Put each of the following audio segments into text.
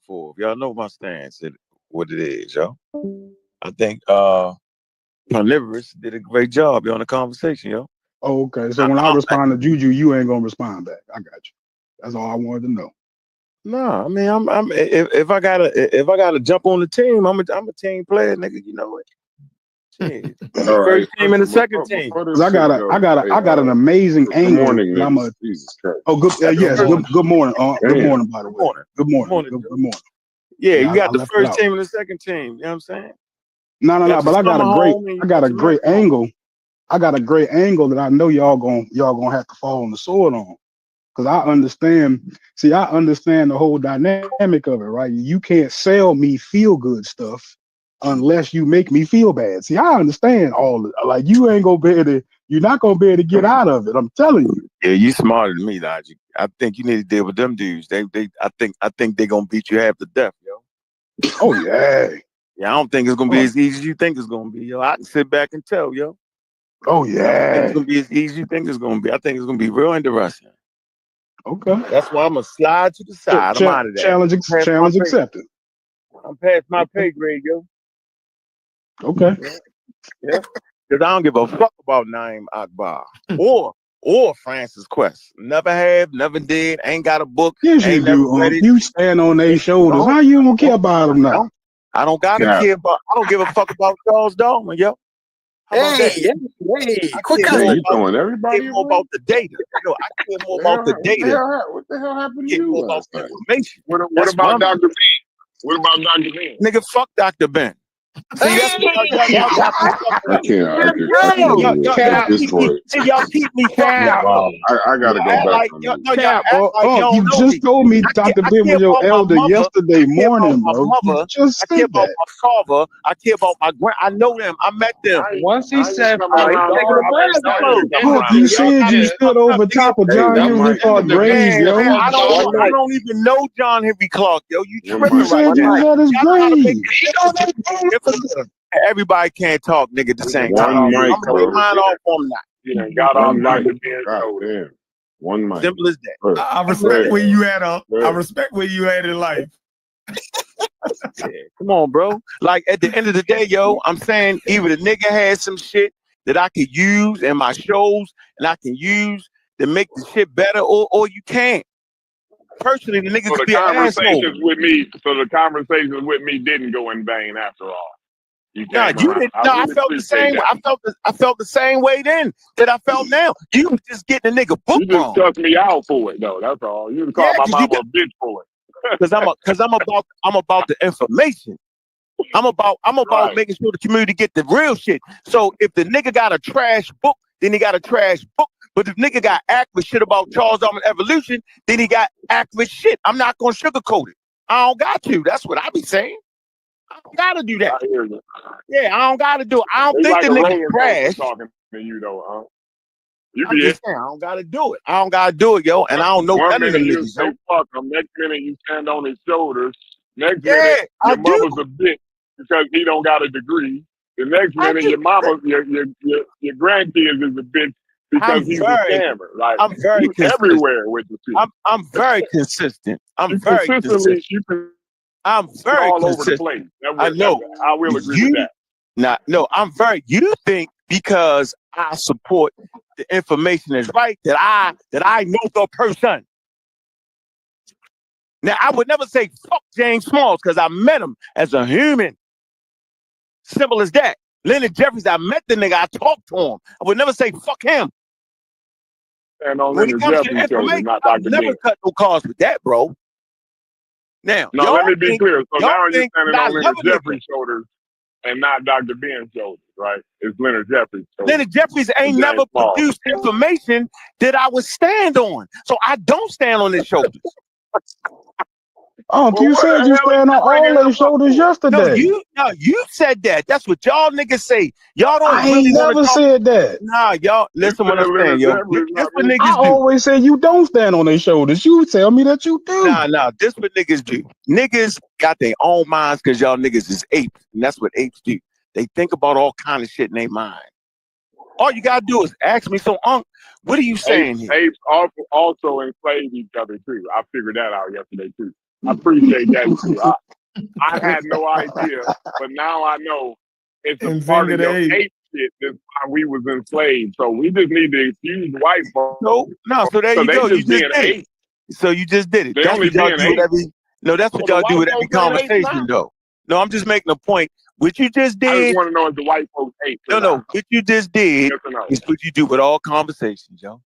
forth. Y'all know my stance at what it is, yo. I think Carnivorous did a great job on the conversation, yo. Oh, okay. So when I respond to Juju, you ain't gonna respond back. I got you. That's all I wanted to know. No, I mean, I'm if I gotta jump on the team, I'm a team player, nigga. You know it. Shit. All right. First team and the second team. Cause I got an amazing angle. Good morning, Jesus Christ. Oh, good. Yes. Good morning. Good morning. By the way. Good morning. Good morning. Yeah, you got the first team and the second team. You know what I'm saying? No. But I got a great angle. I got a great angle that I know y'all gonna have to fall on the sword on. Cause I understand the whole dynamic of it, right? You can't sell me feel good stuff unless you make me feel bad. See, I understand all of it. Like you're not gonna be able to get out of it. I'm telling you. Yeah, you smarter than me, Logic. I think you need to deal with them dudes. I think they're gonna beat you half to death, yo. Oh yeah. Yeah, I don't think it's gonna be as easy as you think it's gonna be, yo. I can sit back and tell, yo. Oh yeah. I don't think it's gonna be as easy as you think it's gonna be. I think it's gonna be real interesting. Okay. That's why I'm gonna slide to the side. I'm out of that. Challenge accepted. I'm past my pay grade, yo. Okay. Yeah. Because I don't give a fuck about Naeem Akbar or Francis Quest. Never have, never did, ain't got a book. Yes, you do. You stand on their shoulders. How you don't care about them now? I don't gotta care about. I don't give a fuck about Charles Darwin, yo. Hey, quick you throwing everybody. I care more about the data. Yo, I care more about the data. What the hell happened to you? More about the information. What about Dr. B? What about Dr. Ben? Nigga, fuck Dr. Ben. See, that's what I can't. Y'all keep me fucked up. I gotta go back. You just told me Dr. Ben was your elder yesterday morning, bro. I care about my father. I care about my grand. I know them. I met them. Once he said, you said you stood over top of John Henry Clark grave, yo. I don't even know John Henry Clark, yo. You tripping right now. You said you was at his grave. Everybody can't talk, nigga, at the same time. I'm gonna take mine off on that. You know, got on Dr. Ben. One mic. Simple as that. I respect where you at. I respect where you at in life. Yeah, come on, bro. Like at the end of the day, yo, I'm saying either the nigga has some shit that I could use in my shows and I can use to make the shit better, or you can't. Personally, the nigga could be an asshole. The conversations with me didn't go in vain after all. You didn't. I felt the same way. I felt the same way then that I felt now. You was just getting the nigga book wrong. You just cussed me out for it, though. That's all. You called my mama a bitch for it. Because I'm about the information. I'm about making sure the community get the real shit. So if the nigga got a trash book, then he got a trash book. But if nigga got accurate shit about Charles Darwin evolution, then he got accurate shit. I'm not gonna sugarcoat it. I don't got to. That's what I be saying. I don't gotta do that. Yeah, I don't gotta do it. I don't think the nigga trash. Talking to you though, huh? I'm just saying, I don't gotta do it. I don't gotta do it, yo. And I don't know none of them you niggas. Say fuck him. Next minute you stand on his shoulders. Next minute your mama's a bitch because he don't got a degree. The next minute your mama, your grandkids is a bitch because he's a scammer. Like I'm very everywhere with the shit. I'm very consistent. I'm very consistent. I'm very all consistent. over the place. I know. I will agree with that. No, I'm very. You think because I support the information is right that I know the person. Now I would never say fuck James Smalls because I met him as a human. Simple as that. Leonard Jeffries, I met the nigga. I talked to him. I would never say fuck him. And on when it comes to information, I've never cut no cards with that, bro. Now, let me be clear. So now you're standing on Leonard Jeffries' shoulders and not Dr. Ben's shoulders, right? It's Leonard Jeffries' shoulders. Leonard Jeffries ain't never produced information that I would stand on. So I don't stand on his shoulders. You said you stand on all their shoulders yesterday. You said that. That's what y'all niggas say. Y'all don't I ain't never said that. Nah, y'all listen what I'm saying, yo. This what niggas do. I always say you don't stand on their shoulders. You tell me that you do. Nah. This what niggas do. Niggas got their own minds because y'all niggas is apes. And that's what apes do. They think about all kind of shit in their mind. All you gotta do is ask me, so what are you saying here? Apes also enslave each other too. I figured that out yesterday too. I appreciate that too. I had no idea, but now I know it's a part of your ape shit. That's why we was enslaved. So we just need to excuse white folks. No. So there you go. You just did it. So you just did it. They That's only what y'all being do with every. No, that's what y'all do with every conversation, though. No, I'm just making a point. What you just did. I just want to know if the white folks hate. No. What you just did is what you do with all conversations, yo.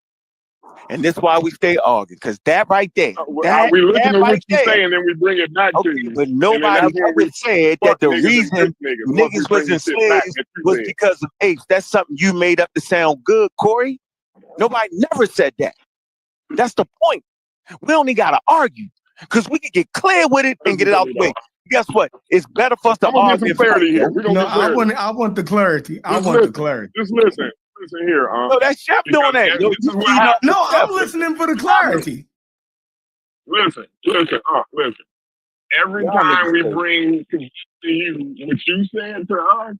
And that's why we stay arguing, because that right there. We listen to what you say and then we bring it back to you. But nobody ever said that the reason niggas was enslaved was because of apes. That's something you made up to sound good, Corey. Nobody never said that. That's the point. We only got to argue because we can get clear with it and get it out the way. Guess what? It's better for us to argue. Get some clarity here. I want the clarity. I want the clarity. Just listen. Listen here. No, that's Chef doing that. I'm listening for the clarity. Listen. Every time we bring to you what you said to us,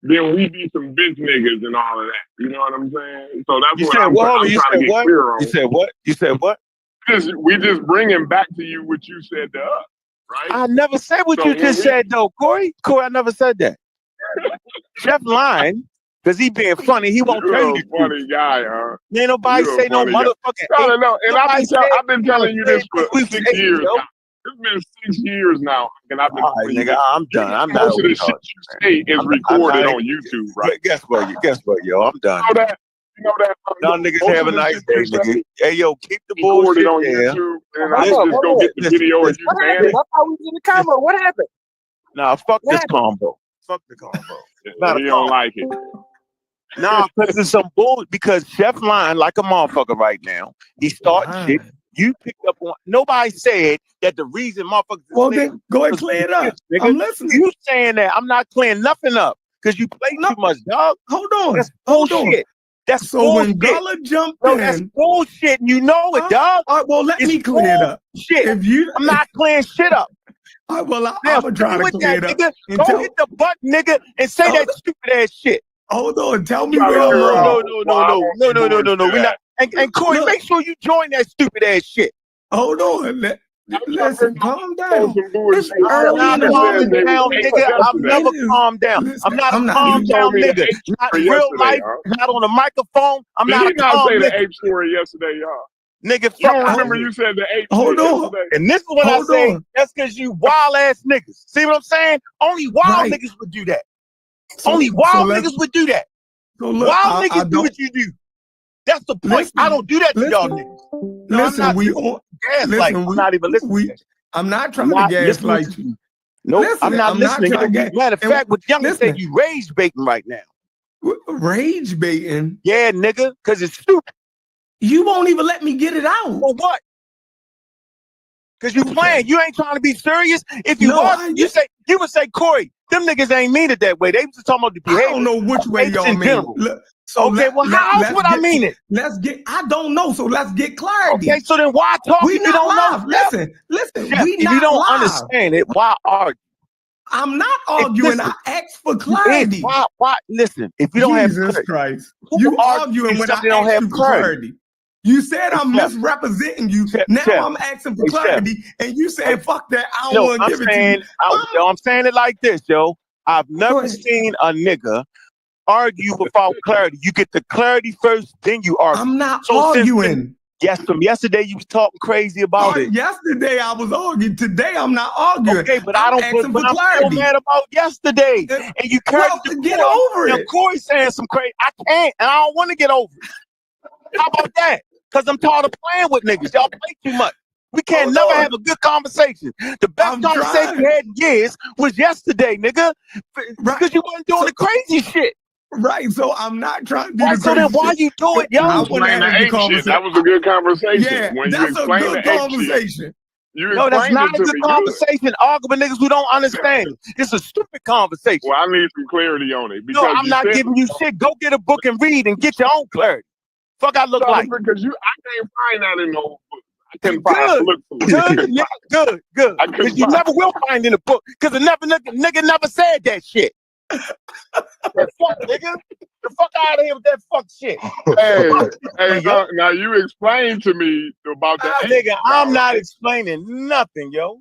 then we be some bitch niggas and all of that. You know what I'm saying? So that's what I'm trying to get clear on. You said what? You said what? Because we just bringing back to you what you said to us, right? I never said what you just said, though, Corey. I never said that. Chef lying. Because he being funny, he won't tell you. Funny guy, huh? Ain't nobody say no motherfucking. No. And I've been telling you this for 6 years now. It's been 6 years now, and I've been. All right, nigga, I'm done. I'm not. Most of the shit you say is recorded on YouTube, right? Guess what, yo? I'm done. You know that. Y'all niggas have a nice day, nigga. Hey, yo, keep the bullshit on YouTube, and I just go get the video of you saying it. I thought we was in the combo. What happened? Nah, fuck this combo. Fuck the combo. You don't like it. Nah, because there's some bull. Because Chef lying like a motherfucker right now. He starting shit. You picked up on. Nobody said that the reason motherfuckers. Well, then go ahead and clear it up. Nigga. I'm listening. You saying that? I'm not clearing nothing up because you play too much, dog. Hold on. That's bullshit. That's so bullshit. when Gullah jumped in, that's bullshit. And you know it, dog. All right, well, let me clear it up. Shit. I'm not clearing shit up. All right, well, I'm gonna try to clear it up. Nigga. Go hit the button, nigga, and say that stupid ass shit. Hold on, tell me where I'm wrong. No. We're not. And Corey, make sure you join that stupid ass shit. Hold on. Listen, calm down. It's early in the morning, nigga. I've never calmed down. I'm not a calm down nigga. Not in real life. Not on a microphone. I'm not a calm nigga. Did he not say the ape story yesterday, y'all? Nigga, you don't remember you said the ape story yesterday. And this is what I say. That's because you wild ass niggas. See what I'm saying? Only wild niggas would do that. Only wild niggas would do that. Wild niggas do what you do. That's the point. I don't do that to y'all niggas. Listen, I'm not even listening. I'm not trying to gaslight you. No, I'm not listening. Matter of fact, what Young said, you rage baiting right now. Rage baiting? Yeah, nigga, because it's stupid. You won't even let me get it out. For what? Because you playing. You ain't trying to be serious. If you you would say, Corey, them niggas ain't mean it that way. They just talking about the behavior. I don't know which way y'all mean. How else would I mean it? I don't know, so let's get clarity. Okay, so then why talk if you don't know? Listen, Jeff, if you don't understand it, why argue? I'm not arguing. I asked for clarity. Why? Listen, if you don't have Jesus Christ, you arguing when I don't have clarity. You said I'm misrepresenting you. Now I'm asking for clarity, and you said, fuck that, I don't want to give it to you. I'm saying it like this, yo. I've never seen a nigga argue without clarity. You get the clarity first, then you argue. I'm not arguing. Yes, from yesterday you was talking crazy about it. Yesterday I was arguing. Today I'm not arguing. Okay, but I'm still mad about yesterday. And you get over it. Now Corey's saying some crazy. I can't, and I don't want to get over it. How about that? Because I'm tired of playing with niggas. Y'all play too much. We can't never have a good conversation. The best conversation we had in years was yesterday, nigga. Because you wasn't doing the crazy shit. Right, so I'm not trying to do the crazy so then why you do it, yo? That was a good conversation. Yeah, that's a good conversation. No, that's not a good conversation. Arguing with niggas who don't understand. It's a stupid conversation. Well, I need some clarity on it. No, I'm not giving you shit. Go get a book and read and get your own clarity. Fuck I look like. Because I can't find that in no book. I couldn't find Good. Because you never will find in a book. Because the nigga never said that shit. That fuck, nigga. The fuck out of here with that fuck shit. Now you explain to me about that. Nigga, I'm not explaining nothing, yo.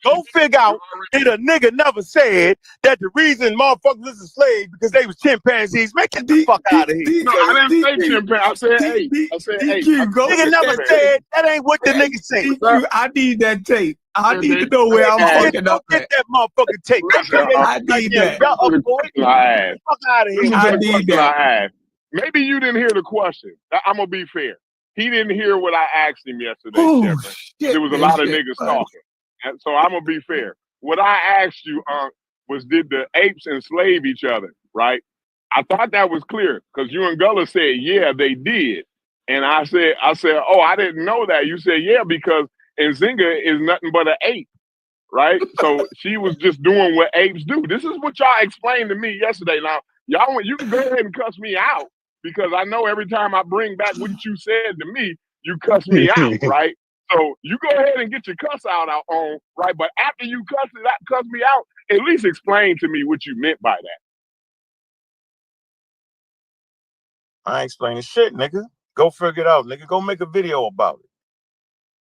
Go figure out that a nigga never said that the reason motherfuckers was enslaved because they was chimpanzees. Make it the fuck out of here. No, I didn't say chimpanzee. I said ape. I said ape. Nigga never said that ain't what the nigga said. I need that tape. I need to know where I'm fucking up. Get that motherfucking tape. I need that. Fuck out of here. I need that. Maybe you didn't hear the question. I'm gonna be fair. He didn't hear what I asked him yesterday. There was a lot of niggas talking. And so I'm gonna be fair. What I asked you, was did the apes enslave each other, right? I thought that was clear because you and Gullah said, yeah, they did. And I said, oh, I didn't know that. You said, yeah, because Nzinga is nothing but an ape, right? So she was just doing what apes do. This is what y'all explained to me yesterday. Now, you can go ahead and cuss me out because I know every time I bring back what you said to me, you cuss me out, right? So you go ahead and get your cuss out on, right? But after you cuss me out, at least explain to me what you meant by that. I ain't explaining shit, nigga. Go figure it out, nigga. Go make a video about it.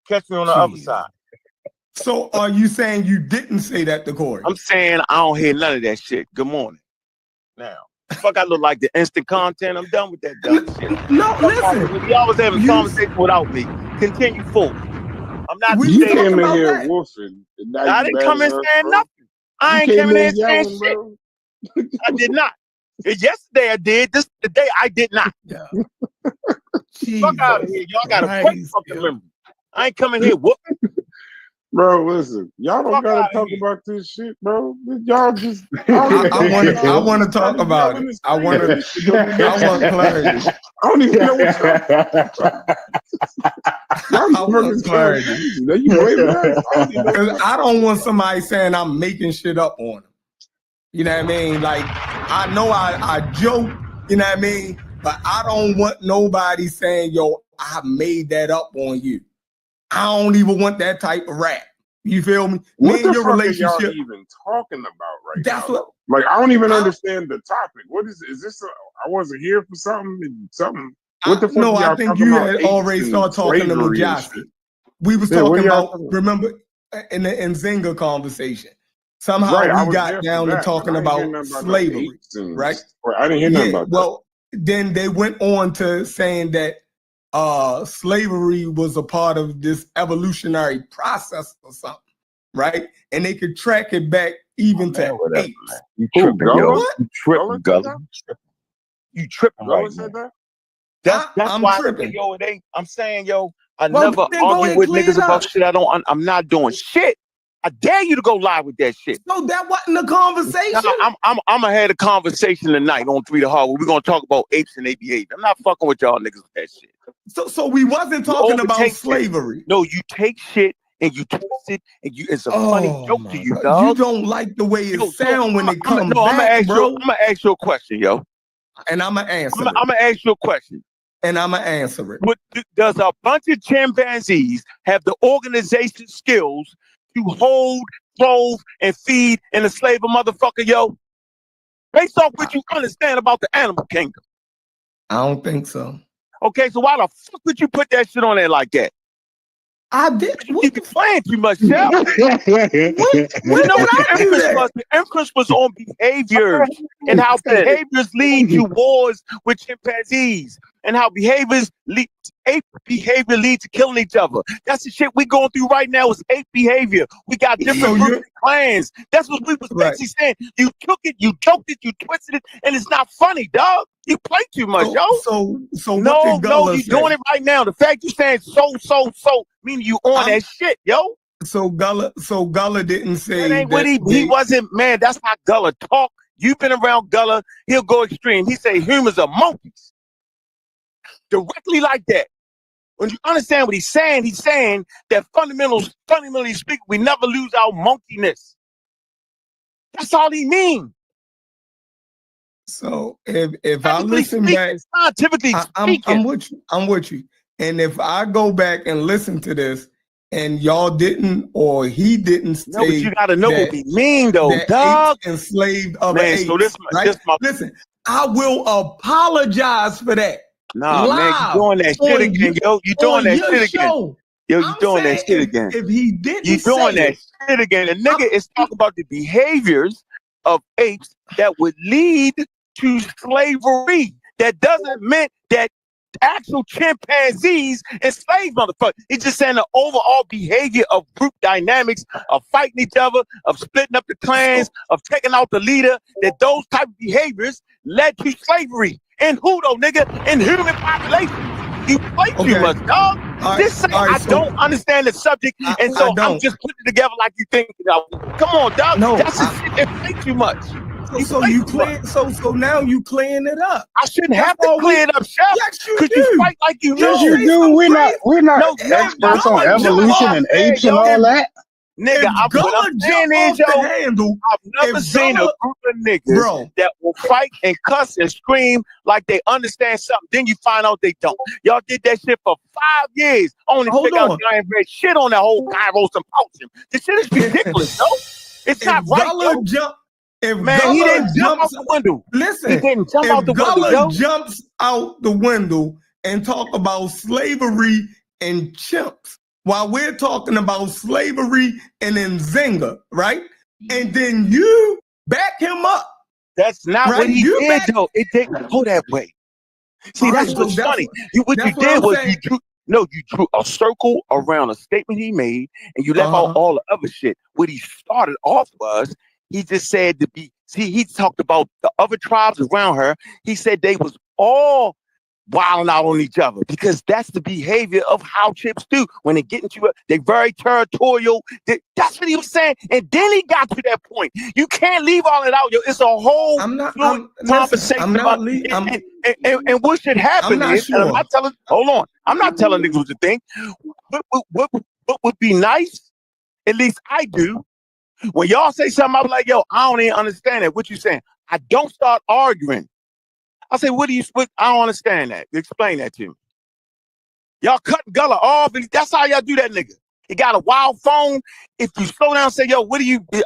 Catch me on the other side. So are you saying you didn't say that to Corey? I'm saying I don't hear none of that shit. Good morning. Now, fuck, I look like the instant content. I'm done with that dumb shit. No, listen. Y'all was having a conversation without me. Continue forward. I'm not. You came in here woofing. I didn't come in saying nothing. I ain't coming in saying shit. I did not. Yesterday I did. Today I did not. Yeah. Fuck out of here. Y'all got a quick fucking memory. I ain't coming here whooping. Bro, listen. Y'all don't gotta talk about this shit, bro. Y'all just I want to talk about it. I want clarity. I don't even know what y'all want clarity. Because I don't want somebody saying I'm making shit up on them. You know what I mean? Like, I know I joke, you know what I mean? But I don't want nobody saying, yo, I made that up on you. I don't even want that type of rap. You feel me? What the fuck are y'all even talking about right now? What, like, I don't even understand the topic. What is this? I wasn't here for something. What the fuck? No, I think you had already started talking to Mujasi. We was talking about, remember, in the Nzinga conversation. Somehow we got down to talking about slavery, right? I didn't hear nothing about that. Well, then they went on to saying that slavery was a part of this evolutionary process or something, right? And they could track it back even to apes. You tripping, yo. You tripping, Gullah. You tripping right now. That's why tripping. Yo, it ain't. I'm saying, yo, I never argue with niggas about shit. I'm not doing shit. I dare you to go live with that shit. No, that wasn't a conversation. I'm gonna have a conversation tonight on 3 to Hard. We're gonna talk about apes and their behavior. I'm not fucking with y'all niggas with that shit. So we wasn't talking about slavery. Shit. No, you take shit and you twist it, and it's a funny joke to you, dog. You don't like the way it sounds when it comes back, bro. I'm gonna ask you a question, yo. And I'm gonna answer. I'm gonna ask you a question. And I'm gonna answer it. Does a bunch of chimpanzees have the organization skills to hold, clothe, and feed and enslave a motherfucker, yo? Based off what you understand about the animal kingdom. I don't think so. Okay, so why the fuck would you put that shit on there like that? I did. You keep playing too much, Shell. The emphasis was on behaviors and how behaviors lead to wars with chimpanzees and how ape behavior leads to killing each other. That's the shit we going through right now is ape behavior. We got different clans. That's what we was basically saying. You took it, you joked it, you twisted it, and it's not funny, dog. You play too much, yo. So no, you're doing it right now. The fact you saying so, meaning you on that shit, yo. So Gullah didn't say that ain't what he wasn't, man. That's how Gullah talk. You've been around Gullah, he'll go extreme. He say humans are monkeys. Directly like that. When you understand what he's saying that fundamentally speaking, we never lose our monkeyness. That's all he means. So if I listen back, scientifically I'm with you. And if I go back and listen to this, and y'all didn't or he didn't say, but you gotta know what we mean, though, dog. Enslaved other apes, so this listen, I will apologize for that. Nah, man, you doing that shit again, yo. You doing that shit again. Yo, you doing that shit again. If he didn't you doing that shit again. The nigga is talking about the behaviors of apes that would lead to slavery. That doesn't mean that actual chimpanzees enslaved motherfuckers. It's just saying the overall behavior of group dynamics, of fighting each other, of splitting up the clans, of taking out the leader, that those type of behaviors led to slavery. And who though, nigga? In human population. You play too much, dog. Just say I don't understand the subject, and so I'm just putting it together like you think. Come on, dog. No, that's just shit that play too much. So now you clearing it up. I shouldn't have to clear it up, Chef. Yes, you Because do. you fight like you know. Yes, you do. We're not experts on evolution and apes and all that. Nigga, I'm saying is, yo, I've never seen a group of niggas that will fight and cuss and scream like they understand something. Then you find out they don't. Y'all did that shit for 5 years. Only figure out you ain't read shit on that whole Kairos Symposium. This shit is ridiculous, yo. It's not right, yo. Man, he didn't jump out the window. Listen, he didn't jump out the window, yo. jumps out the window and talk about slavery and chimps, while we're talking about slavery and Nzinga, right? And then you back him up. That's not what he did, though. It didn't go that way. See, that's what's funny. What you did was you drew a circle around a statement he made, and you left out all the other shit. What he started off was, he just said he talked about the other tribes around her. He said they was all wilding out on each other because that's the behavior of how chimps do. When they get into it, they very territorial. That's what he was saying. And then he got to that point. You can't leave all it out, yo. It's a whole conversation about and what should happen is, and I'm not telling, hold on, I'm not telling niggas what to think. What would be nice, at least I do, when y'all say something, I'm like, yo, I don't even understand it. What you saying? I don't start arguing. I say, I don't understand that. Explain that to me. Y'all cut Gullah off, and that's how y'all do that, nigga. He got a wild phone. If you slow down and say, yo,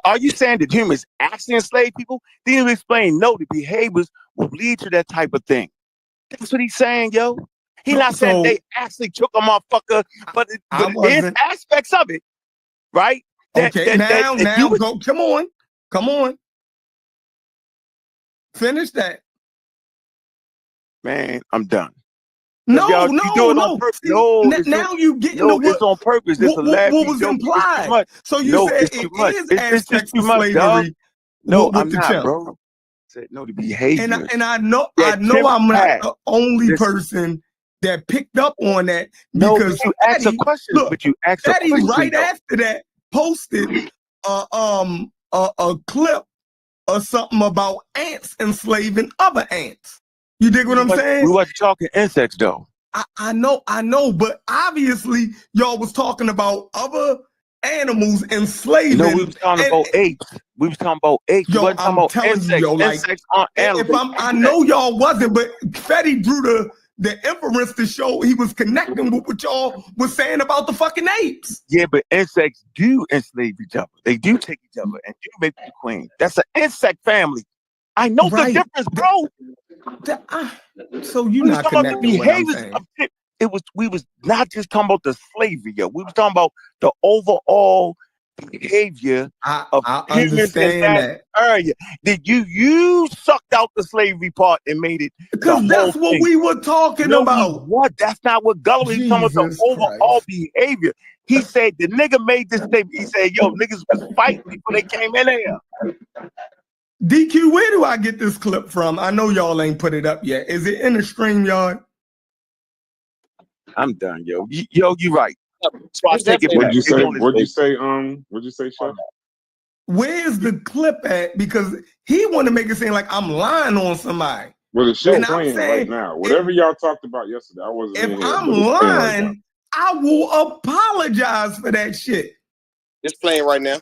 are you saying that humans actually enslave people? Then you explain, no, the behaviors will lead to that type of thing. That's what he's saying, yo. He's not saying they actually took a motherfucker, but there's aspects of it, right? Go. Come on. Finish that. Man, I'm done. No. Now you get into it's on purpose. It's what was implied. So you said it is aspects of slavery. No, I'm not, bro. Said no, the behavior. And I know I'm not the only person that picked up on that, because you asked a question. But you asked a question. Right after that posted a clip or something about ants enslaving other ants. You dig what I'm saying? We wasn't talking insects though. I know, but obviously y'all was talking about other animals enslaving. No, we was talking about apes. We was talking about apes. Yo, I'm telling you, yo, like, insects aren't animals. I know y'all wasn't, but Fetty drew the inference to show he was connecting with what y'all was saying about the fucking apes. Yeah, but insects do enslave each other. They do take each other and do make the queen. That's an insect family. I know the difference, bro. So you're not connecting the behaviors of it. We was not just talking about the slavery, yo. We was talking about the overall behavior of humans in that area. Did you sucked out the slavery part and made it? Because that's what we were talking about. What? That's not what Gullah was talking about. The overall behavior. He said the nigga made this statement. He said, yo, niggas was fighting before they came in there. DQ, where do I get this clip from? I know y'all ain't put it up yet. Is it in the StreamYard? I'm done, yo. You right. So I take it. What'd you say, Chef? Where's the clip at? Because he want to make it seem like I'm lying on somebody. Well, the show's playing right now. Whatever y'all talked about yesterday, I wasn't. If I'm lying, I will apologize for that shit. It's playing right now.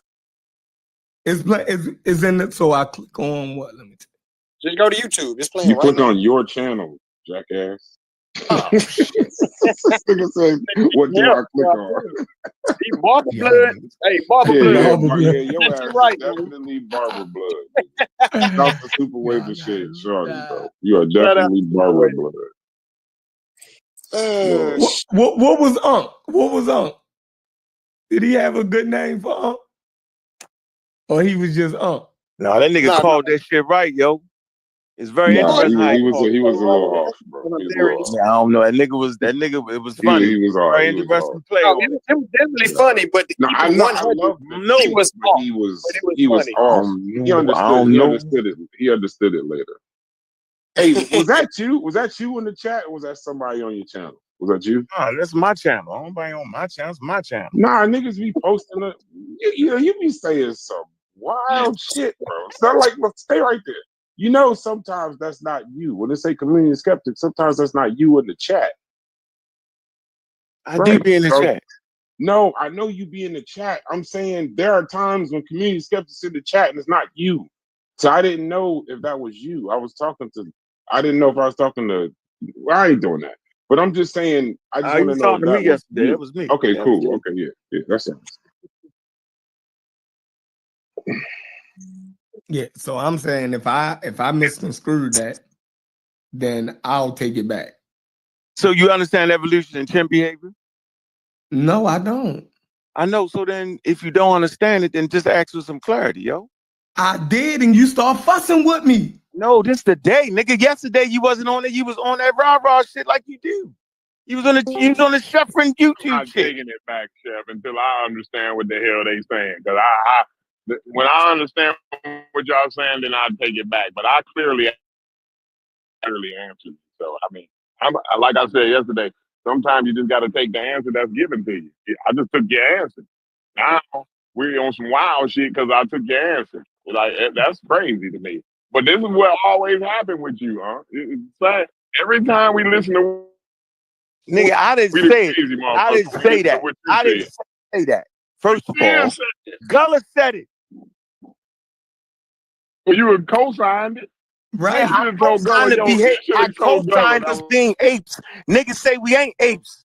It's in it, so I click on what? Let me tell you. Just go to YouTube. It's playing right now. You click on your channel, jackass. Oh, shit. What do I click on? Barber blood. Hey, barber blood. Yeah, your ass right. Definitely barber blood. That's the super wave shit, shorty, bro. You are definitely barber blood. What was Unc? What was Unc? Did he have a good name for or he was just No, that nigga called that shit right, yo. It's very interesting. He was a little off, bro. He was a little off. I don't know. That nigga was. It was funny. He was all very right. interesting play. No, it was definitely funny, but no, I love no, he was off. He was off. He understood it. He understood it later. Hey, was that you? Was that you in the chat, or was that somebody on your channel? Was that you? Nah, that's my channel. Nobody on my channel. It's my channel. Nah, niggas be posting it. You be saying some wild shit, bro. It's not like, look, stay right there. You know, sometimes that's not you. When they say comedian skeptic, sometimes that's not you in the chat. I do be in the chat. No, I know you be in the chat. I'm saying there are times when comedian skeptics in the chat and it's not you. So I didn't know if that was you. I didn't know if I was talking to. Well, I ain't doing that. But I'm just saying. I just want to know. Talking to me yesterday. It was me. Okay, cool. Okay, yeah, that's it. Yeah, so I'm saying if I misconstrued that, then I'll take it back. So you understand evolution and chimp behavior? No, I don't. I know. So then, if you don't understand it, then just ask for some clarity, yo. I did, and you start fussing with me. No, this the day, nigga. Yesterday you wasn't on it. You was on that rah-rah shit like you do. You was on the Chefrin YouTube I'm not shit. taking it back, Chef, until I understand what the hell they saying. Because when I understand what y'all saying, then I take it back. But I clearly answered. So I mean, like I said yesterday, sometimes you just got to take the answer that's given to you. I just took your answer. Now we on some wild shit because I took your answer. Like that's crazy to me. But this is what always happened with you, huh? It's like every time we listen to nigga, I didn't say it. I didn't say that. I didn't say that. First of all, Gullah said it. Well, you would co-signed it. Right. I co-signed us being apes. Niggas say we ain't apes.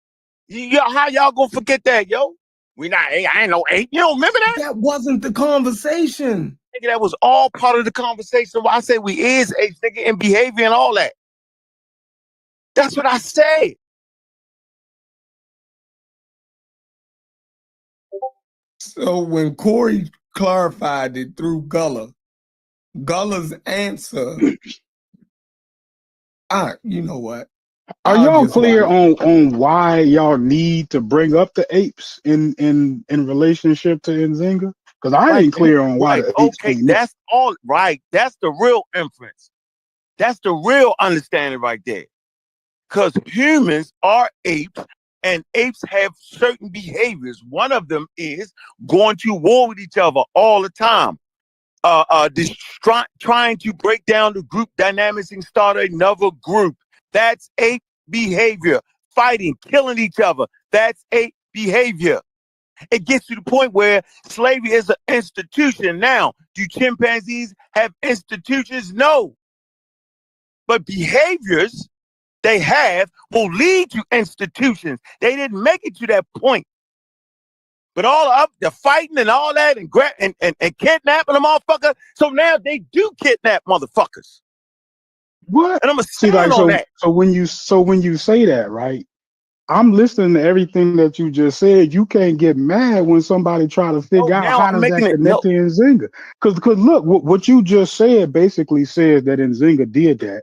How y'all gonna forget that, yo? We not. I ain't no ape. You don't remember that? That wasn't the conversation. Nigga, that was all part of the conversation. I said we is apes, nigga, in behavior and all that. That's what I say. So when Corey clarified it through Gullah's answer, you know what? Are y'all clear on why y'all need to bring up the apes in relationship to Nzinga? Because I ain't clear on why the apes. Okay, that's all right. That's the real inference. That's the real understanding right there. Because humans are apes, and apes have certain behaviors. One of them is going to war with each other all the time. Trying to break down the group dynamics and start another group. That's ape behavior. Fighting, killing each other. That's ape behavior. It gets to the point where slavery is an institution. Now, do chimpanzees have institutions? No. But behaviors they have will lead to institutions. They didn't make it to that point. But all of the fighting and all that and kidnapping a motherfucker. So now they do kidnap motherfuckers. What? And I'm gonna on that. So when you say that, right? I'm listening to everything that you just said. You can't get mad when somebody try to figure out how does that connect to Nzinga. Because look, what you just said basically says that Nzinga did that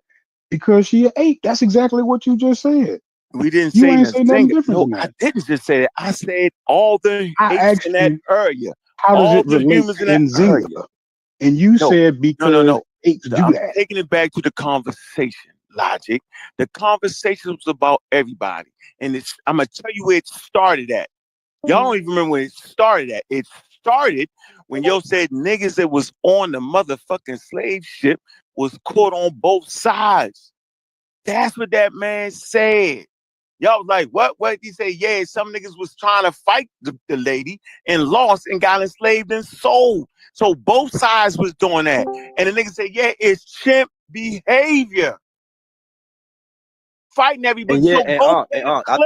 because she an ape. That's exactly what you just said. We didn't you say ain't say nothing different than that. I didn't just say that. I said all the apes in that area. How does it relate to Nzinga? And you said because apes do I'm that. taking it back to the conversation logic. The conversation was about everybody. And I'm going to tell you where it started at. Y'all don't even remember where it started at. It started when yo said niggas that was on the motherfucking slave ship was caught on both sides. That's what that man said. Y'all was like, what? He said, yeah, some niggas was trying to fight the lady and lost and got enslaved and sold. So both sides was doing that. And the nigga said, yeah, it's chimp behavior. Fighting everybody. I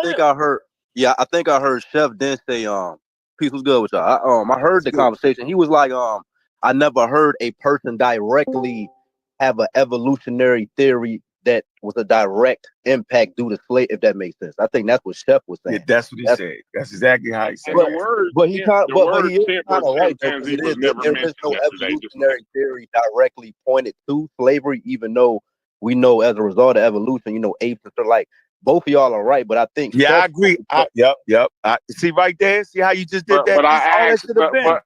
think I heard Chef then say, peace was good with y'all. I heard the conversation. He was like, I never heard a person directly have an evolutionary theory that was a direct impact due to slave, if that makes sense. I think that's what Chef was saying. Yeah, that's what he said. That's exactly how he said The it. word, But he kind of, the but word he is chimp kind or of right though, because chimpanzee was there never is mentioned no yesterday. Just evolutionary theory directly pointed to slavery, even though we know as a result of evolution, you know, apes are like both of y'all are right, but I think yeah, I agree. Yep. See right there. See how you just did that? but I That's all that asked, should have been.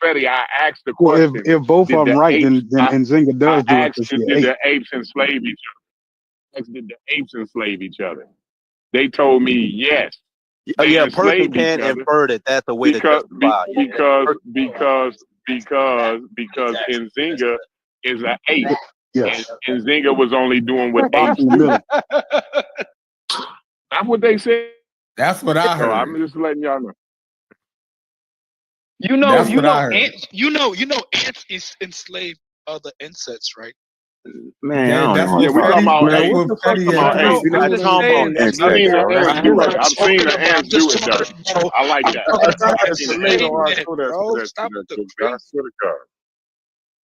Fetty, I asked the Well, question. if both of them right, then Nzinga I does do it asked, because she did an ape. the apes enslave each other? I asked, did the apes enslave each other? They told me yes. They yeah, a person enslaved can each other infer that that's a way to justify. Because Nzinga is an ape. Yes. And Nzinga was only doing what apes In the do. middle. That's what they said. That's what I heard. So I'm just letting y'all know. Ants enslave other insects, right? Man, That's Yeah, we talking about that's ants. what Fetty We're not Ants. talking about I've seen the ants do it. I've seen the ants do it though. I like that. I've seen the ants do it. Stop with the I crazy. swear to God.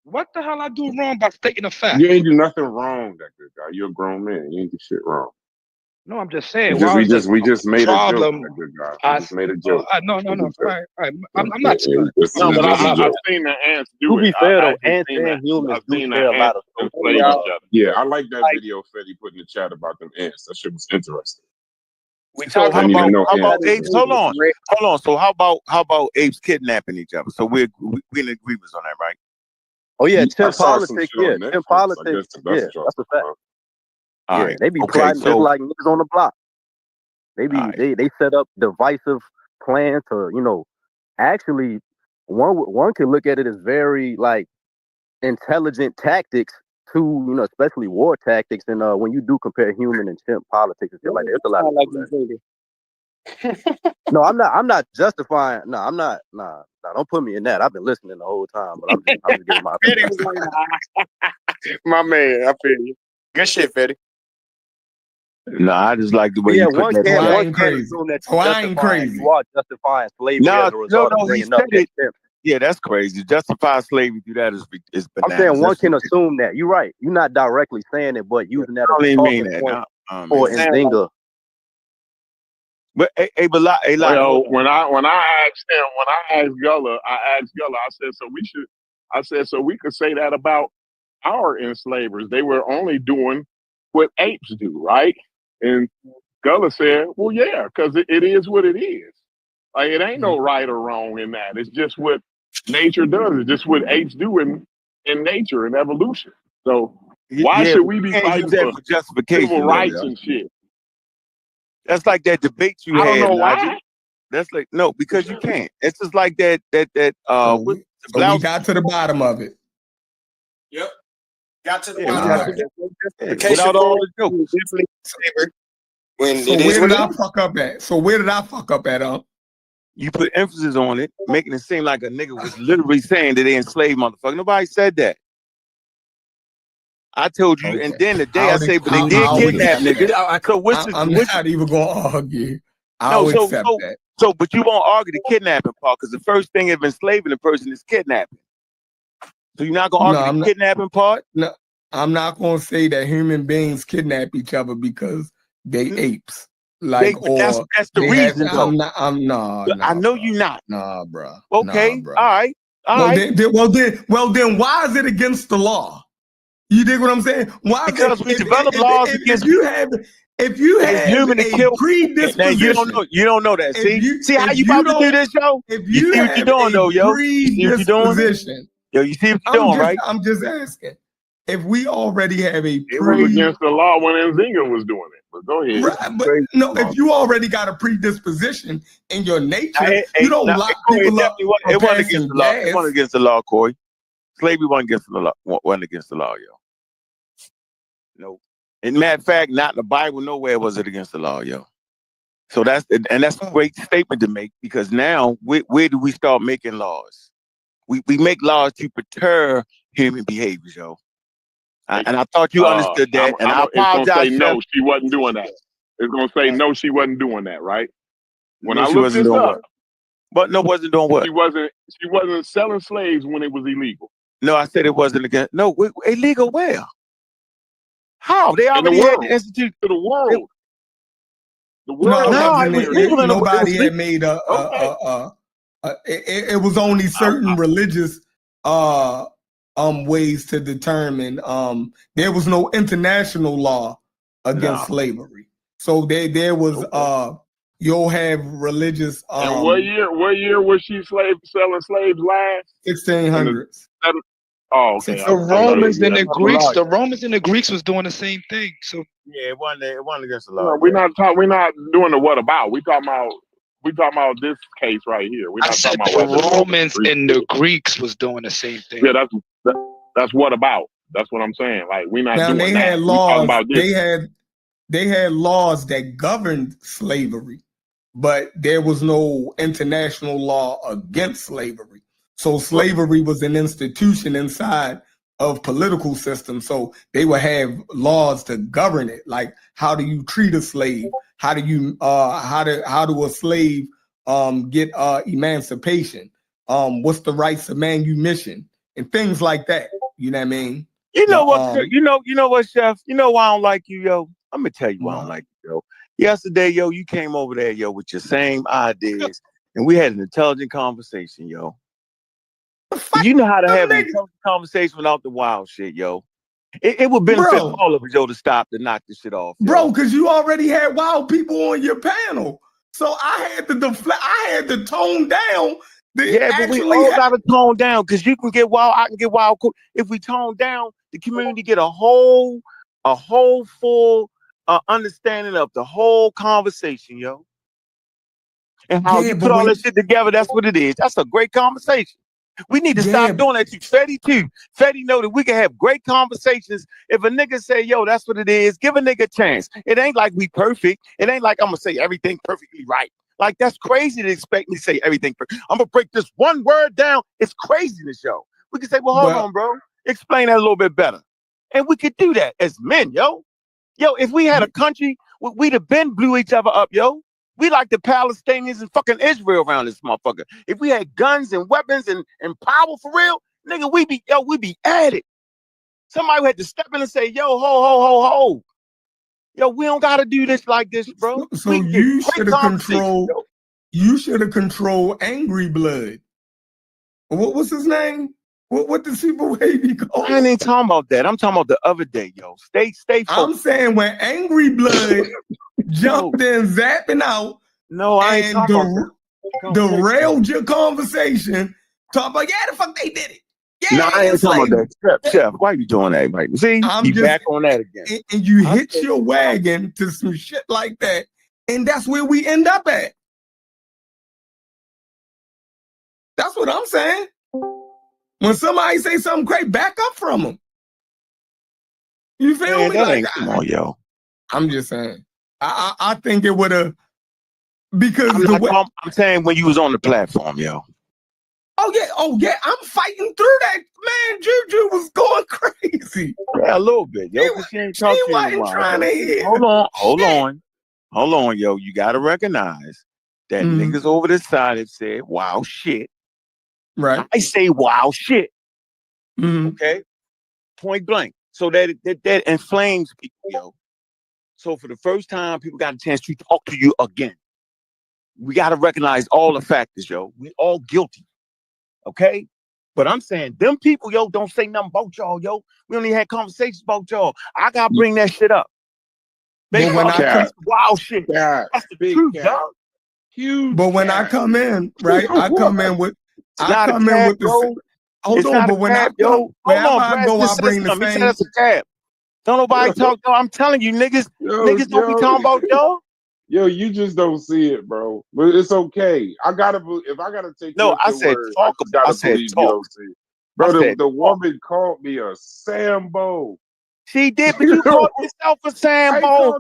What the hell I do wrong by stating a fact? You ain't do nothing wrong, that good guy. You're a grown man. You ain't do shit wrong. No, I'm just saying. We just made problem? a joke, that good guy. We just made a joke. No. All right. I'm not. No, but I've seen the ants do it. To be fair though, I've ants seen and humans I've do seen share the a lot ants of enslave each other. Yeah, I like that video Fetty put in the chat about them ants. That shit was interesting. So how about apes? Hold on. Right. Hold on. So how about apes kidnapping each other? So we in agreement on that, right? Oh yeah, I chimp saw some politics. shit Yeah, on Netflix. chimp I politics. guess Yeah, that's that's a fact. All Yeah, right. they be Okay, plotting so just like niggas on the block. They be all right. they set up divisive plans to, you know, actually one can look at it as very like intelligent tactics to, you know, especially war tactics. And when you do compare human and chimp politics and shit like that, it's a lot of No, I'm not justifying. No, I'm not. Nah, don't put me in that. I've been listening the whole time, but I'm just giving my opinion. My man, I feel you. Good shit, Fetty. No, I just like the way Yeah, you put that. one can't assume that you are justifying slavery as a result of bringing up that chimp. Yeah, that's crazy. Justify slavery through that is bananas. I'm saying one can assume that. You're right. You're not directly saying it, but using that as a talking point for Nzinga. But well, when I asked Gullah, I said, so we could say that about our enslavers. They were only doing what apes do, right? And Gullah said, well, yeah, because it is what it is. Like, it ain't no right or wrong in that. It's just what nature does. It's just what apes do in nature and evolution. So why should we be fighting for justification, civil rights and shit? That's like that debate you had. I don't know Logic. why. That's like no, because you can't. It's just like that. So we got to the bottom of it. Yep. Got to the bottom of it. Without all the jokes. So where did I fuck up at? You put emphasis on it, making it seem like a nigga was literally saying that they enslaved motherfucker. Nobody said that. I told you, and then the day I say, but they did kidnap niggas. I'm not even gonna argue. I'll accept that. So, but you won't argue the kidnapping part because the first thing of enslaving a person is kidnapping. So you're not gonna argue the kidnapping part? No, I'm not gonna say that human beings kidnap each other because they apes. Like, that's the reason. I know you're not. Nah, bro. Okay, nah, bro. all right. Well, then, why is it against the law? You dig what I'm saying? Why? Because we develop laws against. If you have human to kill predisposition, you don't know that. See how you about to do this, yo? If you see what you're doing, though, yo? You see what you're doing? Yo, you see what you're doing, right? I'm just asking. If we already have it was against the law when Nzinga was doing it. But go ahead. Right, but no, if you already got a predisposition in your nature, you don't lock people up. It wasn't against the law. It wasn't against the law, Corey. Slavery wasn't against the law. Wasn't against the law, yo. No. In matter of fact, not in the Bible, nowhere was it against the law, yo. So that's a great statement to make because now where do we start making laws? We make laws to deter human behaviors, yo. And I thought you understood that. And I apologize. It's gonna say no, she wasn't doing that. It's gonna say no, she wasn't doing that, right? When I looked this up, but no, wasn't doing what? She wasn't selling slaves when it was illegal. No, I said it wasn't against. No, illegal where? How? They already had the institute to the world. The world. world. Nobody had made it was only certain religious ways to determine. There was no international law against slavery. So there was you'll have religious. And what year was she selling slaves last? 1600s. Oh, okay. The Romans and the Greeks. The Romans and the Greeks was doing the same thing. So yeah, it wasn't against the law. We're not doing the what about. We talking about this case right here. We're not talking about the Romans and the Greeks was doing the same thing. Yeah, that's what about. That's what I'm saying. Like we're not doing they that. Had laws. About this. They had laws that governed slavery, but there was no international law against slavery. So slavery was an institution inside of political system. So they would have laws to govern it. Like how do you treat a slave? How do you how do a slave get emancipation? What's the rights of manumission and things like that? You know what I mean? You know what? You know what, Chef? You know why I don't like you, yo? I'm gonna tell you why I don't like you, yo. Yesterday, yo, you came over there, yo, with your same ideas, and we had an intelligent conversation, yo. You know how to have an intelligent conversation without the wild shit, yo. It would benefit all of us, yo, to knock this shit off, yo. Bro, because you already had wild people on your panel, so I had to deflect. I had to tone down. But we all got to tone down because you can get wild, I can get wild. If we tone down, the community get a whole full understanding of the whole conversation, yo. And how you put all that shit together, that's what it is. That's a great conversation. We need to stop doing that to Fetty too. Fetty know that we can have great conversations. If a nigga say, yo, that's what it is, give a nigga a chance. It ain't like we perfect. It ain't like I'm gonna say everything perfectly right. Like that's crazy to expect me to say everything perfect. I'm gonna break this one word down. It's craziness, yo. We can say, well, hold on, bro. Explain that a little bit better. And we could do that as men, yo. Yo, if we had a country, we'd have been blew each other up, yo. We like the Palestinians and fucking Israel around this motherfucker. If we had guns and weapons and power for real, nigga, we be at it. Somebody had to step in and say, yo, ho. Yo, we don't gotta do this like this, bro. So you should have controlled. You should have controlled Angry Blood. What was his name? What the super baby called? I ain't talking about that. I'm talking about the other day, yo. Stay focused. I'm saying when Angry Blood jumped in, zapping out. No, I ain't talking about that. Derailed your conversation. Talk about, the fuck they did it. Yeah, no, I ain't talking about that. Chef, why are you doing that, Mike? See, you back on that again. And you hit your wagon to some shit like that, and that's where we end up at. That's what I'm saying. When somebody say something great, back up from them. You feel me? Like, come on, yo. I'm just saying. I think it would have, because I'm saying when you was on the platform, yo. Oh yeah, I'm fighting through that. Man, Juju was going crazy. Yeah, a little bit, yo. She ain't talking to you in a while. Trying to hear. Hold on, yo. You gotta recognize that niggas over this side have said wow shit. Right. I say wow shit. Okay? Point blank. So that inflames people, yo. So for the first time, people got a chance to talk to you again. We gotta recognize all the factors, yo. We all guilty. Okay? But I'm saying them people, yo, don't say nothing about y'all, yo. We only had conversations about y'all. I gotta bring that shit up. But when wild shit. That's the truth, yo. Huge. But when I come in, right? I come in with the. Hold on, but when I go, I bring the same. That's a cab. Don't nobody talk. Though. I'm telling you, niggas don't be talking about y'all. Yo, you just don't see it, bro. But it's okay. If I gotta take. No, I said talk. I said talk. Bro, the woman called me a Sambo. She did, but you called yourself a Sambo.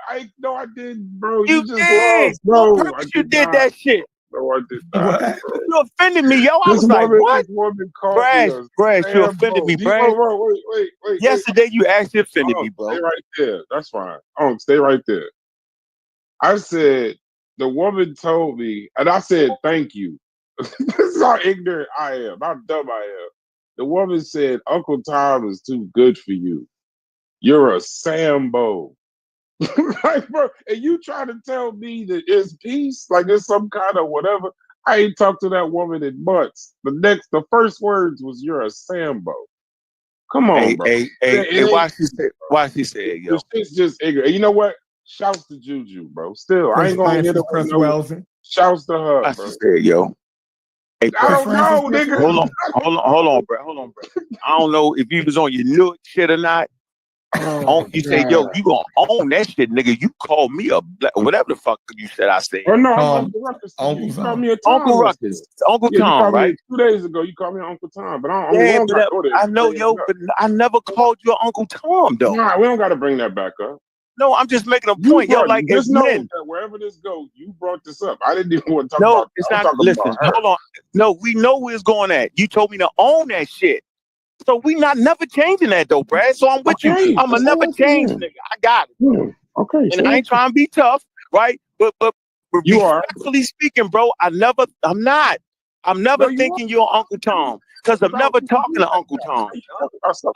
I didn't, bro. You just did, bro. You did that shit. No, I did not. Bro. You offended me, yo. I was like, what? This woman called me Brad, you offended me, Brad. Wait. Yesterday, you actually offended me, bro. Stay right there. That's fine. Stay right there. I said, the woman told me, and I said, thank you. This is how ignorant I am, how dumb I am. The woman said, Uncle Tom is too good for you. You're a Sambo. Like, bro, and you try to tell me that it's peace, like it's some kind of whatever. I ain't talked to that woman in months. The first words was "You're a Sambo." Come on, bro. Hey, why she said, yo? This shit's just ignorant. And you know what? Shouts to Juju, bro. Still, I ain't gonna hit it with no. Shouts to her, Why bro. she said, yo? Hey, I don't know, nigga. Hold on, bro. I don't know if you was on your new shit or not. You say, yo, you gonna own that shit, nigga. You call me a whatever the fuck you said I said. Oh no, Uncle Ruckus. You called me a Tom. Uncle Ruckus. Uncle Tom, right? 2 days ago, you called me Uncle Tom, but I know, yo, but I never called you Uncle Tom, though. Nah, we don't got to bring that back up. No, I'm just making a point, yo. Like, just know that wherever this goes, you brought this up. I didn't even want to talk about. No, it's not. Listen, hold on. No, we know where it's going at. You told me to own that shit. So we not never changing that though, Brad. So I'm with you. I'm a never change nigga. I got it. Okay. And I ain't trying to be tough, right? But you are. Respectfully speaking, bro, I'm not. I'm never thinking you're Uncle Tom. Because I'm never talking to Uncle Tom.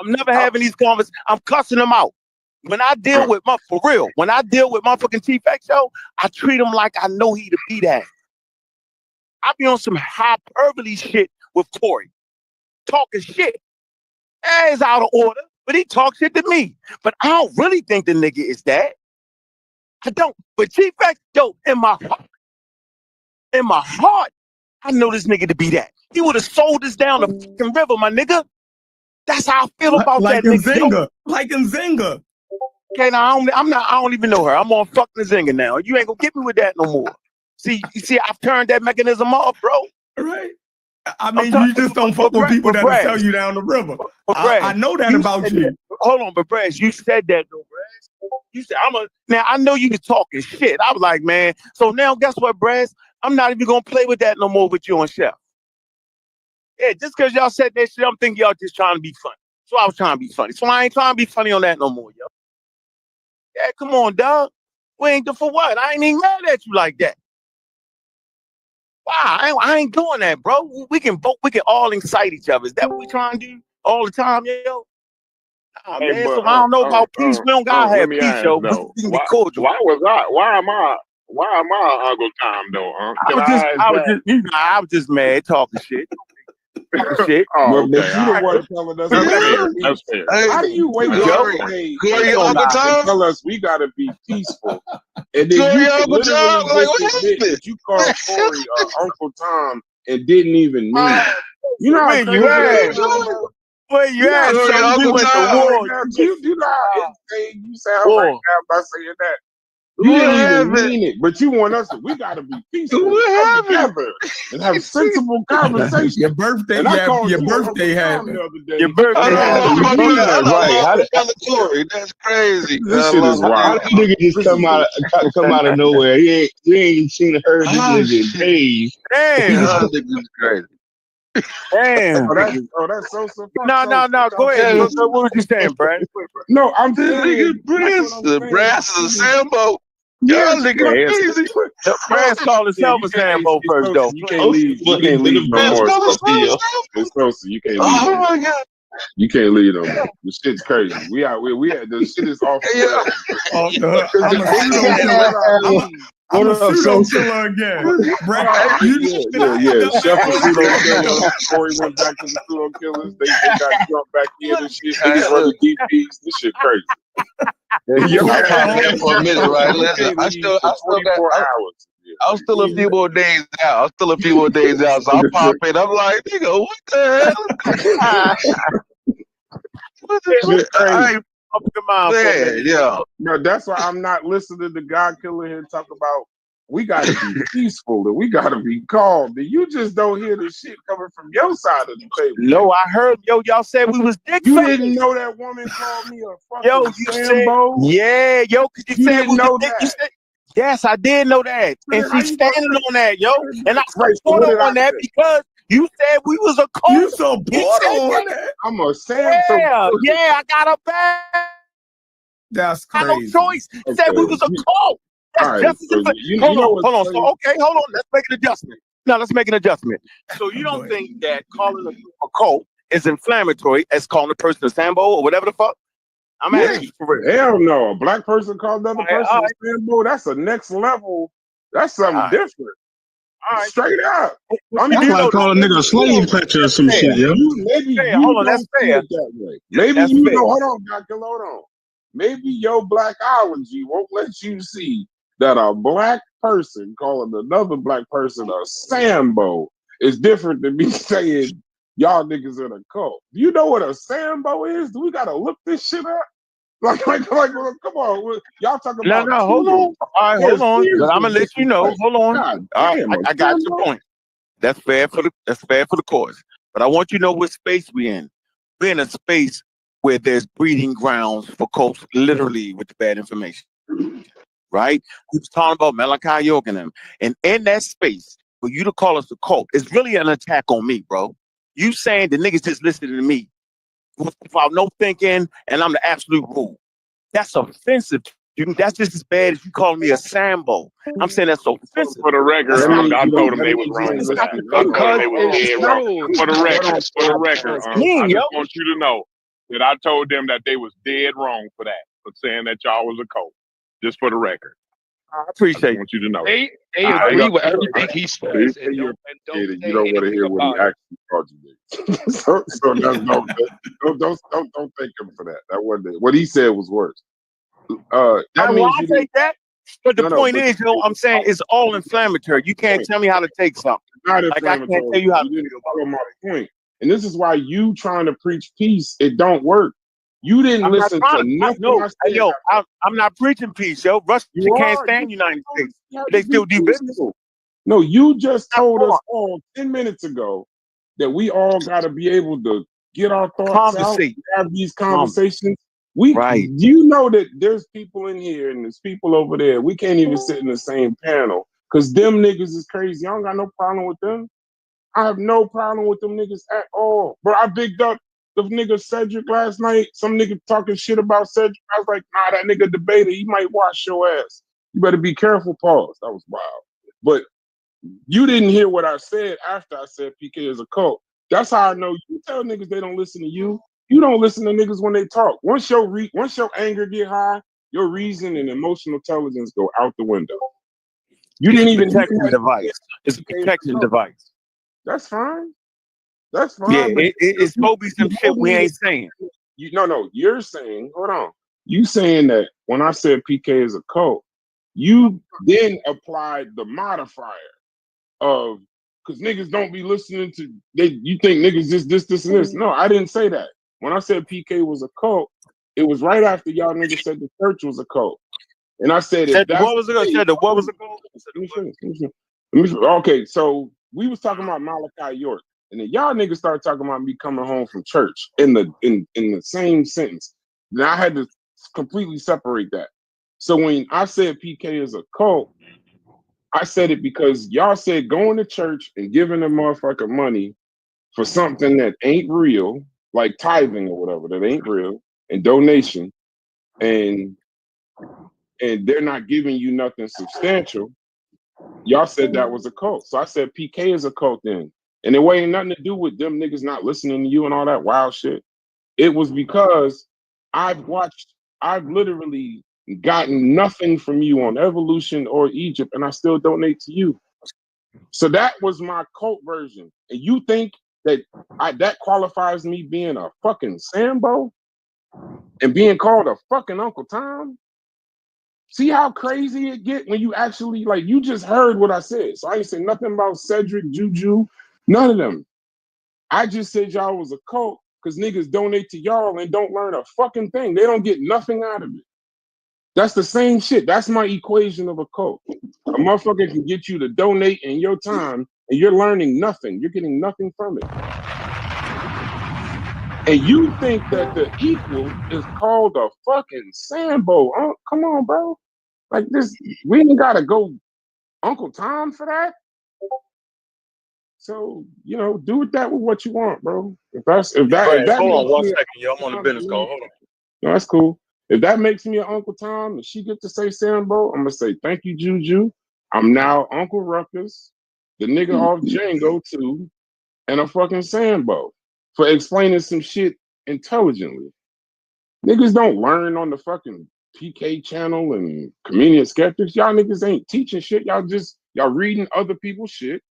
I'm never having these conversations. I'm cussing him out. When I deal with when I deal with motherfucking Chief XO, I treat him like I know he to be that. I be on some hyperbole shit with Corey. Talking shit. It's out of order, but he talks shit to me. But I don't really think the nigga is that. I don't. But Chief XO, in my heart, I know this nigga to be that. He would have sold us down the fucking river, my nigga. That's how I feel about that nigga. Like Nzinga. Okay, now I don't even know her. I'm on fucking Nzinga now. You ain't gonna get me with that no more. See, I've turned that mechanism off, bro. Right. I mean, you just don't fuck with people that'll sell you down the river. I know that about you. Hold on, but Brad, you said that though, Brad. You said now I know you was talking shit. I was like, man. So now guess what, Brad? I'm not even gonna play with that no more with you and Chef. Yeah, just because y'all said that shit, I'm thinking y'all just trying to be funny. So I was trying to be funny. So I ain't trying to be funny on that no more, yo. Yeah, come on, dog. We ain't for what? I ain't even mad at you like that. Wow, I ain't doing that, bro. We can all incite each other. Is that what we trying to do all the time, yo? Oh, hey, man, so I don't know about peace. We don't gotta have peace, yo. Why am I Uncle Tom though? I was just mad talking shit. Shit. Oh, okay. But you the one telling us that's fair. How do you wake up today and tell us we gotta be peaceful? And then you literally just admit that you called Corey Uncle Tom and didn't even mean it. You know how crazy where you at? So we went to war. You know how insane you sound right now by saying that. You didn't even mean it, but you want us to. We gotta be peaceful, come together, and have sensible conversations. Your birthday, your birthday happened. Your birthday happened. Right? That's crazy. This shit is wild. How nigga just come out of nowhere? You ain't seen or heard this nigga in days. Damn, this is crazy. Damn. That's so. No. Go ahead. What was you saying, Brad? No, I'm saying the brass is a Sambo. Yeah, nigga crazy. Brad called himself a Sambo first, though. You can't leave. You can't leave no more. It's closer. You can't leave. Oh my god. You can't leave no more. The shit's crazy. We had the shit is off. I'm a pseudo killer again. Chef was pseudo killer. Corey went back to the pseudo killers. They got jumped back in and shit. Niggas running DPs. This shit crazy. For a minute, right? Listen, I still got hours. I'm still a few more days out. So I pop in. I'm like, nigga, what the hell? No, that's why I'm not listening to God Killer here talk about we gotta be peaceful and we gotta be calm. And you just don't hear the shit coming from your side of the table. No, I heard y'all said we was dick. You didn't know that woman called me a fucking Sambo? Yeah, yo, cause you said didn't know that. Yes, I did know that. And she's standing on that, yo. And I support her on that because you said we was a cult. You support on that? I'm a Samson. Yeah, I got her back. That's crazy. I no choice. Okay. Said we was a cult. That's just hold on. So hold on. Let's make an adjustment. Now let's make an adjustment. So you don't think that calling a cult is inflammatory as calling a person a Sambo or whatever the fuck? I'm asking you for real. Hell no. A black person called another person a Sambo. That's a next level. That's something different. Straight up. I mean, that's like calling a nigga a slave catcher or some shit, yo. Maybe you don't see it that way. Maybe you don't. Hold on, Doctor. Hold on. Maybe your blackology won't let you see that a black person calling another black person a Sambo is different than me saying y'all niggas in a cult. Do you know what a Sambo is? Do we gotta look this shit up? Like, come on, y'all talking about? No, hold on. All right, hold on. Because I'm gonna let you know. Hold on. I got your point. That's fair for the cause. But I want you to know what space we're in. We're in a space where there's breeding grounds for cults, literally with the bad information. Right? We was talking about Malachi York and them. And in that space, for you to call us a cult, it's really an attack on me, bro. You saying the niggas just listening to me without no thinking, and I'm the absolute rule. That's offensive. That's just as bad as you calling me a Sambo. I'm saying that's offensive. For the record, I told them they was wrong for that. I told them they was dead wrong. For the record, I just want you to know that I told them that they was dead wrong for that, for saying that y'all was a cult. Just for the record. I appreciate it. I want you to know. They agree with everything he says. You don't want to hear what he actually called you. So don't thank him for that. That wasn't it. What he said was worse. I take that. But the point is, I'm saying it's all inflammatory. You can't tell me how to take something. Not like I can't tell you how to feel my point. And this is why you trying to preach peace, it don't work. You didn't listen to nothing. I'm not preaching peace, yo. Russia can't stand United States. They still do business. No, you just told us all 10 minutes ago that we all got to be able to get our thoughts out, have these conversations. You know that there's people in here and there's people over there. We can't even sit in the same panel because them niggas is crazy. I don't got no problem with them. I have no problem with them niggas at all. Bro, I bigged up the nigga Cedric last night. Some nigga talking shit about Cedric. I was like, nah, that nigga debater, he might wash your ass. You better be careful, pause. That was wild. But you didn't hear what I said after I said PK is a cult. That's how I know you tell niggas they don't listen to you. You don't listen to niggas when they talk. Once your anger get high, your reason and emotional intelligence go out the window. You didn't even protect the device. It's a protection device. That's fine. That's fine. Yeah, it's supposed to be some shit we ain't saying. No, you're saying, hold on. You saying that when I said PK is a cult, you then applied the modifier of because niggas don't be listening to you think niggas this and this. No, I didn't say that. When I said PK was a cult, it was right after y'all niggas said the church was a cult. And I said what was a cult? Okay, so we was talking about Malachi York. And then y'all niggas started talking about me coming home from church in the same sentence. Then I had to completely separate that. So when I said PK is a cult, I said it because y'all said going to church and giving a motherfucker money for something that ain't real, like tithing or whatever, that ain't real, and donation, and they're not giving you nothing substantial. Y'all said that was a cult. So I said PK is a cult then. And it ain't nothing to do with them niggas not listening to you and all that wild shit. It was because I've literally gotten nothing from you on evolution or Egypt, and I still donate to you. So that was my cult version. And you think that that qualifies me being a fucking Sambo and being called a fucking Uncle Tom? See how crazy it get when you actually, like, you just heard what I said. So I ain't say nothing about Cedric, Juju, none of them. I just said y'all was a cult because niggas donate to y'all and don't learn a fucking thing. They don't get nothing out of it. That's the same shit. That's my equation of a cult. A motherfucker can get you to donate in your time and you're learning nothing. You're getting nothing from it. And you think that the equal is called a fucking Sambo. Oh, come on, bro. Like this, we ain't gotta go Uncle Tom for that. So, do with that with what you want, bro. If that hold on 1 second, yo. I'm on a business call. Hold on. No, that's cool. If that makes me an Uncle Tom and she get to say Sambo, I'm gonna say thank you, Juju. I'm now Uncle Ruckus, the nigga off Django too, and a fucking Sambo for explaining some shit intelligently. Niggas don't learn on the fucking PK channel and Comedian Skeptics. Y'all niggas ain't teaching shit. Y'all reading other people's shit.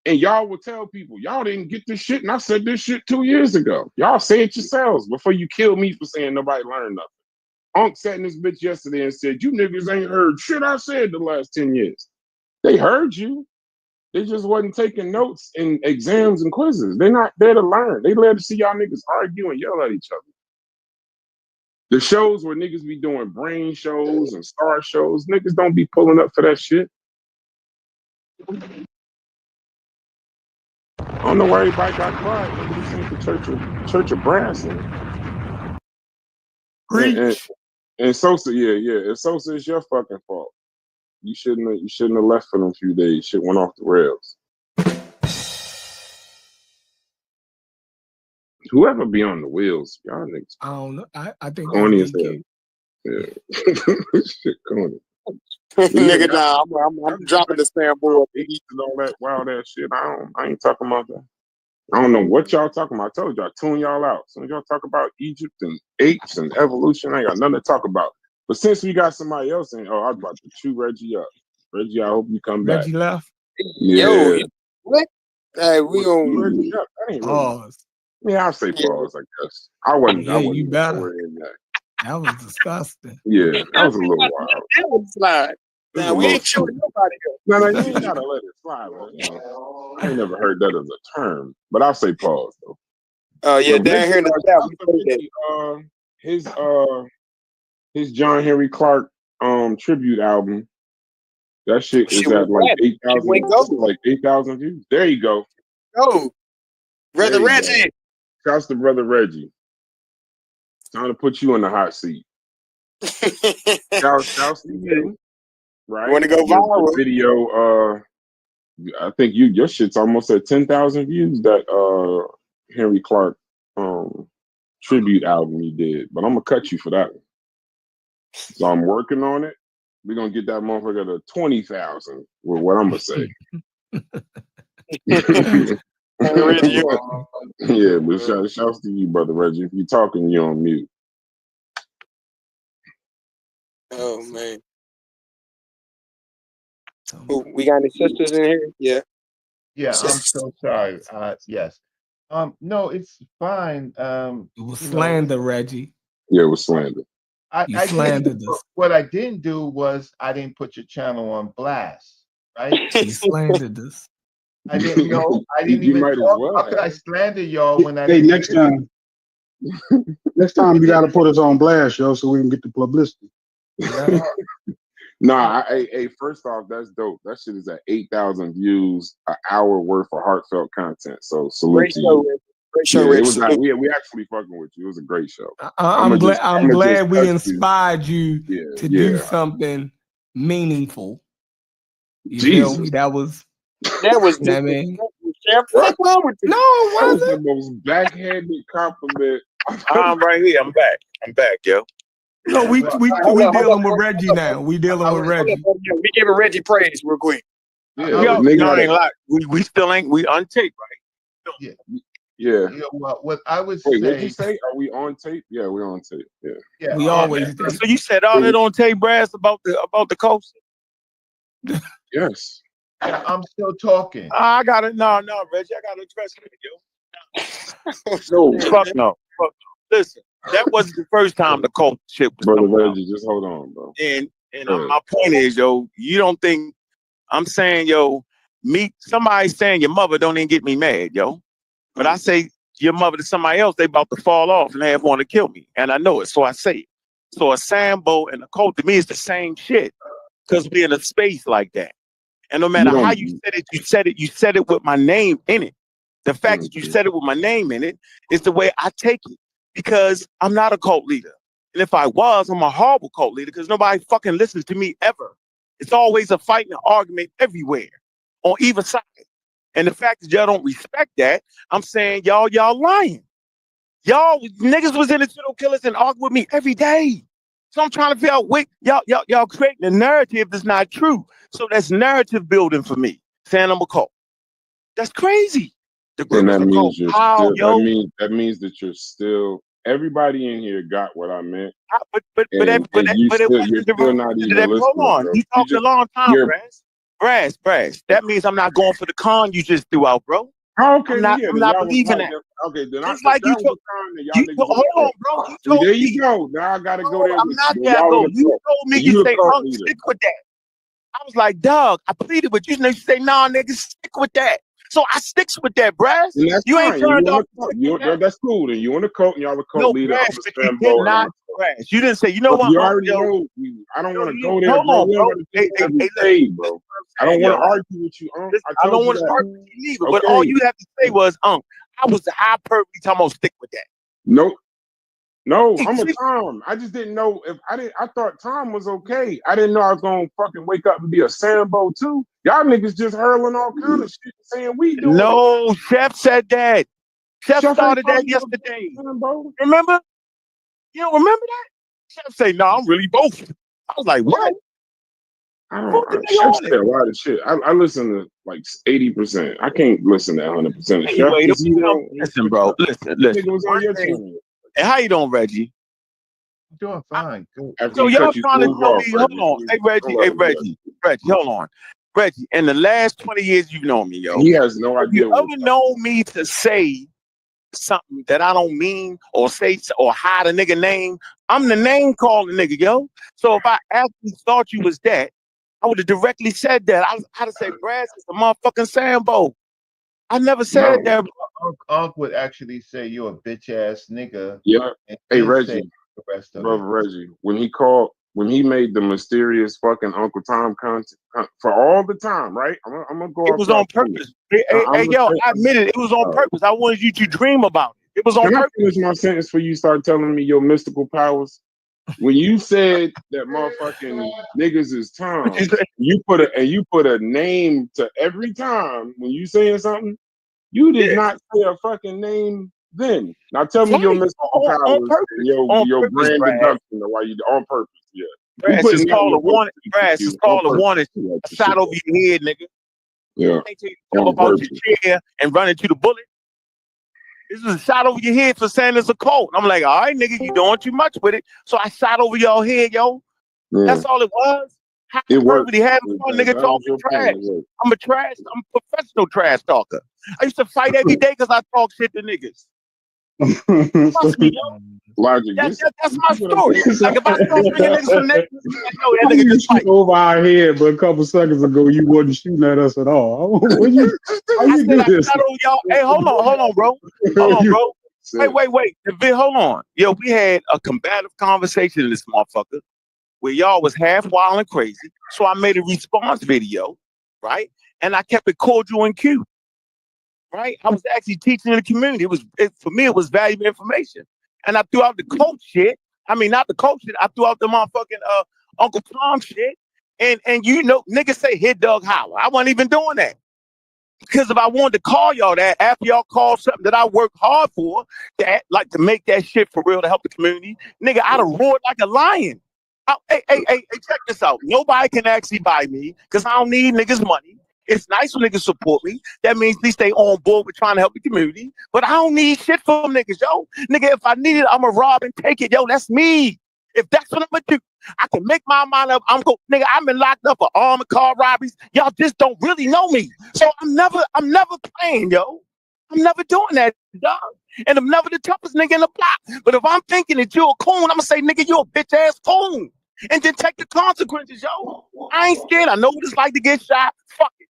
And y'all will tell people, y'all didn't get this shit, and I said this shit 2 years ago. Y'all say it yourselves before you kill me for saying nobody learned nothing. Unc sat in this bitch yesterday and said, you niggas ain't heard shit I said the last 10 years. They heard you. They just wasn't taking notes in exams and quizzes. They're not there to learn. They there to see y'all niggas argue and yell at each other. The shows where niggas be doing brain shows and star shows, niggas don't be pulling up for that shit. I don't know why everybody got quiet. Nobody seen the Church of Brass. And Sosa, yeah. If Sosa, it's your fucking fault. You shouldn't have left for them few days. Shit went off the rails. Whoever be on the wheels, y'all niggas. I don't know. I think corny as hell. Yeah. Shit corny. Nigga, nah, I'm dropping the Sambo up. And all that wild ass shit. I ain't talking about that. I don't know what y'all talking about. I told y'all, tune y'all out. As soon as y'all talk about Egypt and apes and evolution, I ain't got nothing to talk about. But since we got somebody else in, I was about to chew Reggie up. Reggie, I hope you come back. Reggie left? Yeah. Yo, what? Hey, we on Reggie up. That ain't really. Yeah, I'll say pause, I guess. I wasn't you better. in that. That was disgusting. Yeah, that was a little wild. That was slide. Now, we ain't showing nobody else. No, you ain't gotta let it slide. I ain't never heard that as a term, but I'll say pause though. Oh yeah, down here in the his John Henry Clark tribute album. That shit is at like 8,000 views. There you go. Oh, Brother Reggie. Shouts to Brother Reggie. Time to put you in the hot seat. Shouts to you. Right. You want to go viral? Video, I think your shit's almost at 10,000 views. That Henry Clark tribute album you did, but I'm gonna cut you for that one. So I'm working on it. We're gonna get that motherfucker to 20,000. With what I'm gonna say. Yeah, but shouts to you, Brother Reggie. If you're talking, you're on mute. Oh man. We got any sisters in here? Yeah. Yeah, I'm so sorry. Yes. No, it's fine. It was slander, Reggie. Yeah, it was slander. I slandered this. What I didn't do was I didn't put your channel on blast, right? You slandered this. I didn't know. I didn't even talk. Well, how could I slander y'all when I Hey, next time you gotta put us on blast, yo, so we can get the publicity. Nah, first off, that's dope. That shit is at 8,000 views, an hour worth of heartfelt content. So salute to you. Great show, Rich. It was like, we actually fucking with you. It was a great show. I'm glad we inspired you to do something meaningful. You know, that was I mean. What's wrong with you? No, it wasn't. That was the most backhanded compliment. I'm right here. I'm back, yo. No, we dealing with Reggie now. We dealing with Reggie. We giving Reggie praise real quick. Yeah, y'all ain't like we still ain't on tape, right? Yeah. What I would say. What did you say? Are we on tape? Yeah, we're on tape. Yeah. We always do. So you said all that on tape, Brass, about the coast? Yes. Yeah, I'm still talking. I got it. No, Reggie, I got to address it, yo. Fuck no. Listen, that wasn't the first time the cult shit was Brother Reggie, just hold on, bro. And my point is, yo, you don't think I'm saying, yo, somebody saying your mother don't even get me mad, yo. But I say your mother to somebody else, they about to fall off and they have want to kill me. And I know it, so I say it. So a Sambo and a cult to me is the same shit. Because we're in a space like that. And no matter how you said it with my name in it. The fact that you said it with my name in it is the way I take it. Because I'm not a cult leader. And if I was, I'm a horrible cult leader because nobody fucking listens to me ever. It's always a fight and an argument everywhere on either side. And the fact that y'all don't respect that, I'm saying y'all lying. Y'all niggas was in the serial killers and argue with me every day. So I'm trying to figure out, wait, y'all creating a narrative that's not true. So that's narrative building for me, saying I'm a cult. That's crazy. And that means that means that you're still everybody in here got what I meant. But it wasn't the hold on. You talked a long time, Brass. That means I'm not going for the con you just threw out, bro. Oh, okay, I'm not believing that. Okay, then just like you told hold on, bro. You told there me. You go. Now I gotta go there. I'm not there. You told me you say, stick with that. I was like, dog, I pleaded with you. And you say, nah, nigga, stick with that. So I sticks with that, Brass. You ain't turned off. That's cool. Then you in the coat and y'all the coat leader. Brass, you did not, Brass. You didn't say, you know what? You already know. I don't want to go there, bro. Bro. I don't want to argue with you, I don't want to argue with you either. But all you have to say was, I perfectly talking about stick with that. Nope. No, I'm a Tom. I just didn't know if I thought Tom was okay. I didn't know I was gonna fucking wake up and be a Sambo too. Y'all niggas just hurling all kind of shit saying we do. No, Chef said that. Chef started that yesterday. Remember? You don't remember that? Chef say, no, I'm really both. I was like, what? Chef said a lot of shit. I listen to like 80%. I can't listen to 100%. Anyway, listen, bro. Listen. And how you doing, Reggie? I'm doing fine. Good. So y'all trying to tell me, hold on. Hey, Reggie, hold on. Reggie, in the last 20 years you've known me, yo. He has no idea. You ever known me to say something that I don't mean or say or hide a nigga name? I'm the name calling nigga, yo. So if I actually thought you was that, I would have directly said that. I'd have said, Brass is a motherfucking Sambo. I never said that. Unc would actually say you're a bitch ass nigga. Yeah. Hey Reggie, brother Reggie, when he made the mysterious fucking Uncle Tom content for all the time, right? I'm gonna go. It was on purpose. Hey, yo, I admit it. It was on purpose. I wanted you to dream about it. It was on purpose. Can I finish my sentence before you start telling me your mystical powers? When you said that motherfucking niggas is Tom, you put a name to every time when you saying something. You did not say a fucking name then. Now tell me your mystical powers and your grand deduction of why you on purpose. Yeah. Brass is called a warning. Brass is called a warning. A shot over your head, nigga. Yeah. I ain't tell you to talk about your chair and run into the bullet. This was a shot over your head for saying it's a cult. I'm like, all right, nigga, you doing too much with it. So I shot over your head, yo. Yeah. That's all it was. It worked. Having fun, nigga, talking trash. I'm a professional trash talker. I used to fight every day because I talk shit to niggas. Trust me, yo. Logic. That's my story. Like if I start bringing niggas from next, that nigga just fight over our head, but a couple seconds ago you wasn't shooting at us at all. How you do this? Hey, hold on, bro. Wait. Hold on. Yo, we had a combative conversation in this motherfucker where y'all was half wild and crazy. So I made a response video, right? And I kept it cordial and cute. Right? I was actually teaching in the community. For me, it was valuable information. And I threw out the coach shit. I mean, not the coach shit. I threw out the motherfucking Uncle Tom shit. And you know, niggas say hit dog holler. I wasn't even doing that. Because if I wanted to call y'all that after y'all called something that I worked hard for, that like to make that shit for real to help the community, nigga, I'd have roared like a lion. Hey, check this out. Nobody can actually buy me because I don't need niggas' money. It's nice when niggas support me. That means at least they on board with trying to help the community. But I don't need shit from niggas, yo. Nigga, if I need it, I'm going to rob and take it. Yo, that's me. If that's what I'm going to do, I can make my mind up. Nigga, I've been locked up for armed car robberies. Y'all just don't really know me. So I'm never playing, yo. I'm never doing that, dog. And I'm never the toughest nigga in the block. But if I'm thinking that you're a coon, I'm going to say, nigga, you're a bitch-ass coon. And then take the consequences, yo. I ain't scared. I know what it's like to get shot. Fuck it.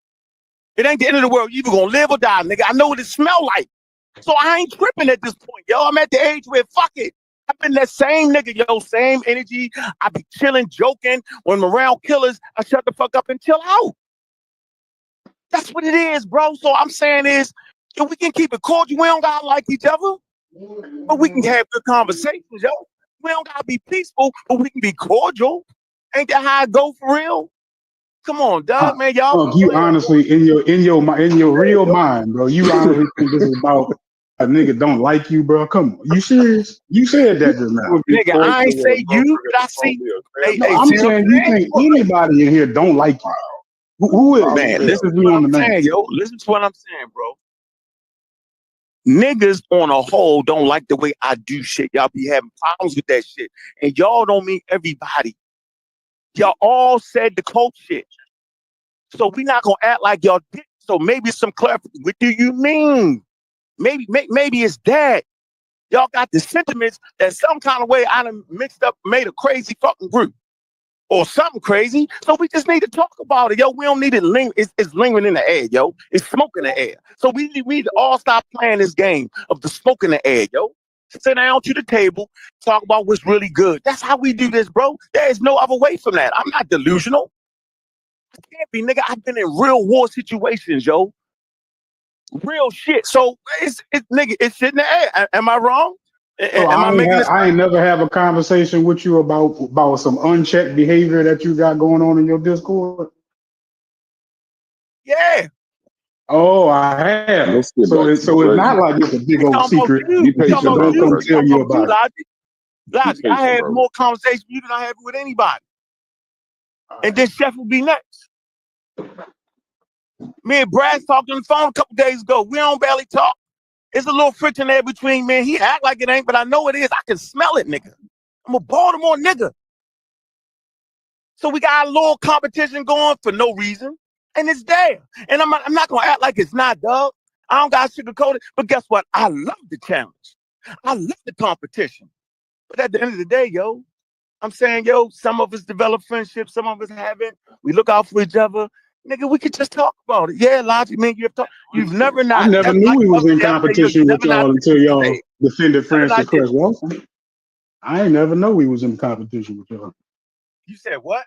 It ain't the end of the world. You either gonna live or die, nigga. I know what it smell like. So I ain't tripping at this point, yo. I'm at the age where fuck it. I've been that same nigga, yo. Same energy. I be chilling, joking. When I'm around killers, I shut the fuck up and chill out. That's what it is, bro. So I'm saying is, yo, we can keep it cordial. We don't gotta like each other. But we can have good conversations, yo. We don't gotta be peaceful, but we can be cordial. Ain't that how it go for real? Come on, dog, man, y'all. You honestly, in your real mind, bro, you honestly think this is about a nigga don't like you, bro? Come on, you serious? You said that just now. Nigga, I ain't say you, but I see. I'm saying you think anybody in here don't like you. Who is? Man, listen to what I'm saying, yo. Listen to what I'm saying, bro. niggas on a whole don't like the way I do shit. Y'all be having problems with that shit. And y'all don't mean everybody. Y'all all said the cult shit. So we not gonna act like y'all did. So maybe some clarification. What do you mean? Maybe it's that. Y'all got the sentiments that some kind of way I done mixed up, made a crazy fucking group. Or something crazy. So we just need to talk about it, yo. We don't need it it's lingering in the air, yo. It's smoke in the air. So we need to all stop playing this game of the smoke in the air, yo. Sit down to the table, talk about what's really good. That's how we do this, bro. There is no other way from that. I'm not delusional. I can't be, nigga. I've been in real war situations, yo. Real shit. So it's nigga, it's shit in the air. Am I wrong? So I ain't never have a conversation with you about some unchecked behavior that you got going on in your Discord. Yeah. Oh, I have. So it's not like it's a big old secret. People don't come tell you about it. Logic. I have more conversations with you than I have with anybody. And then Chef will be next. Me and Brad talked on the phone a couple days ago. We don't barely talk. It's a little friction there between me and he act like it ain't, but I know it is. I can smell it, nigga. I'm a Baltimore nigga. So we got a little competition going for no reason. And it's there. And I'm not going to act like it's not, dog. I don't got to sugarcoat it. But guess what? I love the challenge. I love the competition. But at the end of the day, yo, I'm saying, yo, some of us develop friendships. Some of us haven't. We look out for each other. Nigga, we could just talk about it. Yeah, Logic, man, you've never not. I never knew we was in competition with y'all until y'all defended Francis Cress Wilson. I ain't never know we was in competition with y'all. You said what?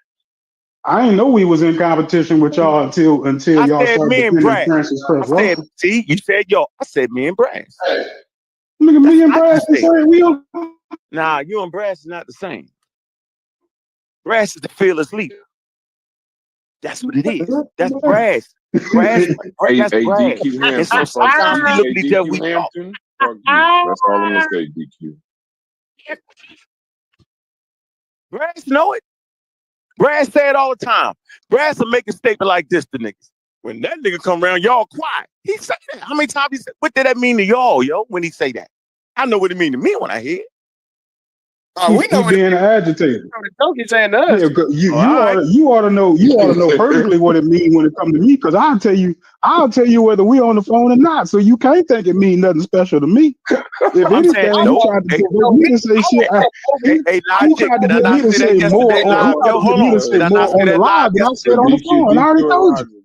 I ain't know we was in competition with y'all until y'all started defending Francis Cress Wilson. See, you said yo. I said me and Brass. Look at me and Brass the same. We don't. Nah, you and Brass is not the same. Brass is the fearless leader. That's what it is. That's Brass. Brass. That's Brass. And so sometimes we look at each other, we talk. That's all I'm gonna say, DQ. Brass know it. Brass say it all the time. Brass will make a statement like this to niggas. When that nigga come around, y'all quiet. He say that. How many times he said? What did that mean to y'all, yo? When he say that, I know what it mean to me when I hear it. We know being agitated. Don't get saying to us. Yeah, you ought to know perfectly what it means when it comes to me, because I'll tell you whether we on the phone or not. So you can't think it means nothing special to me. If anything, he tried to get me to say shit. He tried to get me to say more on the live than I said on the phone. I already told you.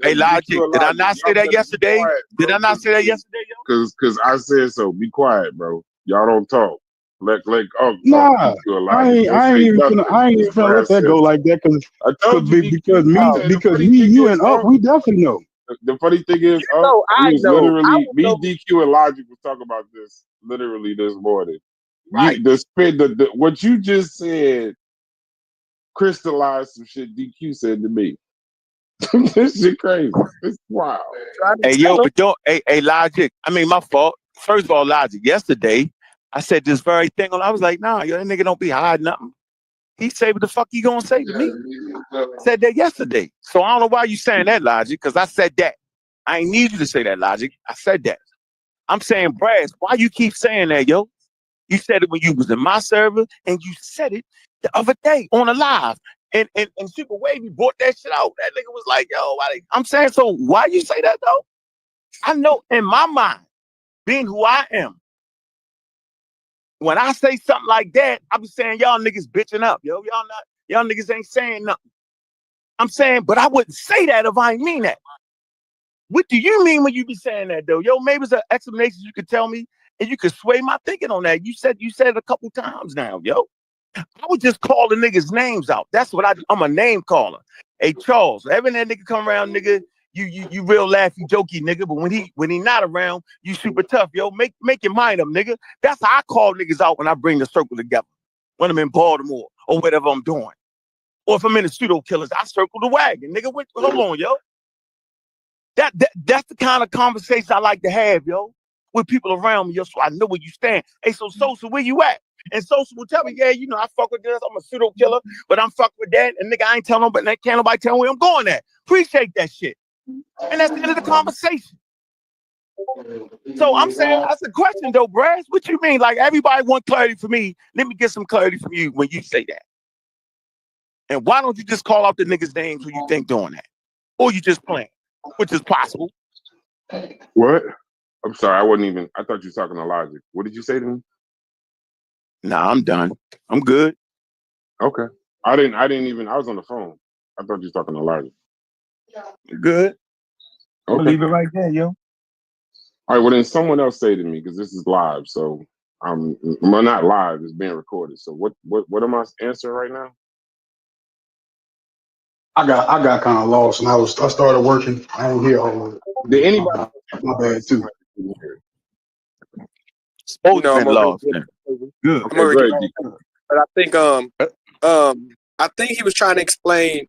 Hey, Logic, did I not say that yesterday? Did I not say that yesterday, yo? Because I said so. Be quiet, bro. Y'all don't talk. Let nah, I ain't even finna let that go like that because me, you, and Up, we definitely know. The funny thing is, literally me, DQ, and Logic was talking about this literally this morning. Right. What you just said crystallized some shit DQ said to me. This shit crazy. It's wild. Hey, yo, but don't, hey, Logic. I mean, my fault. First of all, Logic. Yesterday, I said this very thing. I was like, nah, yo, that nigga don't be hiding nothing. He say what the fuck he gonna say to me. I said that yesterday. So I don't know why you saying that, Logic, because I said that. I ain't need you to say that, Logic. I said that. I'm saying, Brass, why you keep saying that, yo? You said it when you was in my server, and you said it the other day on a live. And Super Wavy brought that shit out. That nigga was like, yo, I'm saying, so why you say that, though? I know in my mind, being who I am, when I say something like that, I be saying y'all niggas bitching up, yo. Y'all niggas ain't saying nothing. I'm saying, but I wouldn't say that if I ain't mean that. What do you mean when you be saying that, though? Yo, maybe it's an explanation you could tell me, and you could sway my thinking on that. You said it a couple times now, yo. I would just call the niggas' names out. That's what I'm a name caller. Hey, Charles, every that nigga come around, nigga, you real laughy, jokey, nigga. But when he not around, you super tough, yo. Make your mind up, nigga. That's how I call niggas out when I bring the circle together. When I'm in Baltimore or whatever I'm doing. Or if I'm in the pseudo killers, I circle the wagon, nigga. Hold on, yo. That's the kind of conversation I like to have, yo, with people around me, yo, so I know where you stand. Hey, so Sosa, where you at? And Sosa will tell me, yeah, you know, I fuck with this. I'm a pseudo killer, but I'm fucking with that. And nigga, I ain't telling nobody, can't nobody tell me where I'm going at. Appreciate that shit. And that's the end of the conversation. So I'm saying that's a question though, Brass. What you mean? Like everybody want clarity from me. Let me get some clarity from you when you say that. And why don't you just call out the niggas' names who you think doing that? Or you just playing, which is possible. What? I'm sorry, I thought you were talking to Logic. What did you say to me? Nah, I'm done. I'm good. Okay. I was on the phone. I thought you were talking to Logic. Good. Okay. Leave it right there, yo. All right, well then someone else say to me, because this is live, so well, not live, it's being recorded. So what am I answering right now? I got kind of lost, and I started working. I didn't hear all of it. Did anybody? My bad too. Supposed to been lost. Good. Okay, but I think he was trying to explain.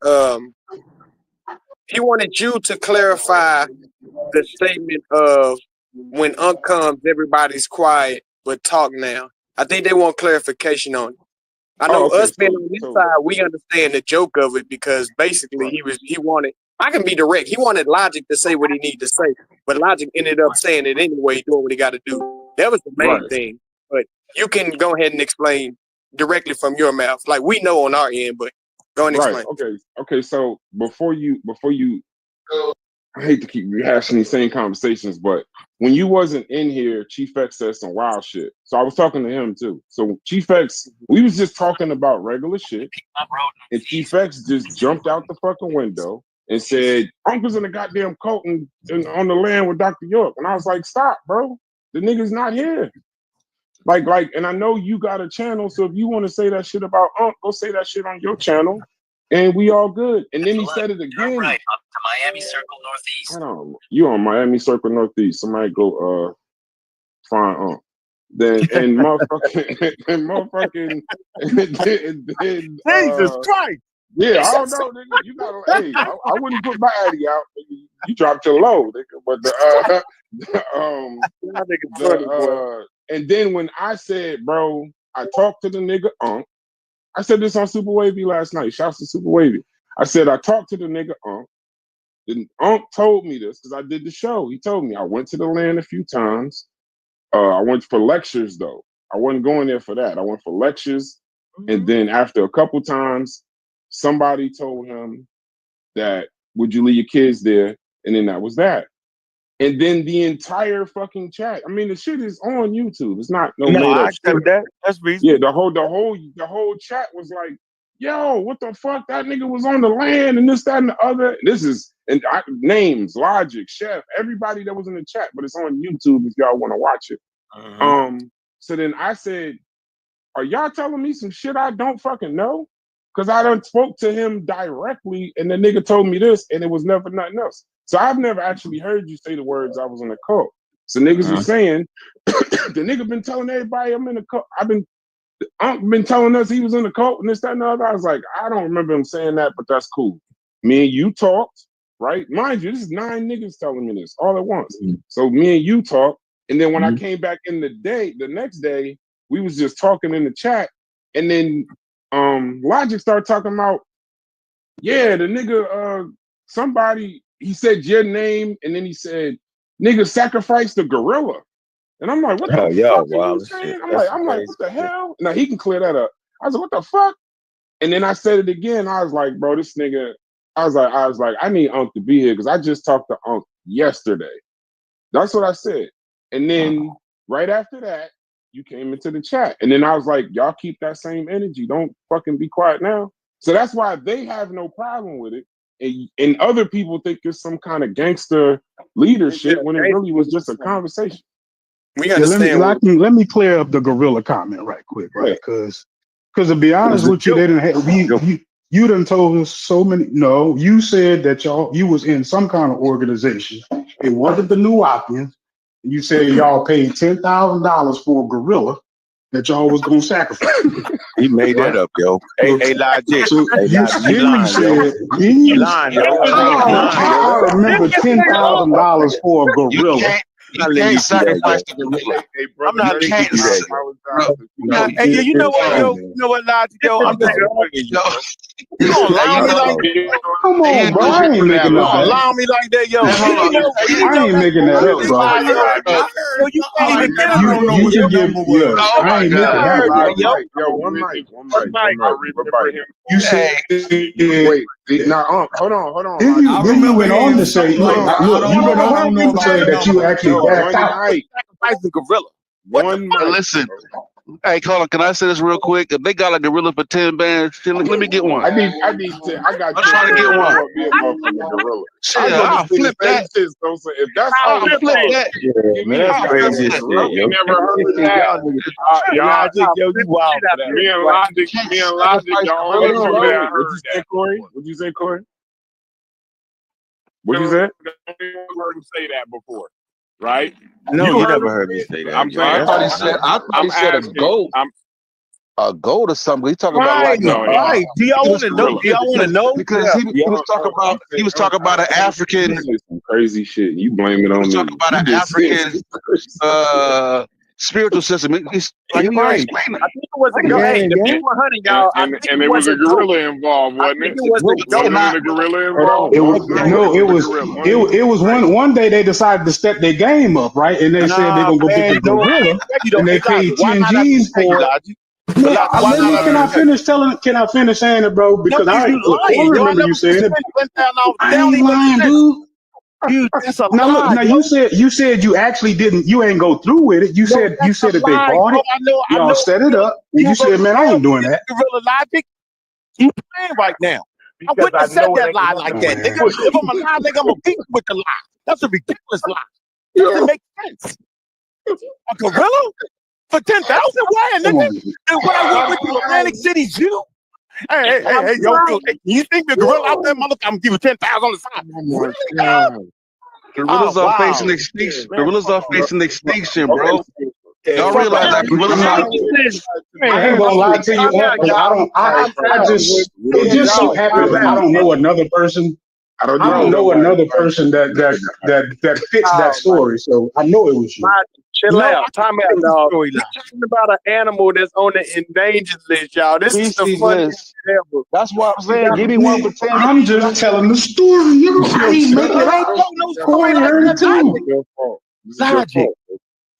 He wanted you to clarify the statement of when Unc comes, everybody's quiet, but talk now. I think they want clarification on it. I know us being on this side, we understand the joke of it because basically he wanted. I can be direct. He wanted Logic to say what he needed to say, but Logic ended up saying it anyway, doing what he got to do. That was the main thing. But you can go ahead and explain directly from your mouth, like we know on our end. But go ahead and explain. Okay. So before you, I hate to keep rehashing these same conversations, but when you wasn't in here, Chief X said some wild shit. So I was talking to him too. So Chief X, we was just talking about regular shit, and Chief X just jumped out the fucking window and said, "Uncle's in the goddamn cult and on the land with Dr. York." And I was like, "Stop, bro. The nigga's not here." Like, and I know you got a channel, so if you want to say that shit about Unc, go say that shit on your channel, and we all good. And then he said it again. Right, up to Miami Circle Northeast. Hold on, you on Miami Circle Northeast? Somebody go find Unc. Then and motherfucking Jesus Christ. Yeah, I don't know, nigga. You gotta. Hey, I wouldn't put my Addy out. You dropped your low, nigga. But and then when I said, bro, I talked to the nigga Unc. I said this on Super Wavy last night. Shouts to Super Wavy. I said I talked to the nigga Unc. Then Unc told me this because I did the show. He told me I went to the land a few times. I went for lectures though. I wasn't going there for that. I went for lectures, and then after a couple times, somebody told him that would you leave your kids there, and then that was that. And then the entire fucking chat. I mean, the shit is on YouTube. It's not no made up shit. That. That's reasonable. Yeah, the whole chat was like, "Yo, what the fuck? That nigga was on the land and this, that, and the other." This is names, Logic, Chef, everybody that was in the chat, but it's on YouTube if y'all want to watch it. So then I said, "Are y'all telling me some shit I don't fucking know?" Because I done spoke to him directly, and the nigga told me this, and it was never nothing else. So I've never actually heard you say the words "I was in a cult." So niggas was saying, the nigga been telling everybody I'm in a cult. Unc been telling us he was in a cult and this, that, and the other. I was like, I don't remember him saying that, but that's cool. Me and you talked, right? Mind you, this is 9 niggas telling me this all at once. So me and you talked, and then when I came back in the next day, we was just talking in the chat, and then Logic started talking about, yeah, the nigga, somebody, he said your name, and then he said, nigga sacrificed the gorilla. And I'm like, what the fuck are you saying? I'm like, what the hell? Now he can clear that up. I was like, what the fuck? And then I said it again. I was like, bro, this nigga, I was like, I need Unc to be here because I just talked to Unc yesterday. That's what I said. And then right after that, you came into the chat. And then I was like, y'all keep that same energy. Don't fucking be quiet now. So that's why they have no problem with it. And other people think it's some kind of gangster leadership when it really was just a conversation. We understand. Let me clear up the gorilla comment right quick, right? Because to be honest with you, they didn't have you done told us so many. No, you said that you was in some kind of organization. It wasn't the Nuwapians. You said y'all paid $10,000 for a gorilla that y'all was gonna sacrifice. He made that up, yo. Hey, Logic. So you lying, yo. I remember $10,000 for a gorilla. You can't sacrifice the gorilla. Hey, brother, I'm not You can't. Hey, you know what, yo? You know what, Logic, yo? I'm just you gonna allow me like that? Come on, bro. I ain't making You that gonna up. allow me like that, yo? I ain't making that up, bro. Yo, you can't even get it on You can give, yeah. Oh I my ain't God. making that up. Yo, one mic. I remember him. You said, Wait, now, hold on. Then you went on to say, look, you went on to say that you actually backed out. Sacrificing gorilla. One mic. Listen, hey, Colin, can I say this real quick? If they got a gorilla for 10 bands, shit, let me get one. I got. I'm trying to get one. Be a motherfucking gorilla. Shit, I'll flip that. So if that's I'll how flip that. give me That's that. crazy as shit, yo. You never heard of that. Logic, yo, you wild for that. Me and Logic, the only people that I heard that. What'd you say, Corey? What'd you say? I heard him say that before, right? No, you never heard me say that. I'm saying. I thought he said a goat. A goat or something. He talking about like right. Do y'all want to know? Do y'all want to know? Because he was talking about an African some crazy shit. You blame it on me. He was talking about an African spiritual system. He's like, right. I think it was a goat. Hey, the people hunting, y'all. And it was a gorilla involved, wasn't it? Wasn't a gorilla involved? It was one day they decided to step their game up, right? And they said they're gonna go get the gorilla, and they paid 10 G's for it. Can I finish saying it, bro? Because I remember you saying it. I ain't lying, dude. Dude, that's a now lie. Look, now you said you actually didn't. You ain't go through with it. You said that they bought it. Y'all set it up, and you said, "Man, I ain't doing that." Gorilla Logic, you playing right now. I wouldn't have said that lie like that, nigga. If I'm a lie, nigga, I'm a beat with the lie. That's a ridiculous lie. Doesn't make sense. A gorilla for 10,000? Why, nigga? And when I went to Atlantic City Zoo. Hey, yo, you think the gorilla out there, motherfucker? I'm giving 10,000 on the side. Really? Gorillas are facing extinction. Gorillas are facing extinction, bro. Y'all realize that gorillas are. I ain't gonna lie to you. It just so happens that I don't know another person. I don't know another person that fits that story. So I know it was you. Chill out. Time out, dog. We're talking about an animal that's on the endangered list, y'all. This is the funniest ever. That's what I'm saying. Give me one for 10. I'm just telling the story. I ain't making it up. Corey heard it too. Logic.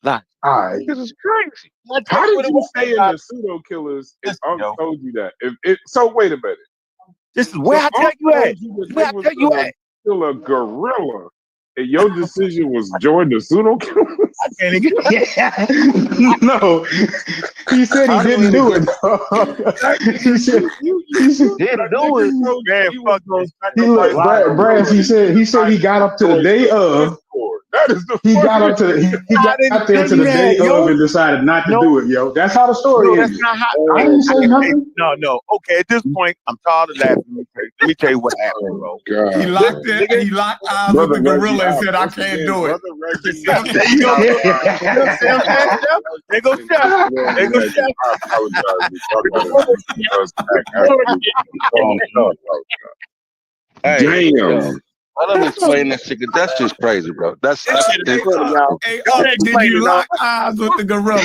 All right. This is crazy. How did you say in the pseudo killers if Unc told you that? So wait a minute. This is where I tell you at. Where I tell you at. Kill a gorilla. And your decision was join the pseudo killers? I can't even No. He said he didn't do it. He said didn't do it. Man, fuck those. Brad, he said he got up to the day of. That is the he got up to he got there to the day of and decided not to do it, yo. That's how the story is. That's not how. I didn't say nothing. No. Okay, at this point, I'm tired of laughing. Let me tell you what happened, bro. God. He locked eyes with the gorilla and said, "I can't do it." There goes Chef. There goes Chef. Damn. Let me explain that shit. That's just crazy, bro. That's Hey, did you lock eyes with the gorilla?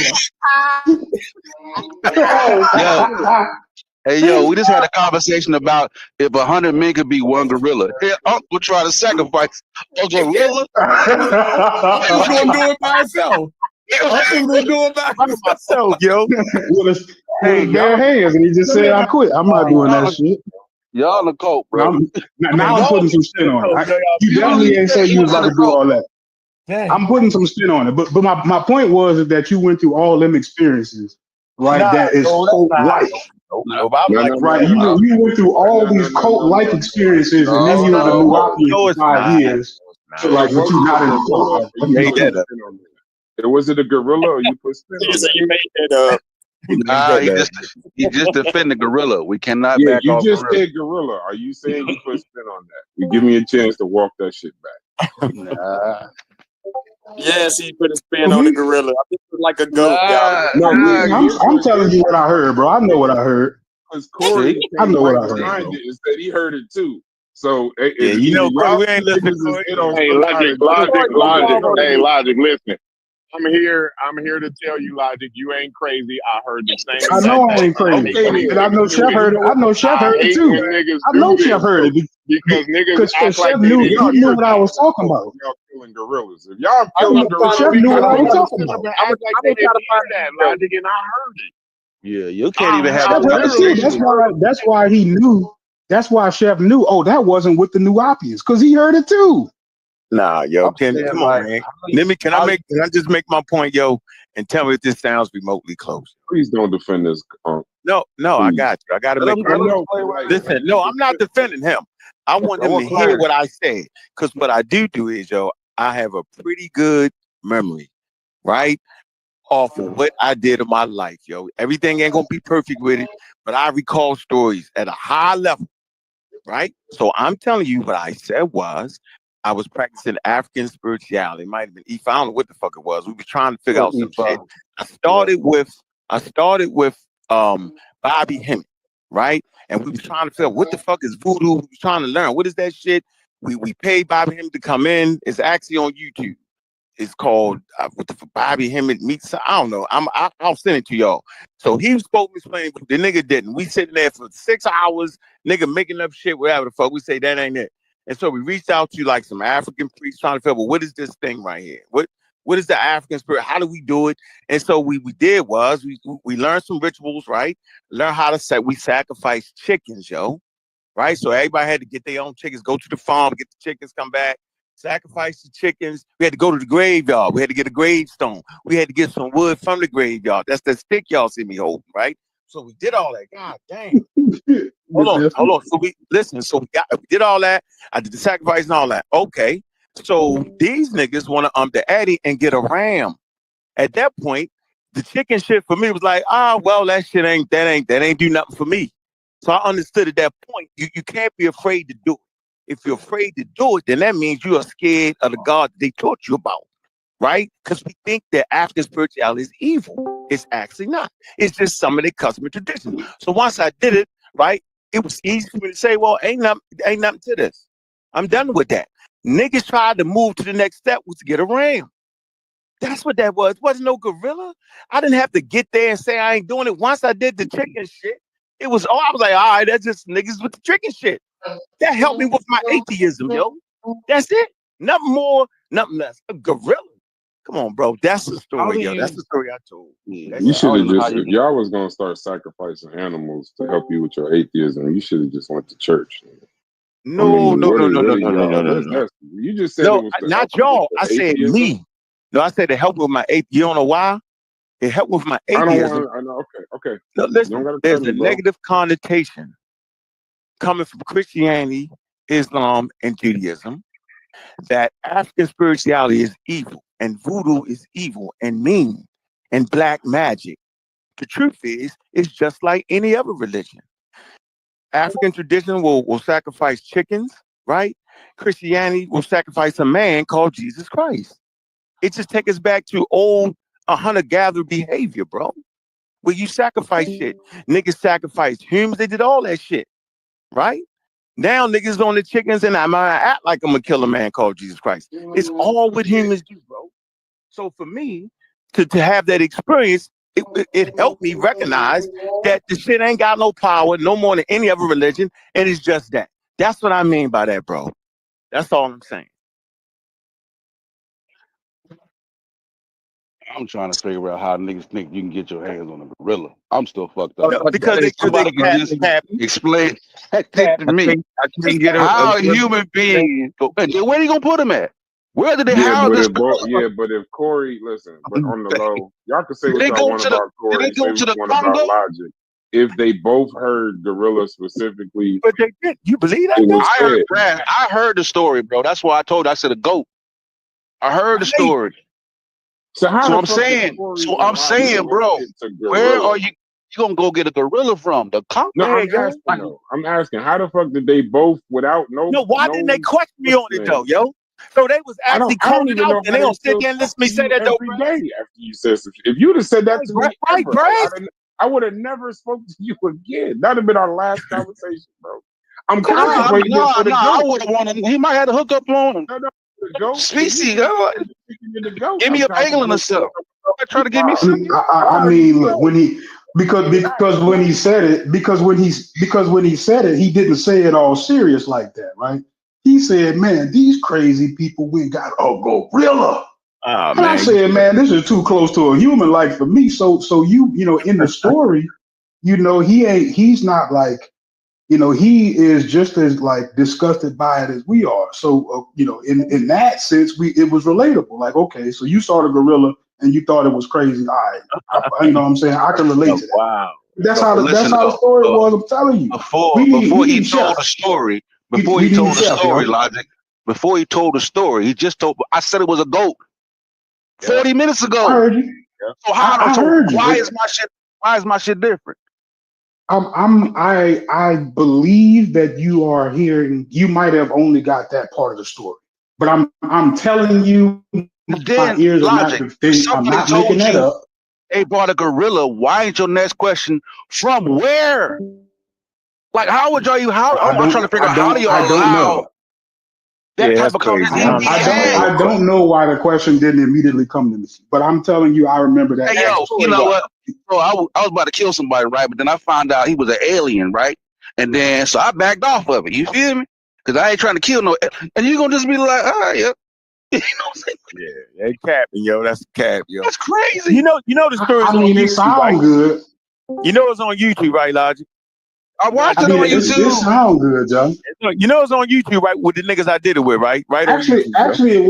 Yo, we just had a conversation about if 100 men could be one gorilla. Here, Unc would try to sacrifice a gorilla. He was gonna do it by himself. Unc was gonna do it by myself, yo. With his bare hands, and he just said, "I quit. I'm not doing that shit." Y'all in the cult, bro. Now I'm putting some spin on it. You definitely ain't say you was about to do all that. I'm putting some spin on it. But my point was that you went through all them experiences, right? That is cult-like. Right. You went through all these cult-like experiences, and then you were the Nuwapian for 5 years. So like, but you not in the cult. Was it a gorilla or you put spin on it? You made that up. He just defended gorilla. We cannot back off. You just said gorilla. Are you saying you put spin on that? You give me a chance to walk that shit back. Nah. Yes, he put a spin on the gorilla. I think it was like a goat. I'm telling you what I heard, bro. I know what I heard. Because Corey I know what I heard. It said he heard it too. So yeah, you know, Corey, we ain't listening. Hey, logic. Hey, logic. Listen, I'm here to tell you, logic. You ain't crazy. I heard the same. I know I ain't crazy, and I know Chef heard it. I know Chef heard it too. I know Chef heard it because niggas act Chef like they knew didn't he knew hear what I was talking about. Y'all killing gorillas. If y'all killing gorillas, Chef knew what I was talking about. act like they didn't hear that, logic, and I heard it. Yeah, you can't even have Chef heard it too. That's why he knew. That's why Chef knew. Oh, that wasn't with the new Oppians, because he heard it too. Nah, yo, come on, man. Can I just make my point, yo, and tell me if this sounds remotely close? Please don't defend this. No, I got you. I got to make. Listen, no, I'm not defending him. I want him to hear what I said, because what I do is, yo, I have a pretty good memory, right? Off of what I did in my life, yo. Everything ain't gonna be perfect with it, but I recall stories at a high level, right? So I'm telling you what I said was I was practicing African spirituality. It might have been Ifa. I don't know what the fuck it was. We were trying to figure out some shit. I started with Bobby Hemmett, right? And we were trying to figure out what the fuck is voodoo. We were trying to learn what is that shit. We paid Bobby Hemmett to come in. It's actually on YouTube. It's called Bobby Hemmett meets. I don't know. I'll send it to y'all. So he was supposed to explain, but the nigga didn't. We sitting there for 6 hours, nigga making up shit, whatever the fuck. We say that ain't it. And so we reached out to like some African priests trying to figure out, well, what is this thing right here? What is the African spirit? How do we do it? And so we learned some rituals, right? Learn how to we sacrifice chickens, yo. Right? So everybody had to get their own chickens, go to the farm, get the chickens, come back, sacrifice the chickens. We had to go to the graveyard. We had to get a gravestone. We had to get some wood from the graveyard. That's the stick y'all see me holding, right? So we did all that. God damn. Hold on. So we did all that. I did the sacrifice and all that. Okay. So these niggas want to the Addy and get a ram. At that point, the chicken shit for me was like, well, that shit ain't do nothing for me. So I understood at that point, you can't be afraid to do it. If you're afraid to do it, then that means you are scared of the God they taught you about, right? Because we think that African spirituality is evil. It's actually not. It's just some of the custom and traditions. So once I did it, right, it was easy for me to say, well, ain't nothing to this. I'm done with that. Niggas tried to move to the next step, was to get a ram. That's what that was. It wasn't no gorilla. I didn't have to get there and say I ain't doing it. Once I did the chicken shit, I was like, all right, that's just niggas with the chicken shit. That helped me with my atheism, yo. That's it. Nothing more, nothing less. A gorilla. Come on, bro. That's the story, yo. That's the story I told. You should have just, if y'all was gonna start sacrificing animals to help you with your atheism, you should have just went to church. No. You just said it was not y'all. I said me. No, I said to help with my atheism. You don't know why? It helped with my atheism. I know. Okay. No, listen, there's a negative connotation coming from Christianity, Islam, and Judaism that African spirituality is evil and voodoo is evil and mean and black magic. The truth is, it's just like any other religion. African tradition will sacrifice chickens, right? Christianity will sacrifice a man called Jesus Christ. It just takes us back to old hunter-gatherer behavior, bro. Where you sacrifice shit. Niggas sacrifice humans. They did all that shit, right? Now niggas on the chickens and I act like I'm a killer man called Jesus Christ. It's all what humans do, bro. So for me, to have that experience, it helped me recognize that the shit ain't got no power, no more than any other religion, and it's just that. That's what I mean by that, bro. That's all I'm saying. I'm trying to figure out how niggas think you can get your hands on a gorilla. I'm still fucked up. Because somebody can just explain to me how a human being. Where are you gonna put him at? Where did they house this? But if Corey, listen, but on the low, y'all can say what y'all want about Corey. Did they go to the Congo? Logic. If they both heard gorilla specifically, but they did. You believe that? I heard the story, bro. That's why I told you. I said a goat. I heard the story. So I'm saying, bro, where are you gonna go get a gorilla from? The Congo? No, I'm asking, how the fuck did they both without no? No, why didn't they question me on it though, yo? So they was actually calling it out, and they don't sit there and listen to me say that though. Every day after you said something. If you'd have said that to me, I would have never spoken to you again. That'd have been our last conversation, bro. I'm contemplating it for the goat. I would have wanted. He might have to hook up on the goat. Species. Give me a pangolin or something. Try to give me something. I mean, look, when he because when he said it, because when he said it, he didn't say it all serious like that, right? He said, "Man, these crazy people, we got a gorilla." And I said, "Man, this is too close to a human, like for me." So you know, in the story, you know, he's not like, you know, he is just as like disgusted by it as we are. So you know, in that sense, it was relatable. Like, okay, so you saw the gorilla and you thought it was crazy. All right, you know what I'm saying? I can relate to that. Wow. That's how the story was. I'm telling you. Before he told the story, Logic. Before he told the story, he just told. I said it was a goat 40 minutes ago. I heard you. So why is my shit different? I believe that you are hearing. You might have only got that part of the story, but I'm telling you, my ears are not. I'm not making that up. They brought a gorilla. Why ain't your next question from where? Like, how would y'all? I'm trying to figure out how do y'all allow that type of conversation? I don't know why the question didn't immediately come to me, but I'm telling you, I remember that. Hey, yo, you know what? So I was about to kill somebody, right? But then I found out he was an alien, right? And then so I backed off of it. You feel me? Because I ain't trying to kill no. And you gonna just be like, all right, yeah. You know what I'm saying? Yeah, they capping, yo. That's cap, yo. That's crazy. You know the story's on YouTube, it sounds good. You know it's on YouTube, right, Logic? I watched it on YouTube. It sounds good, John. You know it's on YouTube, right? With the niggas I did it with, right? Right. Actually,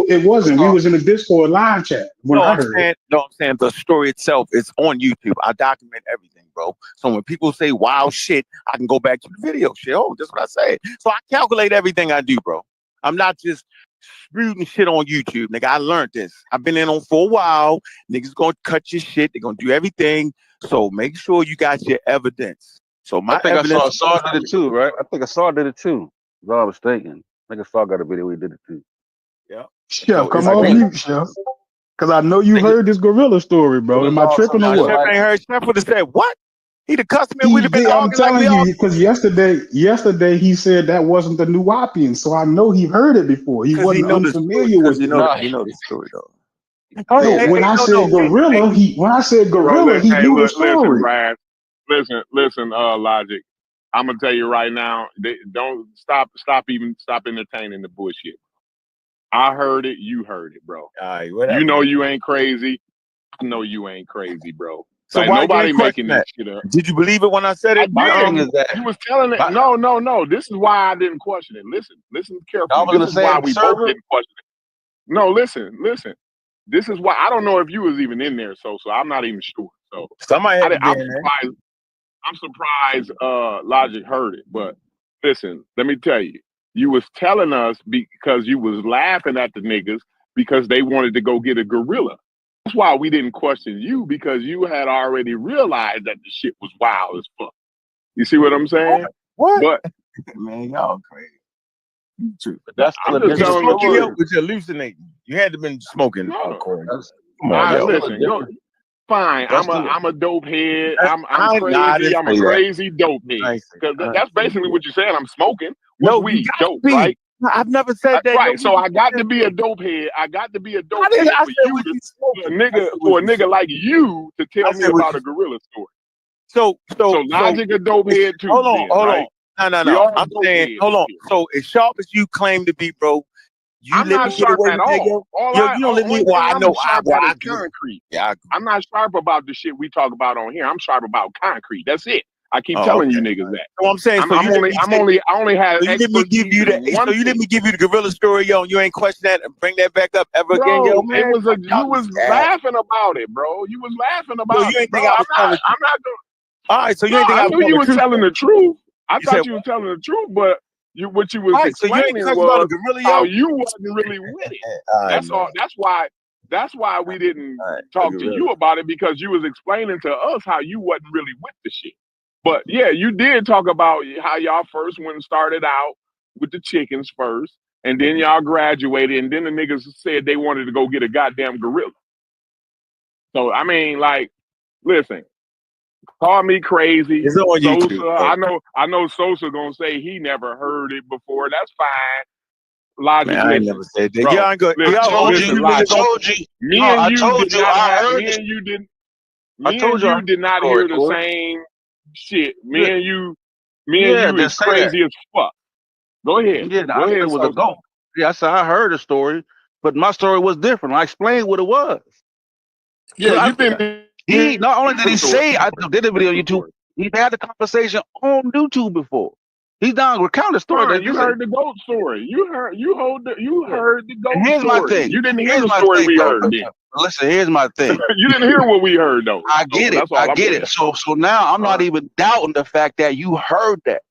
it wasn't. We was in the Discord live chat when I heard it. No, I'm saying the story itself is on YouTube. I document everything, bro. So when people say wild shit, I can go back to the video shit. Oh, that's what I say. So I calculate everything I do, bro. I'm not just spewing shit on YouTube, nigga. I learned this. I've been in on for a while. Niggas gonna cut your shit. They're gonna do everything. So make sure you got your evidence. So I think I saw did it too, right? I think I saw did it too. If I'm mistaken. I think I saw got a video where he did it too. Yeah. Chef, come on mute, Chef. Because I know you heard this gorilla story, bro. Am I tripping or what? Chef ain't heard. Chef would have said, what? He'd have cussed me. We'd have been I'm telling you, because yesterday he said that wasn't the Nuwapian, so I know he heard it before. He wasn't unfamiliar with it. You know the story, though. When I said gorilla, he knew the story. Listen, Logic. I'm gonna tell you right now. Don't stop entertaining the bullshit. I heard it. You heard it, bro. You know you ain't crazy. I know you ain't crazy, bro. So like, why nobody making this shit up. Did you believe it when I said it? You was telling it. No. This is why I didn't question it. Listen carefully. This is why we both didn't question it. No, listen. This is why I don't know if you was even in there, so I'm not even sure. So somebody I'm surprised Logic heard it, but listen, let me tell you, you was telling us because you was laughing at the niggas because they wanted to go get a gorilla. That's why we didn't question you, because you had already realized that the shit was wild as fuck. You see what I'm saying? What? But man, y'all crazy. True. But that's I'm just telling smoking you was hallucinating. You had to been smoking. No. Come on, listen, fine. I'm a dope head. I'm crazy. I'm a crazy dope head. Because that's basically what you're saying. I'm smoking. What's weed? Dope, right? I've never said that. Right. So I got to be a dope head. I got to be a dope head for a nigga like you to tell me about a gorilla story. So Logic a dope head too. Hold on. No. I'm saying, hold on. So as sharp as you claim to be, bro, I'm not sharp at all. You don't let me. Well, I know. Concrete. Yeah, I'm not sharp about the shit we talk about on here. I'm sharp about concrete. That's it. I keep telling you niggas that. So I'm saying, I only have. So you let me give you So you let me give you the gorilla story, yo. And you ain't question that and bring that back up ever again, yo. Man, you was laughing about it, bro. You was laughing about you ain't it. Think I was I'm not going. All right, so you ain't think I knew you was telling the truth. I thought you were telling the truth, but what you was explaining was how you wasn't really with it. That's all. That's why we didn't talk to you about it, because you was explaining to us how you wasn't really with the shit. But yeah, you did talk about how y'all first started out with the chickens first, and then y'all graduated, and then the niggas said they wanted to go get a goddamn gorilla. So I mean, like, listen, Call me crazy. It's on Sosa, YouTube. I know Sosa gonna say he never heard it before. That's fine. Logic, Man, I ain't never said that. Y'all ain't good. I told you. I told you. Me and you did not I have. heard Me and you didn't. I Me told and you you did not hear the same shit. Me and you is crazy as fuck. Go ahead. Yeah, Go I said ahead, it was a goat. Yeah, I said I heard the story, but my story was different. I explained what it was. Yeah, you didn't. He not only did he say I did a video on YouTube, he had the conversation on YouTube before. He's down recount the story. Fine, you heard the goat story. You heard the goat Here's story. my thing. You didn't hear Here's the my story thing, we though. heard. Then. Listen, here's my thing. You didn't hear what we heard though. I get it. I get it. So now I'm not even doubting the fact that you heard that.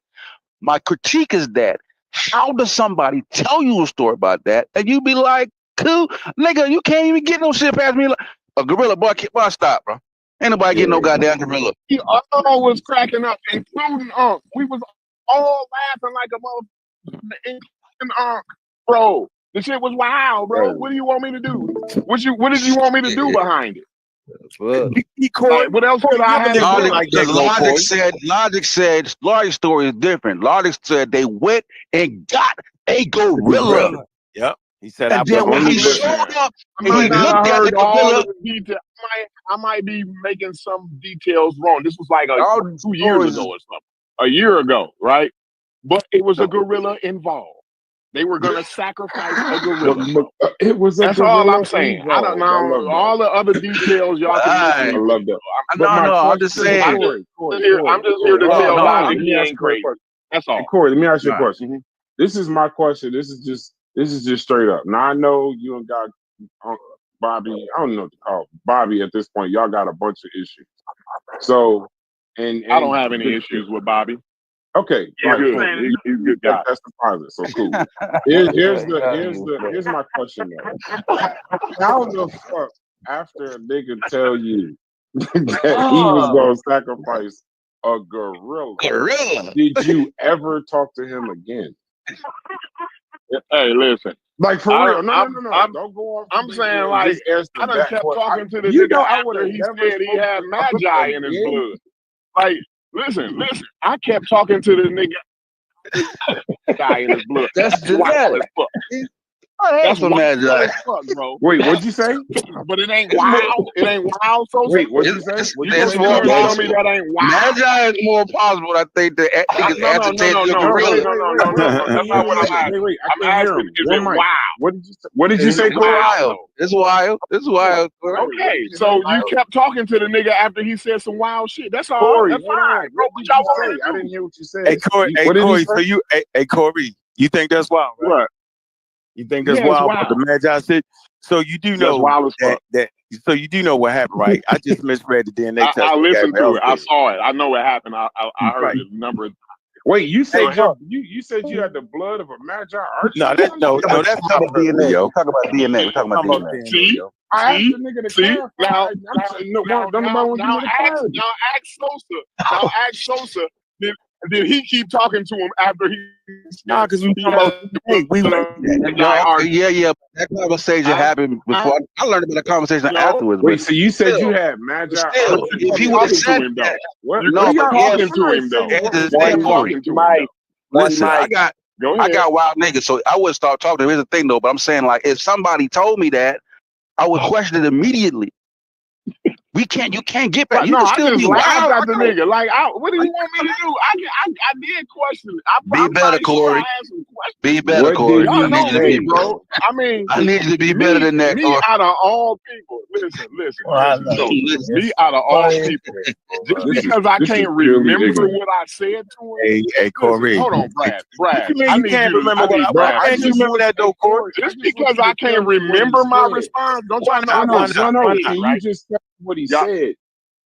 My critique is that how does somebody tell you a story about that and you be like, cool, nigga, you can't even get no shit past me. Like, a gorilla, boy, stop, bro. Ain't nobody getting no goddamn gorilla. He all was cracking up, including Unc. We was all laughing like a motherfucker, including Unc. Bro, the shit was wild, bro. What do you want me to do? What did you want me to do behind it? What else could I have? Logic said Larry's story is different. Logic said they went and got a gorilla. Yep. He said, and then when he showed up, I might not have heard all the details. I might be making some details wrong. This was like 2 years ago or something. A year ago, right? But it was a gorilla involved. They were gonna sacrifice a gorilla. It was. That's all I'm saying. I don't know all the other details y'all can. I love that. No, I'm just saying. I'm just here to tell Logic he ain't crazy. That's all. Hey, Corey, let me ask you a question. This is my question. This is just straight up. Now I know you and got Bobby. I don't know what to call Bobby at this point. Y'all got a bunch of issues. So, and I don't have any issues with Bobby. Okay, he's good. He's good guy. That's the positive. So cool. Here's my question though. How the fuck after a nigga tell you that he was gonna sacrifice a gorilla, did you ever talk to him again? Hey, listen. Like for real? No. Don't go off. I'm saying like I done kept talking to the nigga after he said he had magi in his blood. Like. Listen. I kept talking to this nigga. Guy in his blood. That's wild as fuck. That's wild as fuck, bro. Wait, what'd you say? But it ain't wild. It ain't wild. So wait, what'd you say? It's more possible. That ain't wild. Magi is more possible. I think that niggas entertain the gorilla. No. That's not what I'm asking. Wait, I'm asking, is it wild? What did you say? It's wild. Okay, so you kept talking to the nigga after he said some wild shit. That's all. Corey, that's fine. Bro, what y'all want me to do? I didn't hear what you said. Hey, Corey, so you, Corey, you think that's wild, right? What? You think that's wild? What the Magi said? So you do know that. So you do know what happened, right? I just misread the DNA test. I listened to it. I saw it. I know what happened. I heard it a number of times. Wait, you said you said you had the blood of a Magi? No, that's not DNA. We're talking about DNA. We're talking about DNA. See? I asked the nigga to clarify. Now ask Sosa. Did he keep talking to him after he? Nah, because we yeah. That conversation happened before. I learned about the conversation afterwards. Wait, so you said you had Magi? If he would have said that, you're talking to him though. Listen, I got wild niggas, so I wouldn't start talking to him. Here's the thing though, but I'm saying like if somebody told me that, I would question it immediately. You can't get back. No, I just laughed at the nigga. Like, what do you want me to do? I did question it. Be better, Corey. Be better, Corey. Y'all know me, bro. I mean, I need you to be better than that. Me out of all people, listen. Me out of all people, just because I can't remember what I said to him. Hey, Corey. Hold on, Brad. You can't remember Can't you remember that though, Corey? Just because I can't remember my response, don't try to know. You just said what he said.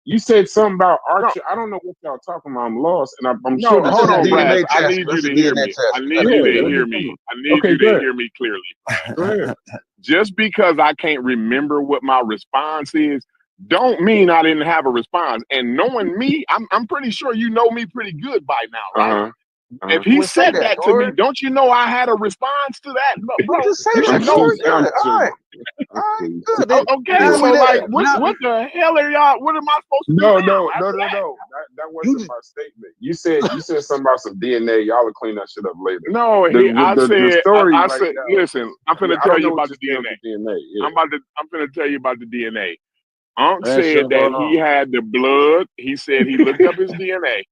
You said something about Archer. I don't know what y'all talking about. I'm lost, and I'm sure. Hold on, Brad. I need you to hear me. I need you to hear me. I need you to hear me clearly. Go ahead. Just because I can't remember what my response is, don't mean I didn't have a response. And knowing me, I'm pretty sure you know me pretty good by now, right? If he said that to me, don't you know I had a response to that? Bro, just say you should that, know. Corey. All right. Good. Okay, so like, what the hell are y'all? What am I supposed to do now? No. That wasn't my statement. You said something about some DNA. Y'all will clean that shit up later. No, the story. I right said, now, listen, I'm finna tell you about the DNA. Yeah. I'm finna tell you about the DNA. Unc said that he had the blood. He said he looked up his DNA,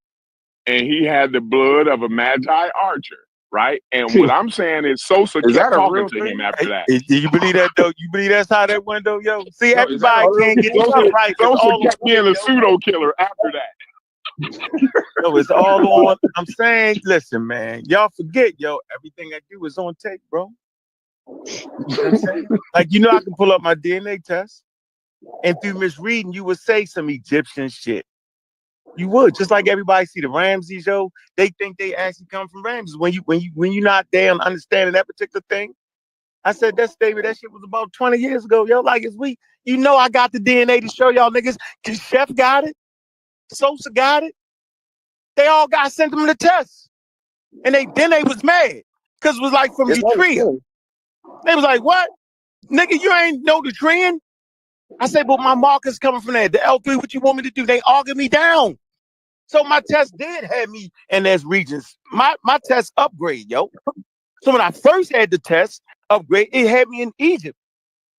and he had the blood of a Magi Archer. Right, and what I'm saying is Sosa kept talking to him after that. You believe that though? You believe that's how that went though, yo? See, everybody can't get Sosa, this right. Sosa kept being a pseudo killer after that. Yo, it's all on. I'm saying, listen, man, y'all forget, yo, everything I do is on tape, bro. You know what I'm saying? Like, I can pull up my DNA test, and through misreading, you would say some Egyptian shit. You would, just like everybody see the Ramses, yo. They think they actually come from Ramses. When you not damn understanding that particular thing. I said that statement, that shit was about 20 years ago, yo. Like I got the DNA to show y'all niggas. Cause Chef got it, Sosa got it. They all got sent them the test, and they was mad because it was like from Utria. They was like, "What, nigga? You ain't know the trend?" I said, "But my marker's coming from there. The L3. What you want me to do?" They argued me down. So my test did have me in those regions. My test upgrade, yo. So when I first had the test upgrade, it had me in Egypt.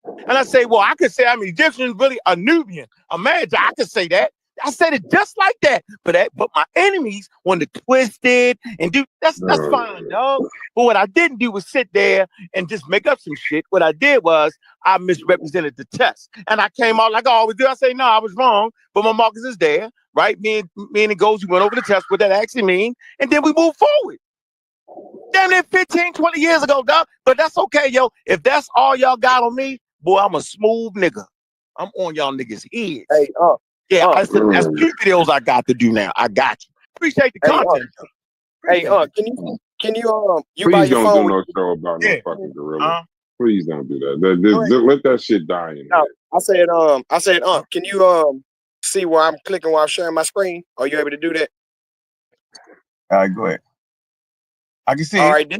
And I say, well, I could say I'm Egyptian, really a Nubian, a Magi. I could say that. I said it just like that. But my enemies wanted to twist it and do that's fine, dog. But what I didn't do was sit there and just make up some shit. What I did was I misrepresented the test. And I came out like I always do. I say, no, I was wrong, but my markers is there, right? Me and the Goals, we went over the test, what that actually mean, and then we move forward. Damn near 15, 20 years ago, dog. But that's okay, yo. If that's all y'all got on me, boy, I'm a smooth nigga. I'm on y'all niggas' heads. Hey, yeah, that's 2 videos I got to do now. I got you. Appreciate the content. Can you please don't do no show about no fucking gorilla. Please don't do that. Let that shit die in there. I said, can you see where I'm clicking while I'm sharing my screen? Are you able to do that? All right, go ahead. I can see. All right,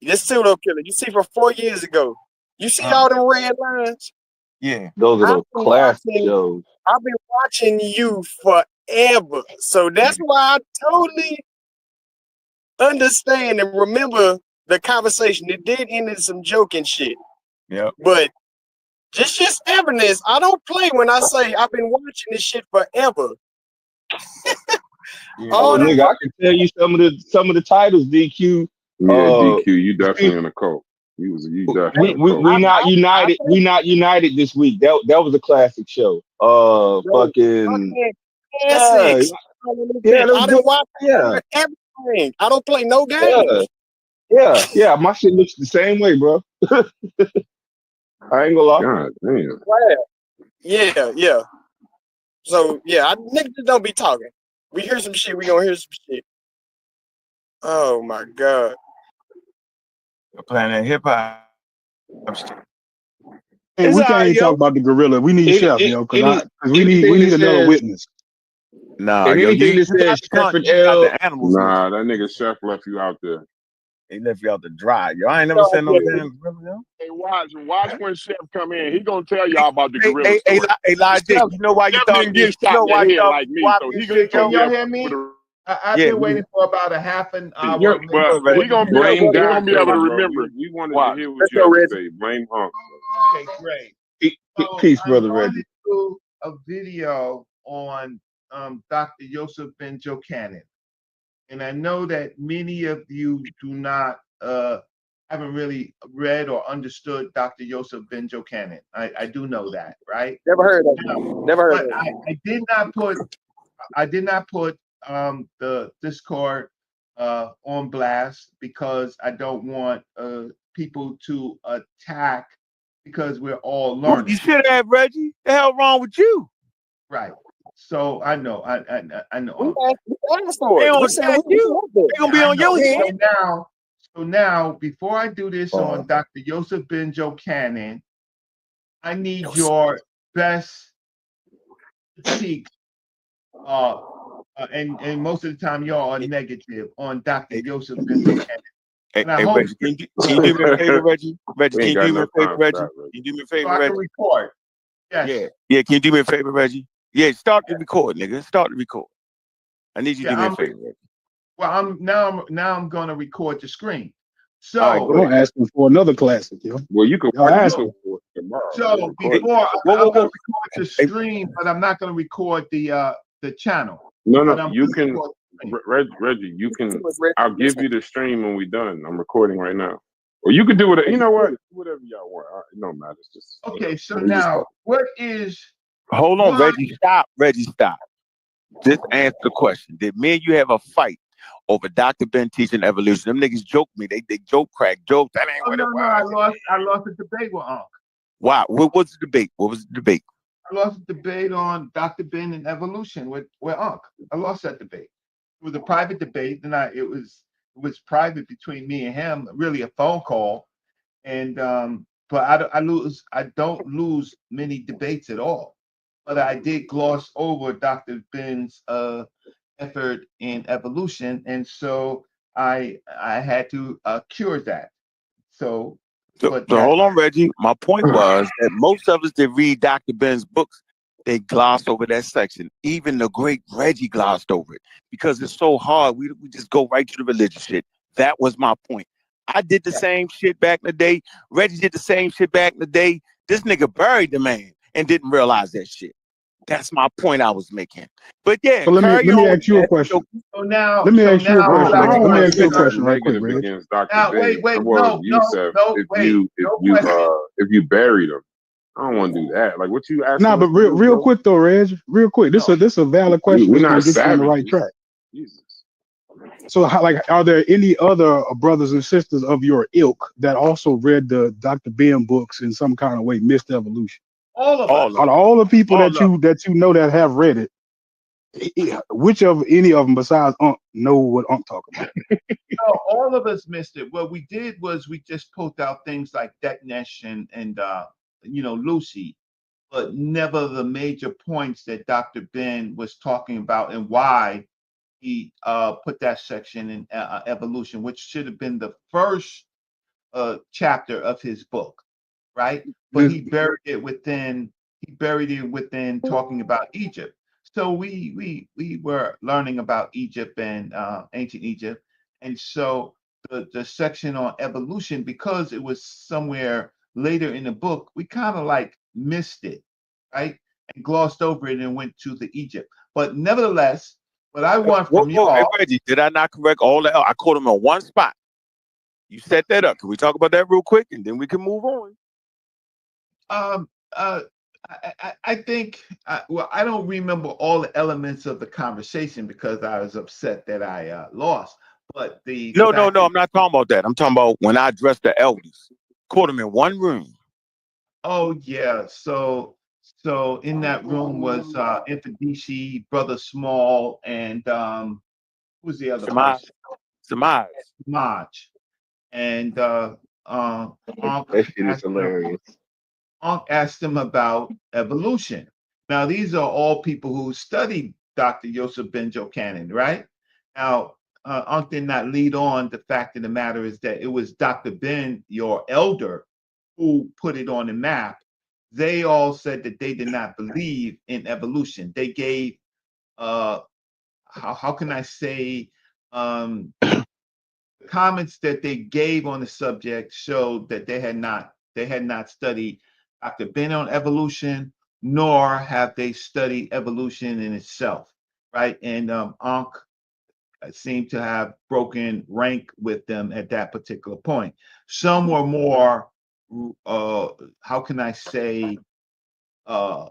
this pseudo killer. You see, from 4 years ago, you see all them red lines. Yeah, those are those classic shows. I've been watching you forever, so that's why I totally understand and remember the conversation. It did end in some joking shit. Yeah, but just evidence. I don't play when I say I've been watching this shit forever. Nigga, I can tell you some of the titles, DQ. Yeah, DQ, you definitely in a cult. You definitely. We not united. We not united this week. That was a classic show. Fucking classics. Yeah, I didn't watch everything. I don't play no games. Yeah. My shit looks the same way, bro. I ain't gonna lie. God damn. Yeah. So yeah, niggas don't be talking. We hear some shit, we gonna hear some shit. Oh my god. You're playing that hip hop. Hey, we can't even talk about the gorilla. We need Chef, yo, because we need another witness. Nah, anything that says Shepherd L. Nah, that nigga Chef left you out there. He left you out to dry. Yo, I ain't never said no damn gorilla, yo. Hey, watch when Chef come in. He gonna tell y'all about the gorilla story. Hey, Logic, you know why you thought didn't get shot in the head like me, so he gonna Can y'all hear me? I've been waiting for about a half an hour. But he gonna be able to remember. We wanted to hear what you had to say. Blame Unc. Okay, great. Peace, brother Reggie. A video on Dr. Yosef Ben Jochanan. And I know that many of you do not haven't really read or understood Dr. Yosef Ben Jochanan. I do know that, right? Never heard of him. Never heard of him. I did not put the Discord on blast because I don't want people to attack because we're all learning. You should have, Reggie. The hell wrong with you? Right. So I know. I know. They gonna be on your head. So now, before I do this on Dr. Yosef Ben Jochanan, I need your best critique and most of the time y'all are negative on Dr. Joseph Benzo Cannon. Hey, And I hope Reggie, can you do me a favor, Reggie? Reggie, can you do me a favor, Reggie? Can you do me a favor, I Reggie? can record. Yes. Yeah. Can you do me a favor, Reggie? Yeah, start the record, nigga. Start the record. I need you to do me a favor, Reggie. Well, I'm gonna record the screen. So I'm asking for another classic, yo. Well, you can ask for tomorrow. So before I'm gonna record the stream, but I'm not gonna record the channel. No, you can, Reggie. You can. I'll give you the stream when we're done. I'm recording right now. Or you can do it. You know what? Whatever y'all want. It don't matter. It's just okay. So now, what is? Hold on, Reggie. Stop. Reggie, stop. Just answer the question. Did me and you have a fight over Dr. Ben teaching evolution? Them niggas joke me. They joke, crack joke. That ain't what it was. I lost the debate with Unc. Why? What was the debate? What was the debate? I lost the debate on Dr. Ben and evolution with Unc. I lost that debate. It was a private debate, and it was private between me and him. Really, a phone call, and but I don't lose many debates at all. But I did gloss over Dr. Ben's effort in evolution, and so I had to cure that. So hold on, Reggie. My point was that most of us that read Dr. Ben's books, they gloss over that section. Even the great Reggie glossed over it because it's so hard. We just go right to the religious shit. That was my point. I did the same shit back in the day. Reggie did the same shit back in the day. This nigga buried the man and didn't realize that shit. That's my point I was making. But yeah, so let me ask you a question. So now, let me ask you a question. Let me ask you a question right quick, Reg. Against Dr. Now, Ben. wait, no, if you buried him, I don't want to do that. Like what you asking? Nah, but real quick though, Reg. Real quick. This is a valid question. We're not get you on the right track. Jesus. So, are there any other brothers and sisters of your ilk that also read the Dr. Ben books in some kind of way, missed evolution? All of us. All the people that you know that have read it, which of any of them besides Unc know what Unc talking about? No, all of us missed it. What we did was we just pulled out things like Deknesh and Lucy, but never the major points that Dr. Ben was talking about and why he put that section in evolution, which should have been the first chapter of his book, right? But he buried it within talking about Egypt. So we were learning about Egypt and ancient Egypt, and so the section on evolution, because it was somewhere later in the book, we kind of like missed it, right? And glossed over it and went to the Egypt. But nevertheless, what I want from y'all. Hey, Reggie, did I not correct all that? I caught him on one spot. You set that up. Can we talk about that real quick and then we can move on? I think, I don't remember all the elements of the conversation because I was upset that I lost. But No, I'm not talking about that. I'm talking about when I addressed the elders. Caught them in one room. Oh yeah, so in that room was Infadishi, Brother Small, and who's the other person? Samaj. And that shit is hilarious. Unc asked him about evolution. Now, these are all people who studied Dr. Joseph Benjo Cannon, right? Now, Unc did not lead on. The fact of the matter is that it was Dr. Ben, your elder, who put it on the map. They all said that they did not believe in evolution. They gave, how can I say, comments that they gave on the subject showed that they had not studied Dr. Ben on evolution, nor have they studied evolution in itself, right? And Ankh seemed to have broken rank with them at that particular point. Some were more, how can I say, I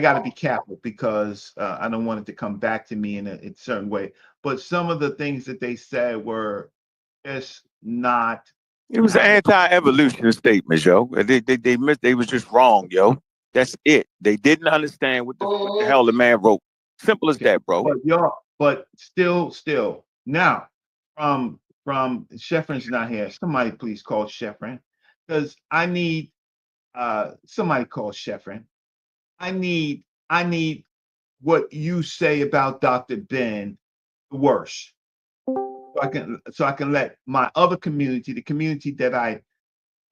got to be careful because I don't want it to come back to me in a certain way. But some of the things that they said were just not. It was an anti-evolution statement, yo. They missed. They was just wrong, yo. That's it. They didn't understand what the hell the man wrote. Simple as that, bro. But still. Now, from Sheffrin's not here. Somebody please call Sheffrin because I need somebody call Sheffrin. I need what you say about Dr. Ben worse. So I can let my other community, the community that I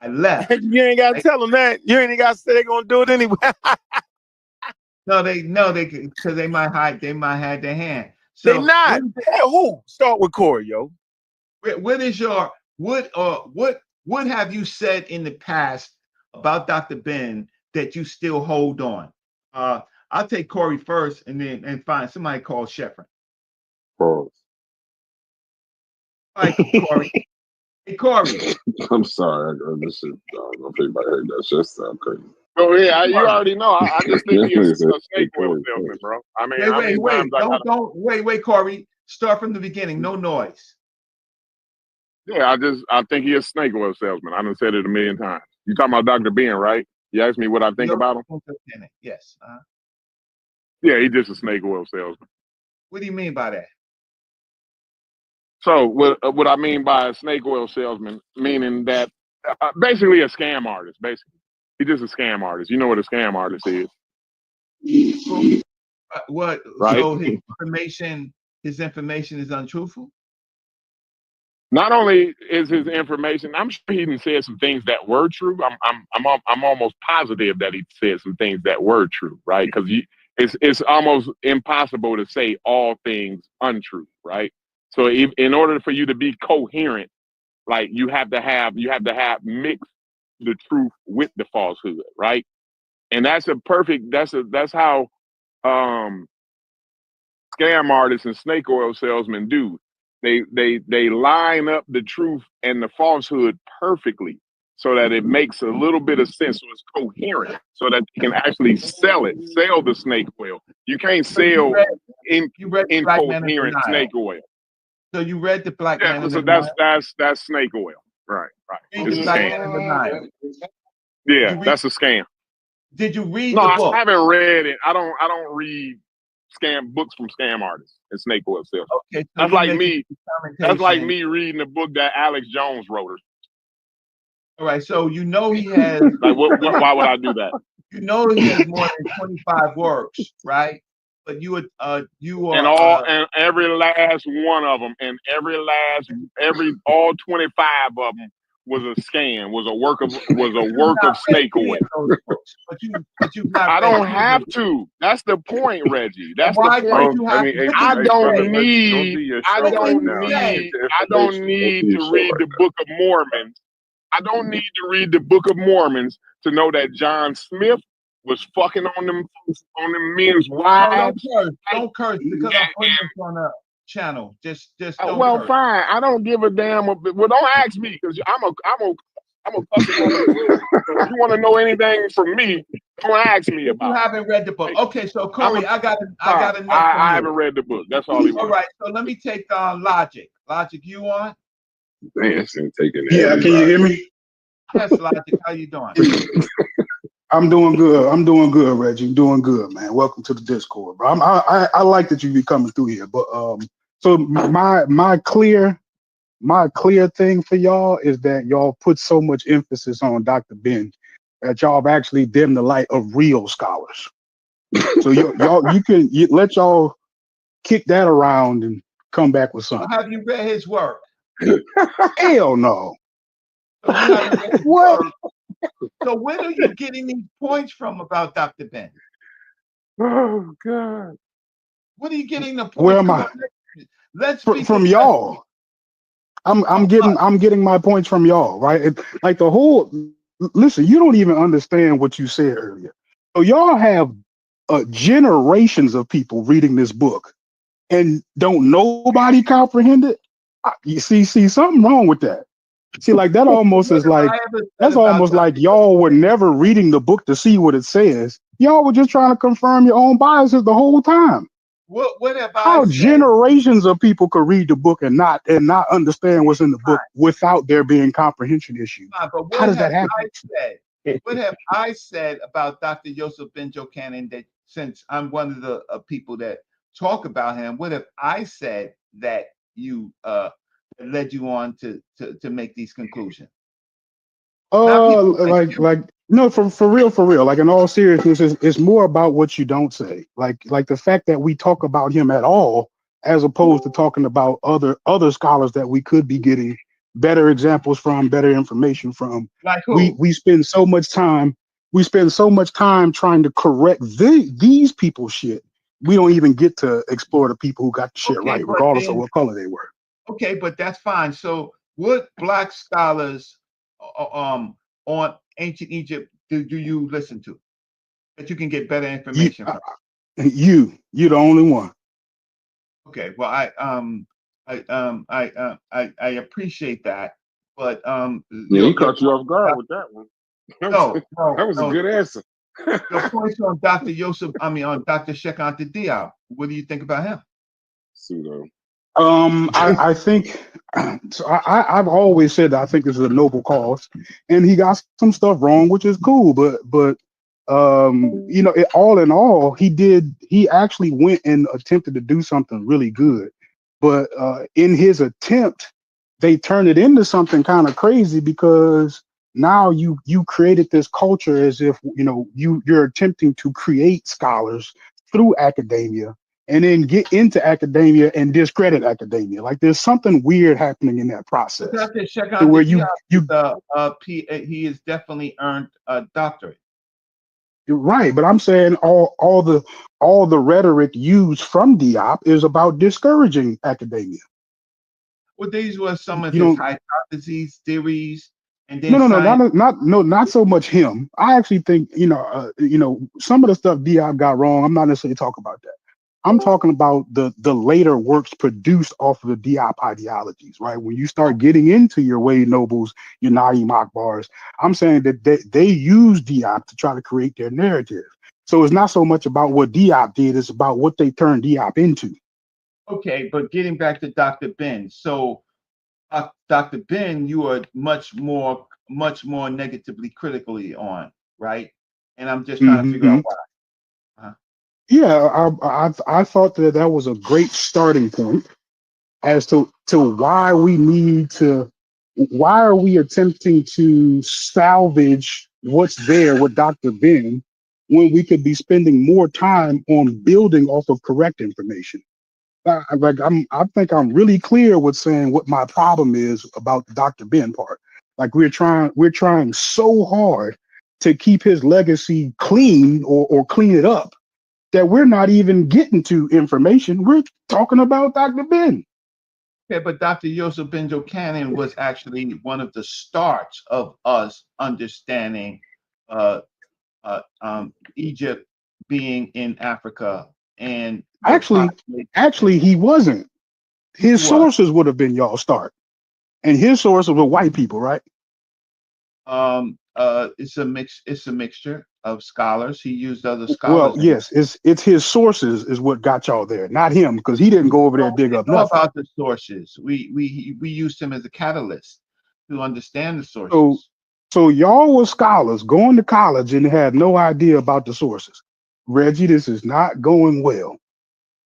left. You ain't gotta tell them that. You ain't gotta say they're gonna do it anyway. No, because they might have their hand. So they not. Who? Start with Corey, yo. What have you said in the past about Dr. Ben that you still hold on? I'll take Corey first, and find somebody called Sheffrin. Pause. All right, Corey. Hey, Corey. I'm sorry. This shit, I don't know if anybody heard that shit. Sound crazy. Oh yeah, you already know. I just think he's a snake oil salesman, bro. I mean, wait, Corey. Start from the beginning. No noise. Yeah, I think he's a snake oil salesman. I done said it a million times. You talking about Dr. Ben, right? You asked me what I think about him. Yes. Yeah, he's just a snake oil salesman. What do you mean by that? So what I mean by a snake oil salesman, meaning that basically a scam artist. Basically, he's just a scam artist. You know what a scam artist is? What? Right? So his information is untruthful. Not only is his information, I'm sure he even said some things that were true. I'm almost positive that he said some things that were true, right? Because it's almost impossible to say all things untrue, right? So in order for you to be coherent, like you have to have mix the truth with the falsehood, right? And that's how scam artists and snake oil salesmen do. They line up the truth and the falsehood perfectly so that it makes a little bit of sense, so it's coherent, so that you can actually sell the snake oil. You can't sell incoherent snake oil. So you read the Black Man in the Nile? That's snake oil. Right. It's a scam. Yeah, that's a scam. Did you read the book? I haven't read it. I don't read scam books from scam artists and snake oil sales. Okay, so that's like me. That's like me reading a book that Alex Jones wrote. All right, so you know he has. Like, why would I do that? You know he has more than 25 works, right? But you are and every last one of them, and all 25 of them was a scam, was a work of snake oil. I don't have to. That's the point, Reggie. That's the point. I don't need to read the Book of Mormons. I don't need to read the Book of Mormons to know that John Smith was fucking on them men's wives. Don't curse because I'm putting this on a channel. Just don't. Well, curse. Fine. I don't give a damn. Well, don't ask me because I'm a cuss on the so if you want to know anything from me, don't ask me about. You haven't read the book. Okay, so Corey, I got I haven't read the book. That's all he wants. All right, so let me take Logic. Logic, you on? Man, this ain't taking that. Yeah, can you hear me? Yes, Logic. How you doing? I'm doing good, Reggie. I'm doing good, man. Welcome to the Discord, bro. I like that you be coming through here, but so my clear thing for y'all is that y'all put so much emphasis on Dr. Ben that y'all have actually dimmed the light of real scholars. So you can let y'all kick that around and come back with something. Have you read his work? Hell no. What? So when are you getting these points from about Dr. Ben? Oh God. What are you getting the points? Where am I? Let's from y'all. I'm getting my points from y'all, right? Like the whole listen, you don't even understand what you said earlier. So y'all have generations of people reading this book and don't nobody comprehend it. You see something wrong with that. See, like that almost is like that's almost like y'all were never reading the book to see what it says. Y'all were just trying to confirm your own biases the whole time. What have How generations of people could read the book and not understand what's in the book without there being comprehension issues? How does that happen? What have I said about Dr. Yosef Ben Jochanan that since I'm one of the people that talk about him, what have I said that you led you on to make these conclusions? Like No, for real. Like in all seriousness, it's more about what you don't say. Like the fact that we talk about him at all, as opposed to talking about other scholars that we could be getting better examples from, better information from. Like We who? we spend so much time trying to correct these people's shit. We don't even get to explore the people who got the shit Okay, right, but regardless of then what color they were. okay, but that's fine. So, what black scholars on ancient Egypt do you listen to that you can get better You, information from? you're the only one. Okay, well, I appreciate that, but Yeah, he your caught you point off guard with that one. no, That was a no. good answer. Your points on Dr. Yusuf, on Dr. Shekant Diab. What do you think about him? Pseudo. I think so. I've always said that I think this is a noble cause, and he got some stuff wrong, which is cool. But all in all, he actually went and attempted to do something really good. But in his attempt, they turned it into something kind of crazy because now you created this culture as if you're attempting to create scholars through academia and then get into academia and discredit academia. Like there's something weird happening in that But process Dr. to Shekant where Diab you he has definitely earned a doctorate. you're right, but I'm saying all the rhetoric used from Diop is about discouraging academia. Well, these were some of You his know, hypotheses, theories, and then no, science. not so much him. I actually think some of the stuff Diop got wrong. I'm not necessarily talking about that. I'm talking about the later works produced off of the Diop ideologies, right? When you start getting into your Wade Nobles, your Naeem Akbars, I'm saying that they use Diop to try to create their narrative. So it's not so much about what Diop did; it's about what they turned Diop into. Okay, but getting back to Dr. Ben. So, Dr. Ben, you are much more negatively critically on, right? And I'm just trying to figure Hmm. out why. Uh-huh. Yeah, I thought that was a great starting point as to why are we attempting to salvage what's there with Dr. Ben when we could be spending more time on building off of correct information. I think I'm really clear with saying what my problem is about the Dr. Ben part. Like we're trying so hard to keep his legacy clean or clean it up that we're not even getting to information. We're talking about Dr. Ben. Okay, but Dr. Yosef Benjo Cannon was actually one of the starts of us understanding uh, Egypt being in Africa and the Actually, population. actually, he wasn't. His What? sources would have been y'all start, and his sources were white people, right? It's a mix. It's a mixture of scholars. He used other Well, scholars, and yes, it's his sources is what got y'all there, not him, because he didn't go over there no, and we dig didn't up know nothing. about the sources. We used him as a catalyst to understand the So, sources. so y'all were scholars going to college and had no idea about the sources. Reggie, this is not going well.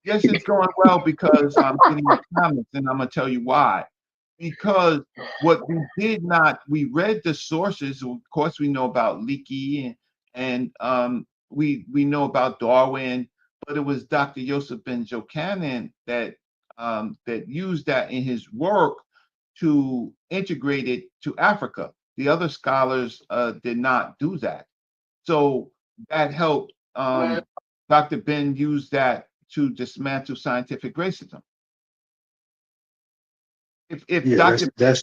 Yes, it's going well because I'm getting the comments, and I'm gonna tell you why. Because what we did not, we read the sources. Of course, we know about Leakey and we know about Darwin, but it was Dr. Joseph Ben Jokanan that used that in his work to integrate it to Africa. The other scholars did not do that, so that helped. Dr. Ben used that to dismantle scientific racism. If Yeah, Dr. that's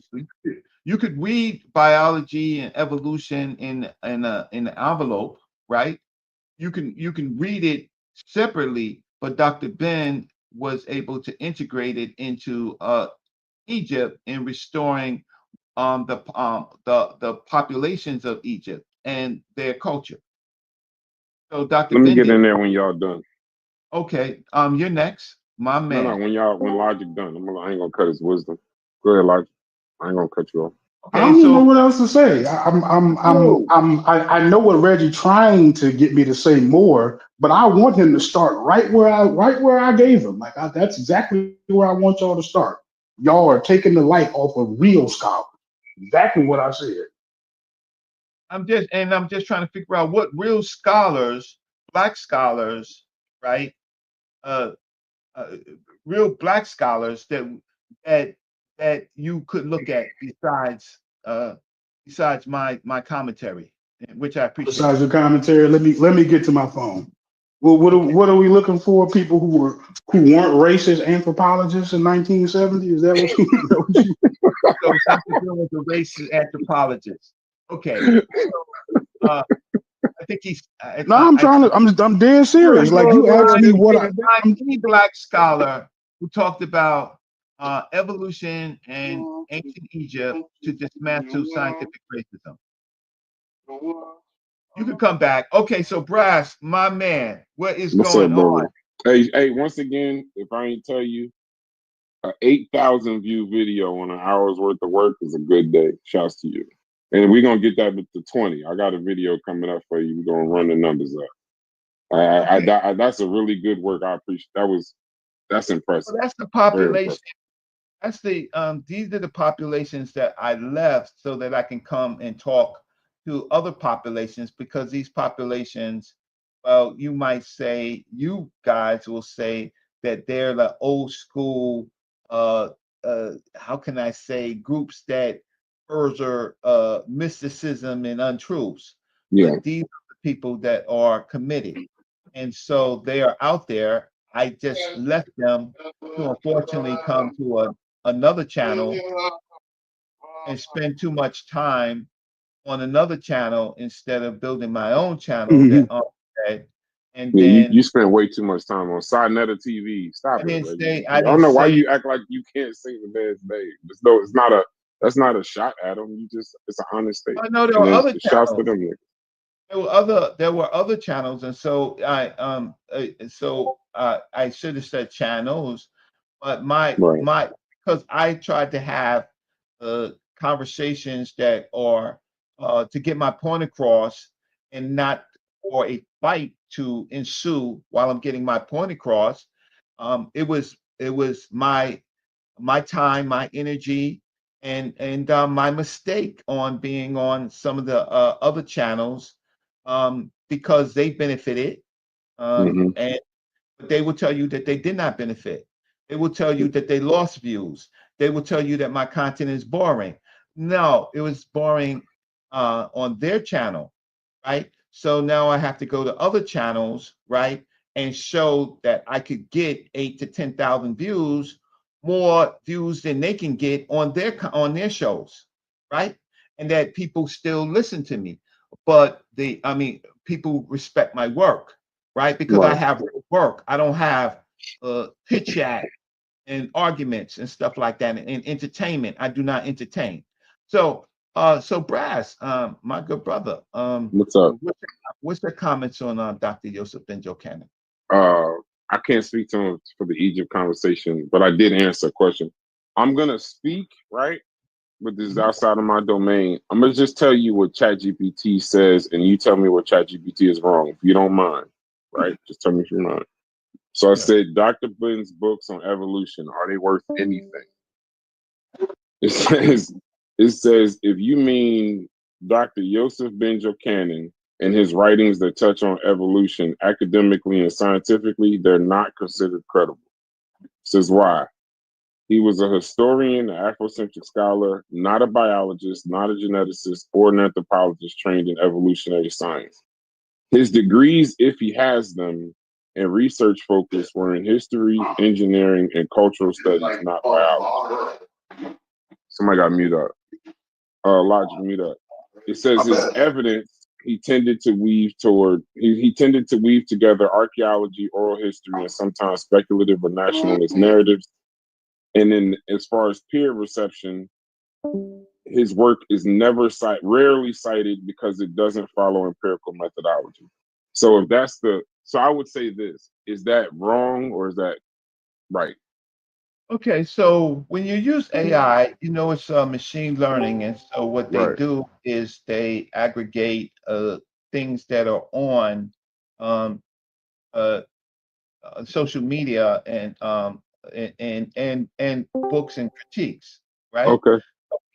You could read biology and evolution in an envelope, right? You can read it separately, but Dr. Ben was able to integrate it into Egypt in restoring the populations of Egypt and their culture. So Dr. Let me Ben get did. in there when y'all done. Okay, you're next, my No, man. when Logic done. I ain't gonna cut his wisdom. Go ahead, Logic. I ain't gonna cut you off. I Okay, don't even know so what else to say. I know what Reggie trying to get me to say more, but I want him to start right where I gave him. That's exactly where I want y'all to start. Y'all are taking the light off of real scholars. Exactly what I said. I'm just trying to figure out what real scholars, black scholars, right? Uh, uh, Real black scholars that that you could look at besides my commentary, which I appreciate. Besides your commentary, let me get to my phone. Well, what are we looking for? People who weren't racist anthropologists in 1970? Is that what you? Is that what you So Dr. Bill was a racist anthropologist. Okay, so I think he's. No, I'm trying to. I'm dead serious. Like you asked me what Any black scholar who talked about evolution and ancient Egypt to dismantle scientific racism. You can come back. Okay, so Brass, my man, what is What's going up, on? brother? Hey, once again, if I ain't tell you, a 8,000 view video on an hour's worth of work is a good day. Shouts to you. And we're gonna get that to 20. I got a video coming up for you. We're gonna run the numbers up. That's a really good work. I appreciate that's impressive. Well, that's the population. That's the these are the populations that I left so that I can come and talk to other populations, because these populations, well, you might say, you guys will say that they're the old school how can I say, groups that further mysticism and untruths. Yeah. But these are the people that are committed. And so they are out there. I just left them to unfortunately come to another channel and spend too much time on another channel instead of building my own channel that and Yeah, then you spend way too much time on Sidnetta TV. Stop it. I don't know why you act like you can't say the man's name. It's not a that's not a shot at him. It's an honest statement. I know there were other shouts to channels. them niggas. There were other channels, and so I should have said channels, but my because I tried to have conversations that are to get my point across, and not for a fight to ensue while I'm getting my point across. It was my time, my energy, and my mistake on being on some of the other channels, because they benefited, and they will tell you that they did not benefit. They will tell you that they lost views. They will tell you that my content is boring. No, it was boring on their channel, right? So now I have to go to other channels, right, and show that I could get 8 to 10,000 views, more views than they can get on their shows, right? And that people still listen to me, but people respect my work, right? Because I have work. I don't have chit chat and arguments and stuff like that, and entertainment. I do not entertain. So Brass, my good brother, what's up? What's your comments on Dr. Yosef Ben Jokanan? I can't speak to him for the Egypt conversation, but I did answer a question. I'm gonna speak, right? But this is outside of my domain. I'm gonna just tell you what ChatGPT says, and you tell me what ChatGPT is wrong, if you don't mind, right? Just tell me if you're mind. So I said, Dr. Ben's books on evolution, are they worth anything? It says, if you mean Dr. Yosef Ben Jokanan and his writings that touch on evolution academically and scientifically, they're not considered credible. Says why? He was a historian, an Afrocentric scholar, not a biologist, not a geneticist, or an anthropologist trained in evolutionary science. His degrees, if he has them, and research focus were in history, engineering, and cultural studies, not biology. Somebody got mute up. Logic, mute up. It says his evidence he tended to weave together archaeology, oral history, and sometimes speculative or nationalist narratives. And then, as far as peer reception, his work is rarely cited because it doesn't follow empirical methodology. So so I would say this: is that wrong or is that right? Okay, so when you use AI, it's machine learning, and so what they do is they aggregate things that are on um, uh, social media and books and critiques, right? Okay.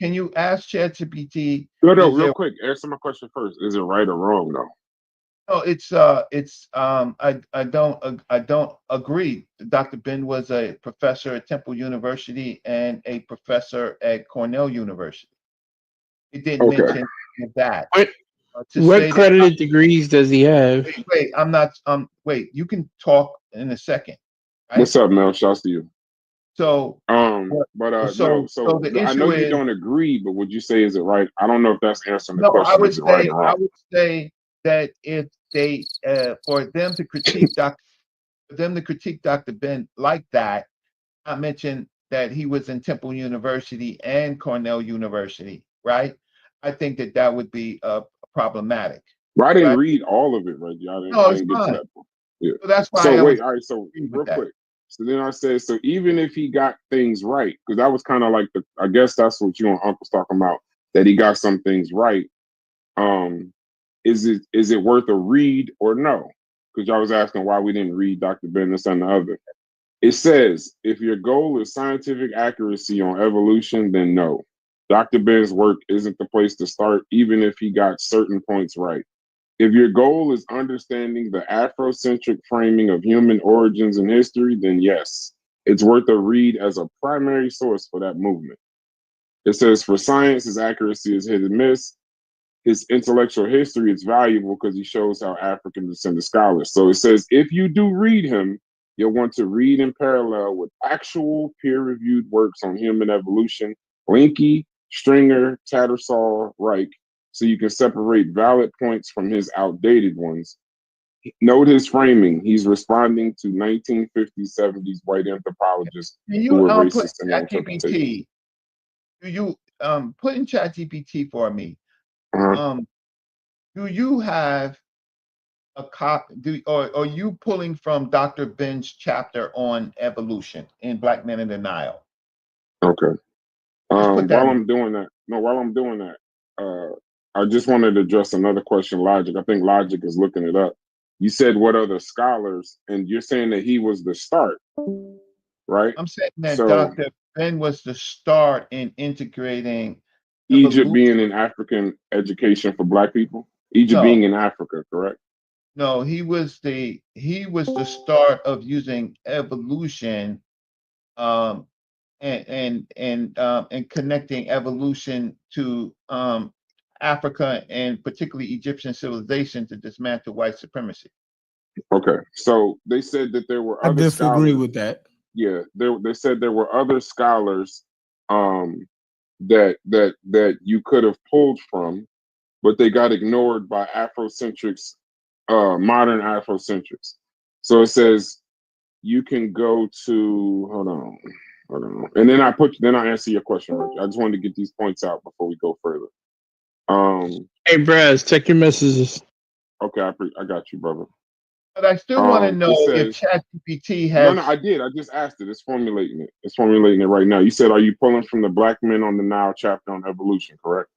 Can you ask ChatGPT? No, real quick. Answer my question first. Is it right or wrong though? No, I don't agree. Dr. Ben was a professor at Temple University and a professor at Cornell University. He didn't mention that. What accredited degrees does he have? Wait, I'm not. Wait. You can talk in a second. Right? What's up, Mel? Shouts to you. So, no. So the issue I know you don't agree, but would you say is it right? I don't know if that's answering the question. I would say that if they for them to critique Dr. Ben like that, I mentioned that he was in Temple University and Cornell University, right? I think that would be problematic. Well, I didn't read all of it, Reggie. I didn't get to that point. Yeah. So that's why. So wait, all right. So real quick. So then I said, so even if he got things right, because that was kind of like I guess that's what you and Uncle's talking about, that he got some things right. Is it worth a read or no? Because y'all was asking why we didn't read Dr. Ben, this and the other. It says, if your goal is scientific accuracy on evolution, then no. Dr. Ben's work isn't the place to start, even if he got certain points right. If your goal is understanding the Afrocentric framing of human origins and history, then yes, it's worth a read as a primary source for that movement. It says, for science, his accuracy is hit and miss. His intellectual history is valuable because he shows how African descended scholars. So it says, if you do read him, you'll want to read in parallel with actual peer-reviewed works on human evolution, Linke, Stringer, Tattersall, Reich, so you can separate valid points from his outdated ones. Note his framing. He's responding to 1950s, 70s white anthropologists who were racist in their interpretation. Do you put in ChatGPT for me? Do you have a copy? Or are you pulling from Dr. Ben's chapter on evolution in Black Men in Denial? Okay. While I'm doing that, I just wanted to address another question, Logic. I think Logic is looking it up. You said what other scholars, and you're saying that he was the start, right? I'm saying that Dr. Ben was the start in integrating Egypt being in African education for Black people. Egypt being in Africa, correct? No, he was the start of using evolution, and connecting evolution to Africa and particularly Egyptian civilization to dismantle white supremacy. Okay, so they said that there were. I disagree with that. Yeah, they said there were other scholars that you could have pulled from, but they got ignored by Afrocentrics, modern Afrocentrics. So it says you can go to hold on, and then I answer your question, Rich. I just wanted to get these points out before we go further. Hey, Braz, check your messages. Okay, I got you, brother. But I still want to know if ChatGPT has. No, I did. I just asked it. It's formulating it. It's formulating it right now. You said, are you pulling from the Black Men on the Nile chapter on evolution, correct?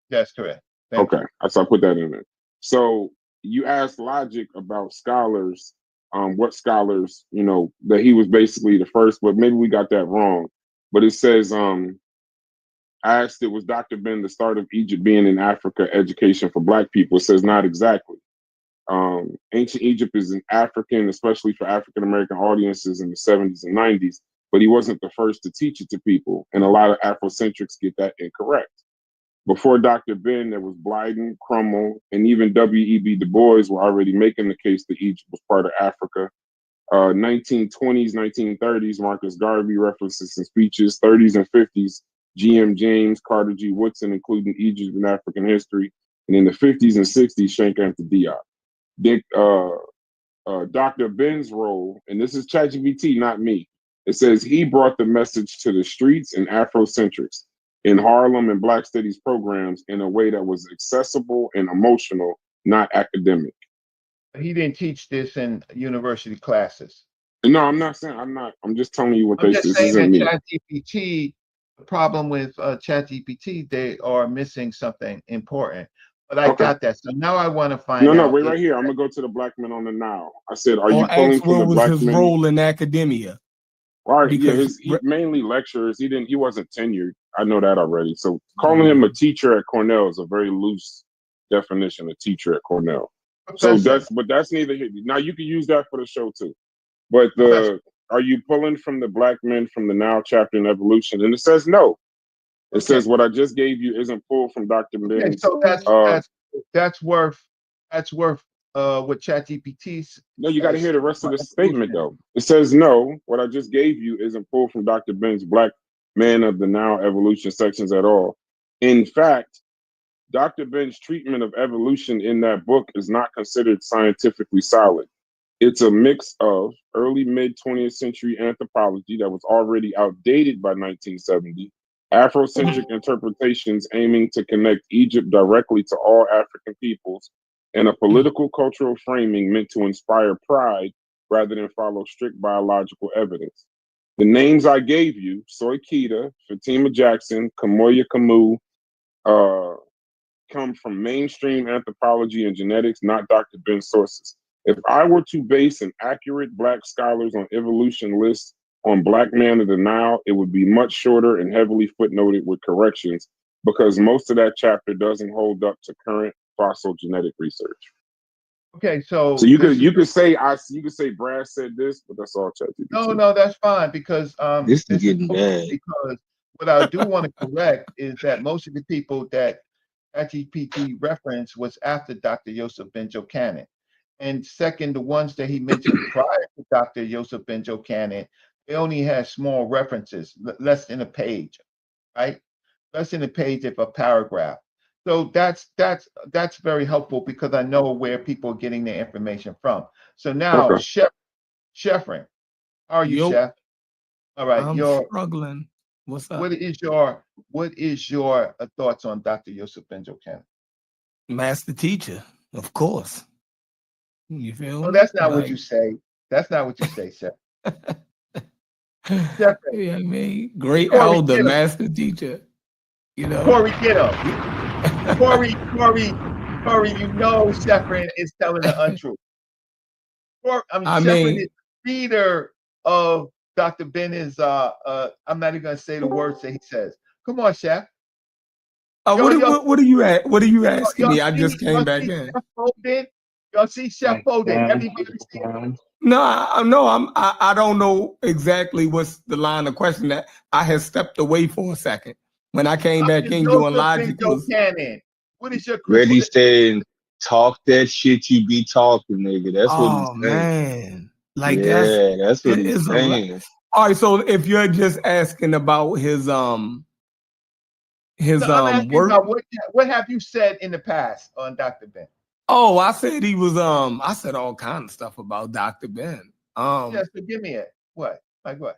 That's correct. Okay, so I put that in there. So you asked Logic about scholars, what scholars, that he was basically the first, but maybe we got that wrong. But it says, I asked, it was Dr. Ben the start of Egypt being in Africa education for Black people. It says not exactly. Ancient Egypt is an African, especially for African American audiences in the 70s and 90s, but he wasn't the first to teach it to people. And a lot of Afrocentrics get that incorrect. Before Dr. Ben, there was Blyden, Crummell, and even W.E.B. Du Bois were already making the case that Egypt was part of Africa. 1920s, 1930s, Marcus Garvey references in speeches, 30s and 50s, G.M. James, Carter G. Woodson, including Egypt in African history. And in the 50s and 60s, Shenkantha Diop. Dr. Ben's role, and this is ChatGPT, not me. It says he brought the message to the streets and Afrocentrics in Harlem and Black Studies programs in a way that was accessible and emotional, not academic. He didn't teach this in university classes. No, I'm not saying I'm just telling you what they say. This isn't me. ChatGPT, the problem with ChatGPT, they are missing something important. But I got that. So now I want to find out. No, wait right here. I'm going to go to the Black Men on the Nile. I said, are you pulling from the Black Men? What was his role in academia? All right, he mainly lectures. He wasn't tenured. I know that already. So calling him a teacher at Cornell is a very loose definition of teacher at Cornell. So that's neither here. Now you can use that for the show too. But are you pulling from the Black Men from the Now chapter in Evolution? And it says no. It says what I just gave you isn't pulled from Dr. Ben's. So that's worth what ChatGPT's. No, you got to hear the rest of the statement though. It says no. What I just gave you isn't pulled from Dr. Ben's Black Man of the Now Evolution sections at all. In fact, Dr. Ben's treatment of evolution in that book is not considered scientifically solid. It's a mix of early mid 20th century anthropology that was already outdated by 1970, Afrocentric interpretations aiming to connect Egypt directly to all African peoples, and a political cultural framing meant to inspire pride rather than follow strict biological evidence. The names I gave you, Soy Keita, Fatima Jackson, Kamoya Kamu, come from mainstream anthropology and genetics, not Dr. Ben's sources. If I were to base an accurate Black scholars on evolution list on Black Man of the Nile, it would be much shorter and heavily footnoted with corrections because most of that chapter doesn't hold up to current fossil genetic research. Okay, so you could say Brad said this, but that's all ChatGPT. No, that's fine because this is getting bad. Because what I do want to correct is that most of the people that ChatGPT reference was after Dr. Yosef Ben-Jochannan. And second, the ones that he mentioned prior to Dr. Yosef Ben-Jochannan, they only had small references, less than a page, right? Less than a page of a paragraph. So that's very helpful because I know where people are getting their information from. So now, Sheffrin, how are you, Chef? All right, I'm struggling. What's up? What is your thoughts on Dr. Yosef Ben-Jochannan? Master teacher, of course. You feel? Oh, that's not what you say. That's not what you say, Chef. Yeah, I mean, great elder, master teacher. You know, Corey, get him. Corey, you know Sheffrin is telling the untruth. Sheffrin is the leader of Dr. Ben is I'm not even gonna say the words that he says. Come on, Chef. What are you at? What are you asking me? I just came back in. Y'all see Chef Foden. Everybody see him. No, I don't know exactly what's the line of question that I had stepped away for a second. When I came back in doing logical. What is your Ready saying talk that shit you be talking, nigga. That's what he's saying. Man. Like that's what he's saying. All right, so if you're just asking about his work. About what have you said in the past on Dr. Ben? Oh, I said he was I said all kind of stuff about Dr. Ben. Yes, but give me it. What? Like what?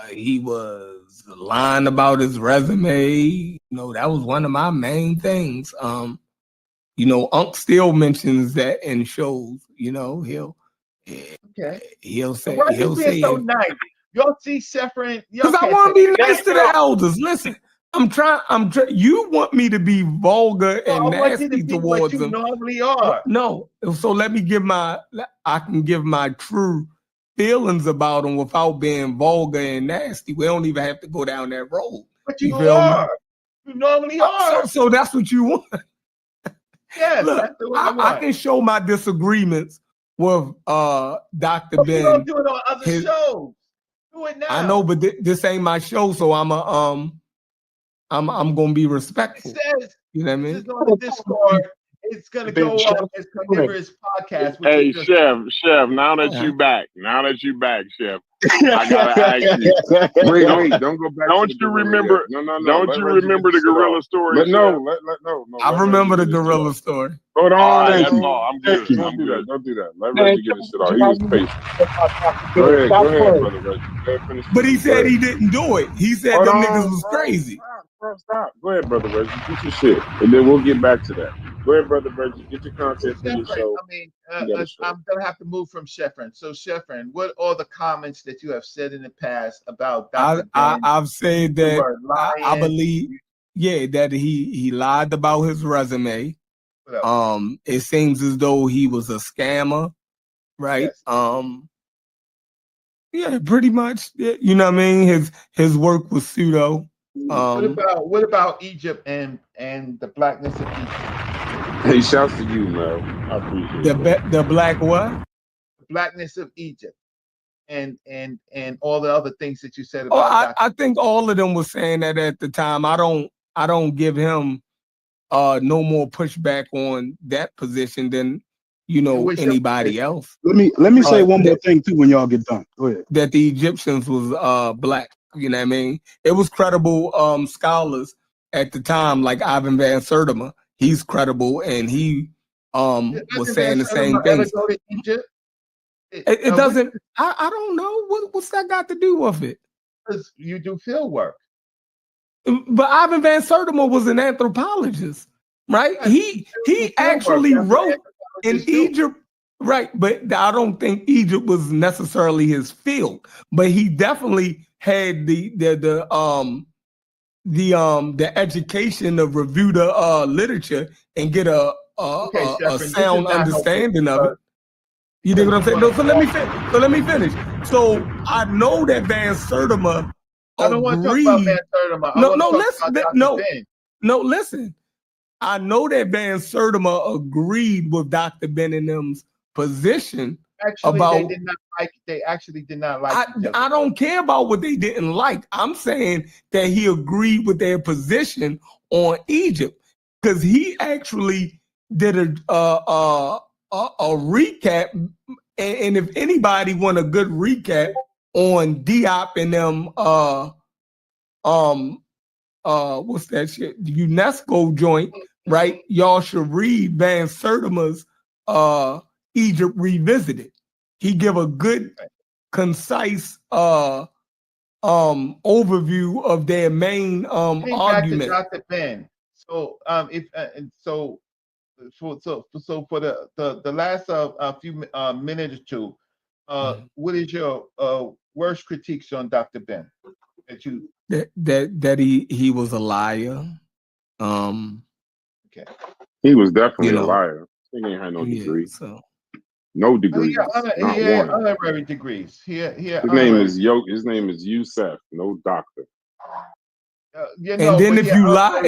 He was lying about his resume. You know, that was one of my main things. You know, Unc still mentions that in shows. You know, he'll say why you being so nice. Y'all see Sheffrin? Because I want to be nice to the elders. Listen, I'm trying. You want me to be vulgar and nasty towards them? You normally are. No. So let me I can give my true feelings about them without being vulgar and nasty. We don't even have to go down that road. But you are. You normally are. So that's what you want. Yes. Look, That's what I want. I can show my disagreements with Dr. Ben. You don't do it on other shows. Do it now. I know, but this ain't my show, so I'm gonna be respectful. It says, you know what I mean? This is on the Discord. It's gonna go up as Carnivorous Podcast. Hey, Chef, now that you back, Chef, I gotta ask you. Wait, don't go back. Don't you remember? No. Don't you remember the gorilla story? No. I remember the gorilla story. Hold on, that's all. I'm good. Don't do that. Let Reggie get his shit off. He was patient. Go ahead, brother Reggie. Go ahead, finish. But he said he didn't do it. He said them niggas was crazy. Stop. Go ahead, brother Reggie. Get your shit, and then we'll get back to that. Go ahead, brother Reggie. Get your content for your show. I mean, I'm gonna have to move from Sheffrin. So, Sheffrin, what are the comments that you have said in the past about Dr. Ben? I've said that I believe, that he lied about his resume. It seems as though he was a scammer, right? Yes. Yeah, pretty much. You know what I mean? His work was pseudo. What about Egypt and the blackness of Egypt? Hey, shouts to you, Mel. I appreciate the black what? Blackness of Egypt. And all the other things that you said about I think all of them were saying that at the time. I don't give him no more pushback on that position than anybody else. Let me say one more thing too when y'all get done. Go ahead. That the Egyptians was black. You know what I mean? It was credible scholars at the time, like Ivan Van Sertima. He's credible, and he was saying the same things. Go to Egypt? It doesn't. I don't know what's that got to do with it. Because you do field work. But Ivan Van Sertima was an anthropologist, right? He actually wrote in Egypt, right? But I don't think Egypt was necessarily his field. But he definitely had the education to review the literature and get a sound understanding of it. You dig what I'm saying? No, so let me finish. So I know that Van Sertima I don't want to talk about Van Sertima. Listen. I know that Van Sertima agreed with Dr. Ben and them's position. Actually, they actually did not like. I don't care about what they didn't like. I'm saying that he agreed with their position on Egypt because he actually did a recap, and if anybody want a good recap on Diop and them, what's that shit? The UNESCO joint, right? Y'all should read Van Sertima's Egypt Revisited. He give a good, concise overview of their main argument. Dr. Ben. So for the last few minutes or two, what is your worst critiques on Dr. Ben? That he was a liar. Okay. He was definitely a liar. He ain't had no degree. So. No degrees. He had honorary degrees. His name is Youssef, no doctor. And then if you lie,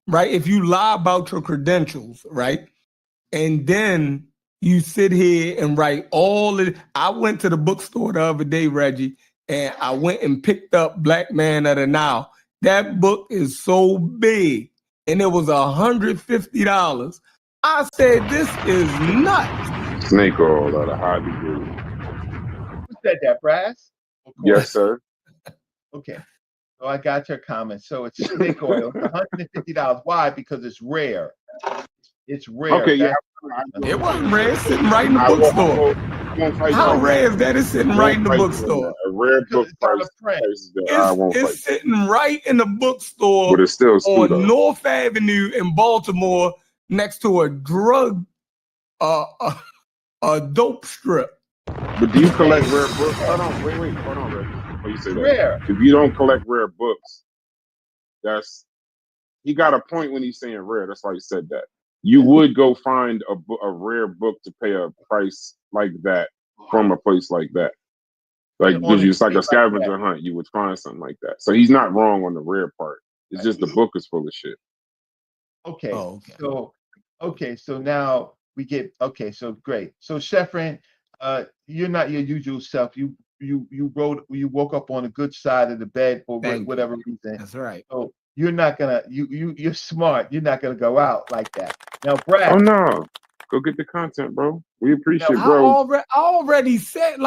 right? If you lie about your credentials, right? And then you sit here and write all of it. I went to the bookstore the other day, Reggie, and I went and picked up Black Man of the Nile. That book is so big, and it was $150. I said, this is nuts. Snake oil at a high degree. Who said that, Brass? Yes, sir. Okay. So I got your comment. So it's snake oil. It's $150. Why? Because it's rare. It's rare. Okay, yeah. It wasn't rare. It's sitting right in the bookstore. How rare is that? It's sitting right in the bookstore. A rare book price. It's sitting right in the bookstore, but it's still on North Avenue in Baltimore, next to a drug, a dope strip. But do you collect rare books? Hold on, wait, hold on, Reggie. Before you say that, rare. If you don't collect rare books, he got a point when he's saying rare. That's why he said that. You would go find a rare book to pay a price like that from a place like that. Like, because it's like a scavenger hunt, you would find something like that. So he's not wrong on the rare part. It's just the book is full of shit. Okay. So now we get so great. So Sheffrin, you're not your usual self. You woke up on a good side of the bed for whatever reason. That's right. So you're not gonna you're smart. You're not gonna go out like that. Now, Brad. Oh no, go get the content, bro. We appreciate, bro. I already said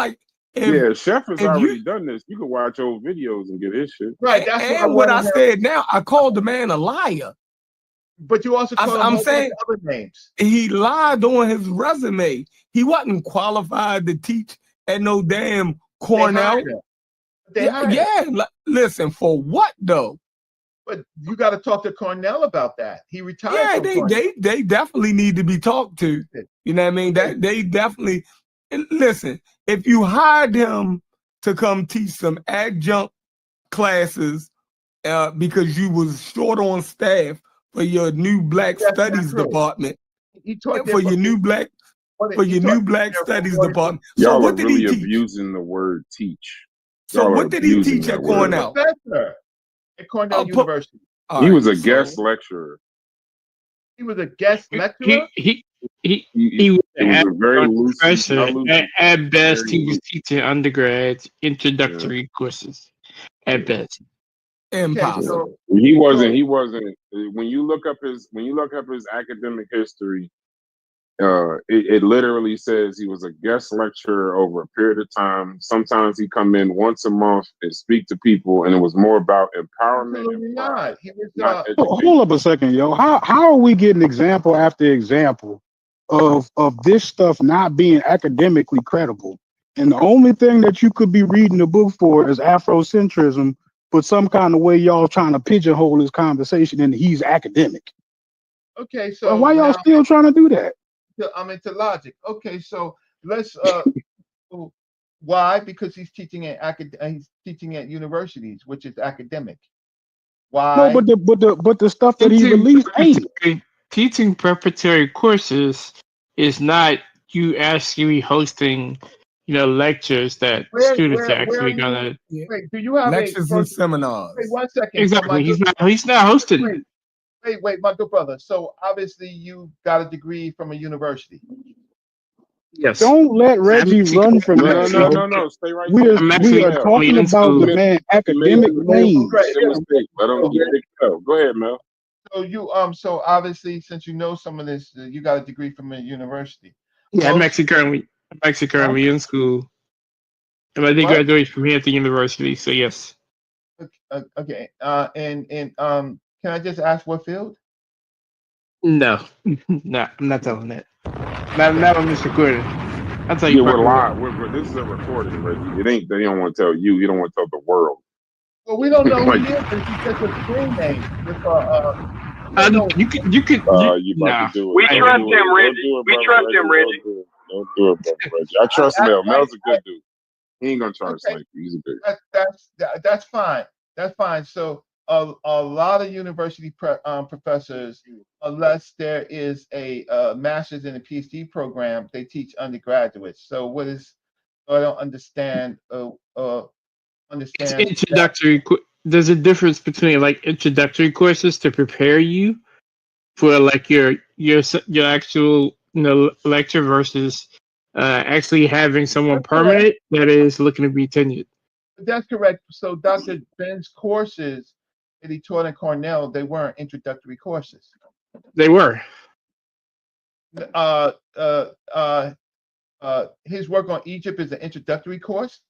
Chef has already done this. You can watch old videos and get his shit. Right. That's what I said. Now I called the man a liar. But you also called him other names. He lied on his resume. He wasn't qualified to teach at no damn Cornell. Listen, for what though? But you got to talk to Cornell about that. He retired. Yeah, they definitely need to be talked to. You know what I mean? That they definitely listen. If you hired him to come teach some adjunct classes because you was short on staff for your new Black Studies department, he taught for your new Black. for your new Black Studies department. So Y'all what are did really he teach? abusing the word teach. So what did he teach at Cornell? Professor at Cornell University. He was a guest lecturer. He was a guest lecturer. He It was was a very loose professor. At best, he was teaching undergrads introductory courses. At best, impossible. He wasn't. When you look up his academic history, it literally says he was a guest lecturer over a period of time. Sometimes he come in once a month and speak to people, and it was more about empowerment. Not. He was. Hold up a second, yo. How are we getting example after example of this stuff not being academically credible? And the only thing that you could be reading the book for is Afrocentrism, but some kind of way y'all trying to pigeonhole this conversation and he's academic. Okay, so why y'all still trying to do that? I'm into logic. Okay, so let's why? Because he's teaching at universities, which is academic. Why? No, but the stuff that he released ain't. Teaching preparatory courses is not you actually hosting, lectures that students are actually gonna. Wait, do you have lectures and seminars? Wait 1 second. Exactly. He's not hosting. Wait, my good brother. So obviously you got a degree from a university. Yes. Don't let Reggie run from that. No. Stay right we there. are talking about the man academic claims. Let him get it go. Go ahead, Mel. So you so obviously since you know some of this, you got a degree from a university. Yeah, I'm actually currently in school. And I did graduate from here at the university, so yes. Okay. And can I just ask what field? No, I'm not telling that. Not on this recording. I'll tell you. We're live. This is a recording, Reggie. It ain't. They don't want to tell you. You don't want to tell the world. Well, we don't know who he is, but he's just a screen name. You could. You about to do it. We trust him, Reggie. We trust him, Reggie. Don't do it, brother Reggie. I trust Mel. Mel's a good dude. He ain't gonna try to snipe you. He's a big. That's fine. That's fine. So a lot of university professors, unless there is a master's and a PhD program, they teach undergraduates. So what is? I don't understand. It's introductory. There's a difference between introductory courses to prepare you for your actual lecture versus actually having someone permanent that is looking to be tenured. That's correct. So Dr. Ben's courses that he taught at Cornell, they weren't introductory courses. They were. His work on Egypt is an introductory course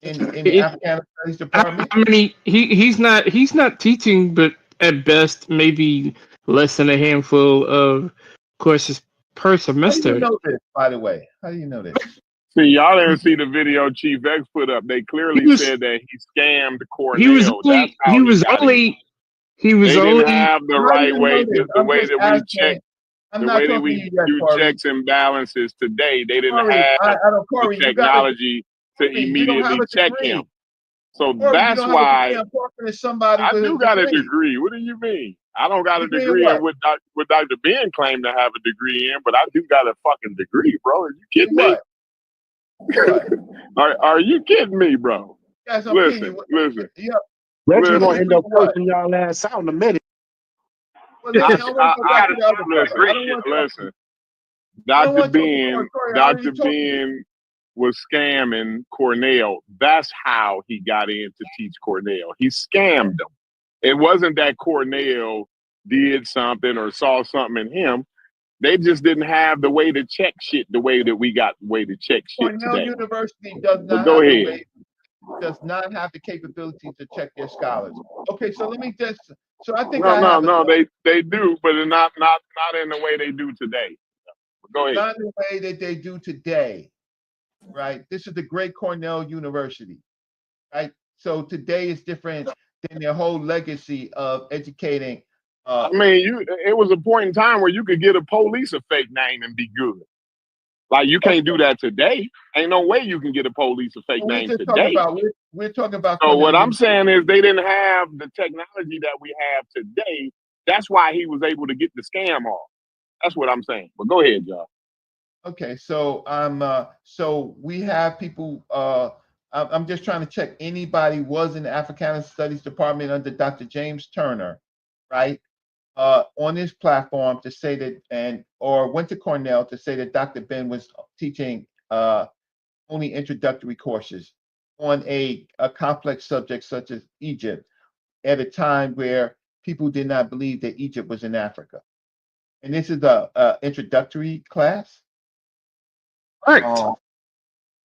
in the African Studies department. I mean, he's not teaching, but at best maybe less than a handful of courses per semester. How do you know this, by the way? How do you know this? See, y'all didn't see the video Chief X put up. They clearly said that he scammed Cornell. They didn't have the right way, the way that we check. The way that we do checks and balances today, they didn't have the technology to immediately check him. So that's why I do got a degree. What do you mean? I don't got a degree in what Dr. Ben claimed to have a degree in, but I do got a fucking degree, bro. Are you kidding me? Are you kidding me, bro? Yes, listen. Reggie's gonna end up cursing y'all ass out in a minute. Listen, Dr. Ben was scamming Cornell. That's how he got in to teach Cornell. He scammed them. It wasn't that Cornell did something or saw something in him. They just didn't have the way to check shit the way that we got the way to check shit Cornell today. University does not have the capability to check their scholars. Okay, so let me just. So I think they do, but not in the way they do today. Go ahead. Not in the way that they do today, right? This is the great Cornell University, right? So today is different than their whole legacy of educating. I mean, it was a point in time where you could get a police a fake name and be good. Like you can't do that today. Ain't no way you can get a police a fake name today. We're talking about. So what I'm saying is they didn't have the technology that we have today. That's why he was able to get the scam off. That's what I'm saying. But go ahead, y'all. Okay, so so we have people. I'm just trying to check. Anybody was in the Africana Studies Department under Dr. James Turner, right? On this platform to say that, or went to Cornell to say that Dr. Ben was teaching only introductory courses on a complex subject such as Egypt at a time where people did not believe that Egypt was in Africa. And this is a introductory class. Right.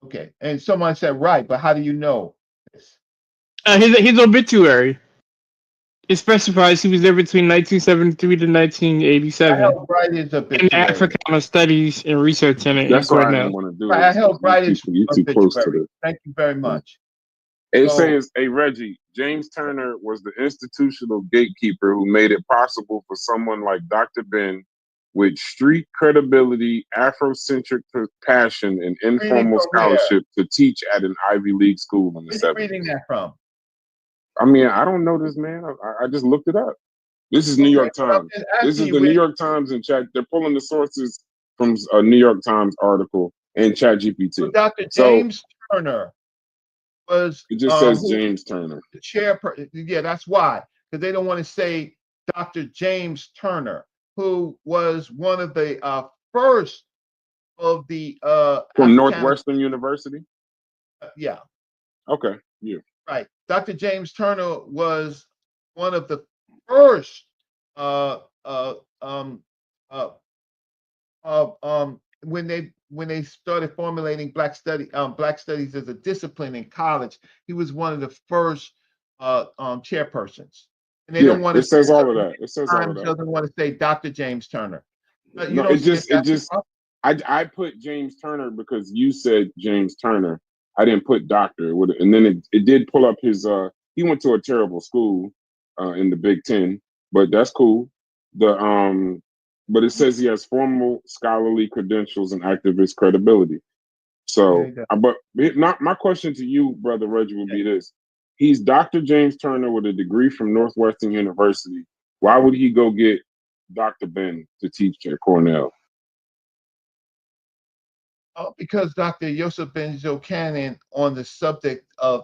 Okay. And someone said, right, but how do you know this? His obituary. It specifies he was there between 1973 to 1987. I helped write his obituary. In Africana Studies and Research Center in That's what I Cornell. didn't want to do. I helped write his you too close to obituary. this. Thank you very much. It says, hey, Reggie, James Turner was the institutional gatekeeper who made it possible for someone like Dr. Ben with street credibility, Afrocentric passion, and informal scholarship to teach at an Ivy League school in the 70s. Where are you reading that from? I mean, I don't know this, man. I just looked it up. This is New York Times. This is the New York Times in chat. They're pulling the sources from a New York Times article and ChatGPT. So Dr. James Turner was. It just says James Turner. The chairperson. Yeah, that's why. Because they don't want to say Dr. James Turner, who was one of the first of the from Northwestern University. Yeah. Okay. Yeah. Right. Dr. James Turner was one of the first when they started formulating Black studies as a discipline in college. He was one of the first chairpersons. And they don't want to. It says all of that. It says all of that. Doesn't want to say Dr. James Turner. No, I put James Turner because you said James Turner. I didn't put doctor. And then it did pull up his. He went to a terrible school in the Big Ten, but that's cool. But it says he has formal scholarly credentials and activist credibility. So, but not my question to you, Brother Reggie, would be this: he's Dr. James Turner with a degree from Northwestern University. Why would he go get Dr. Ben to teach at Cornell? Because Dr. Yosef Ben Jochanan on the subject of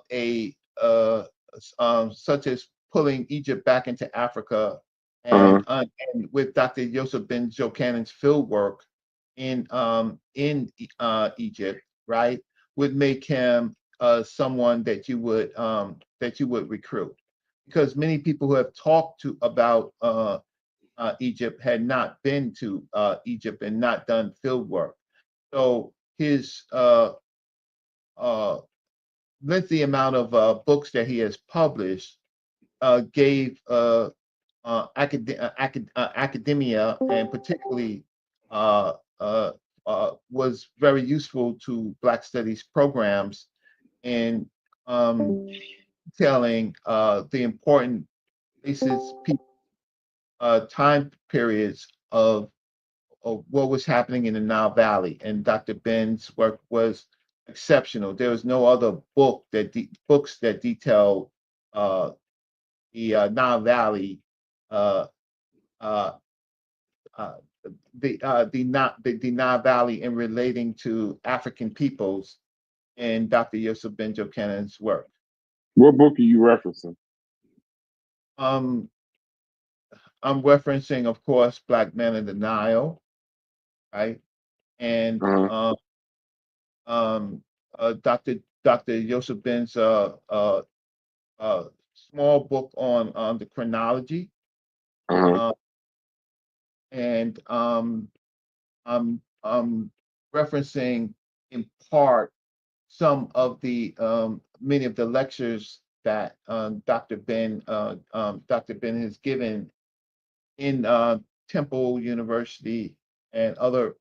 such as pulling Egypt back into Africa, and with Dr. Yosef Ben Jochanan's field work in Egypt, right, would make him someone that you would recruit, because many people who have talked about Egypt had not been to Egypt and not done field work. So his lengthy amount of books that he has published gave academia, and particularly was very useful to Black Studies programs in telling the important places, time periods of what was happening in the Nile Valley. And Dr. Ben's work was exceptional. There was no other books that detail the Nile Valley, the Nile Valley in relating to African peoples in Dr. Yosef Ben Jochanan's work. What book are you referencing? I'm referencing, of course, Black Men in the Nile, right? And Dr. Yosef Ben's small book on the chronology, and I'm referencing in part some of the many of the lectures that Dr. Ben has given in Temple University and other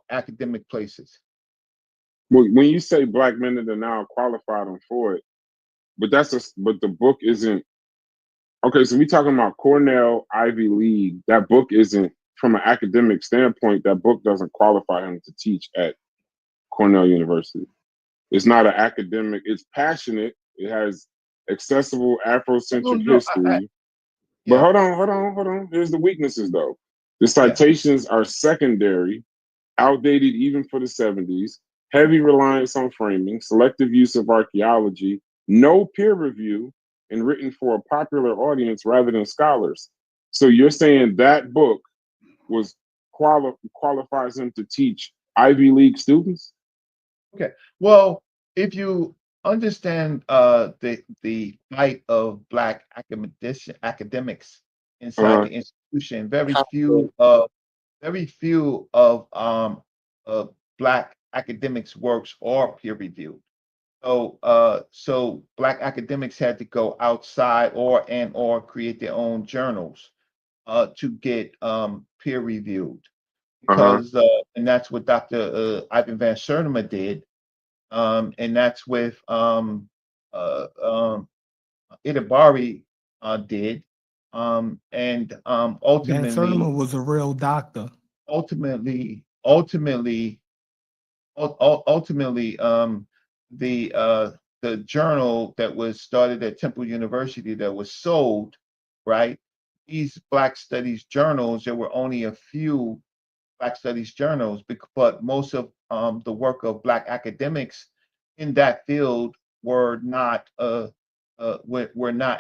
academic places. Well, when you say Black Men in the Nile qualified them for it, but but the book isn't okay. So we talking about Cornell, Ivy League. That book isn't, from an academic standpoint, that book doesn't qualify him to teach at Cornell University. It's not an academic. It's passionate. It has accessible Afrocentric history. But hold on. Here's the weaknesses, though. The citations are secondary, outdated even for the 70s, heavy reliance on framing, selective use of archaeology, no peer review, and written for a popular audience rather than scholars. So you're saying that book was qualifies him to teach Ivy League students? Okay. Well, if you understand the fight of Black academics inside the institution, very few of Black academics' works are peer reviewed. So Black academics had to go outside or create their own journals to get peer reviewed because and that's what Dr. Ivan Van Sertima did, and that's with Itabari did, and ultimately Van Sertima was a real doctor. Ultimately, the journal that was started at Temple University that was sold, right? These Black Studies journals, there were only a few Black Studies journals, but most of the work of Black academics in that field were not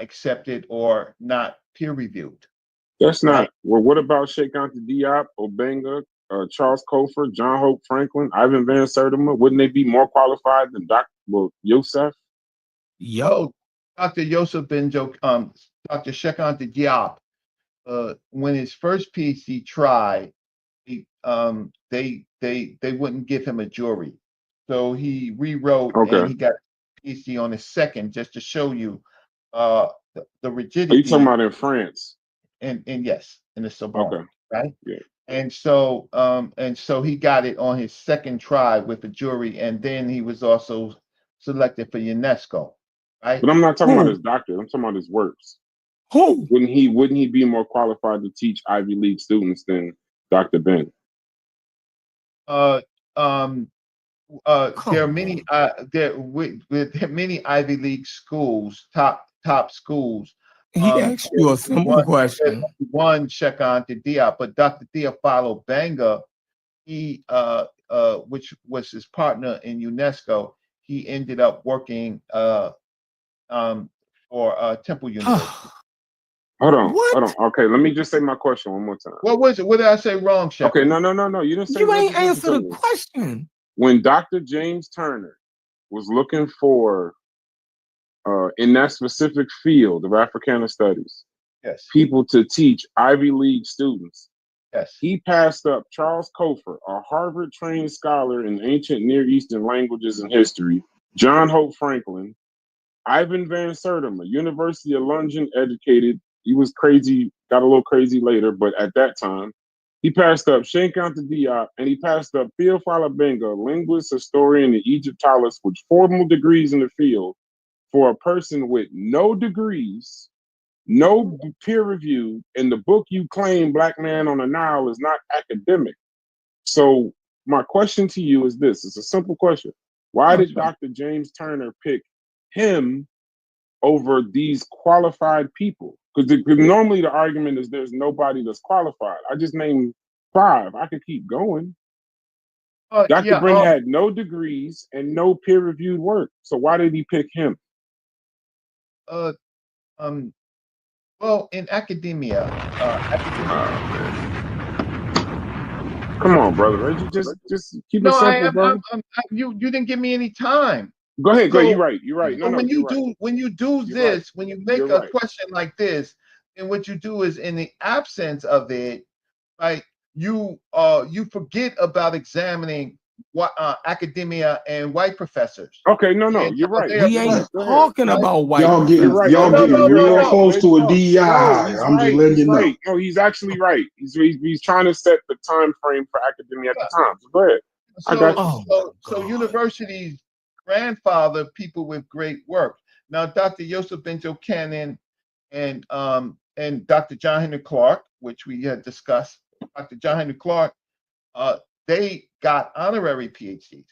accepted or not peer reviewed. That's not. Right? Well, what about Sheikh Anta Diop, Obenga, Charles Cofer, John Hope Franklin, Ivan Van Sertima? Wouldn't they be more qualified than Dr. Yosef? Yo, Dr. Yosef Dr. Sheikh Anta Diop, when his first PhD tried, they wouldn't give him a jury, so he rewrote and he got a PhD on his second, just to show you the rigidity. Are you talking about in France? And yes, in the Sorbonne, right? Yeah. And so he got it on his second try with the jury, and then he was also selected for UNESCO, right? But I'm not talking about his doctorate. I'm talking about his works. Who? Wouldn't he be more qualified to teach Ivy League students than Dr. Ben? There are many with many Ivy League schools, top schools. He asked you a simple question. One Sheikh Anta Diop, but Dr. Theophilo Banga, he which was his partner in UNESCO, he ended up working for Temple University. Hold on. Okay, let me just say my question one more time. What was it? What did I say wrong, Sheikh? Okay, no. You didn't say. You ain't answer the question. When Dr. James Turner was looking for, in that specific field of Africana studies, people to teach Ivy League students, he passed up Charles Cofer, a Harvard-trained scholar in ancient Near Eastern languages and history, John Hope Franklin, Ivan Van Sertima, University of London educated. He was crazy, got a little crazy later, but at that time, he passed up Sheikh Anta Diop, and he passed up Theophilo Benga, linguist, historian, and Egyptologist with formal degrees in the field, for a person with no degrees, no peer review, and the book you claim, Black Man on the Nile, is not academic. So my question to you is this. It's a simple question. Why did Dr. James Turner pick him over these qualified people? Because normally the argument is there's nobody that's qualified. I just named 5. I could keep going. Dr. Brent had no degrees and no peer-reviewed work. So why did he pick him? Well, in academia, come on, brother. Just keep it simple, bro. You didn't give me any time. Go ahead. You're right. No, when you do this, when you make a question like this, and what you do is, in the absence of it, right, you forget about examining what academia and white professors. Okay, no, you're right. We ain't talking about white. Y'all getting real close to a DI. I'm just letting you know. No, he's actually right. He's trying to set the time frame for academia at the time. So go ahead. So universities grandfather people with great work. Now, Dr. Yosef Benjocanan and Dr. John Henry Clark, which we had discussed, Dr. John Henry Clark, they got honorary PhDs.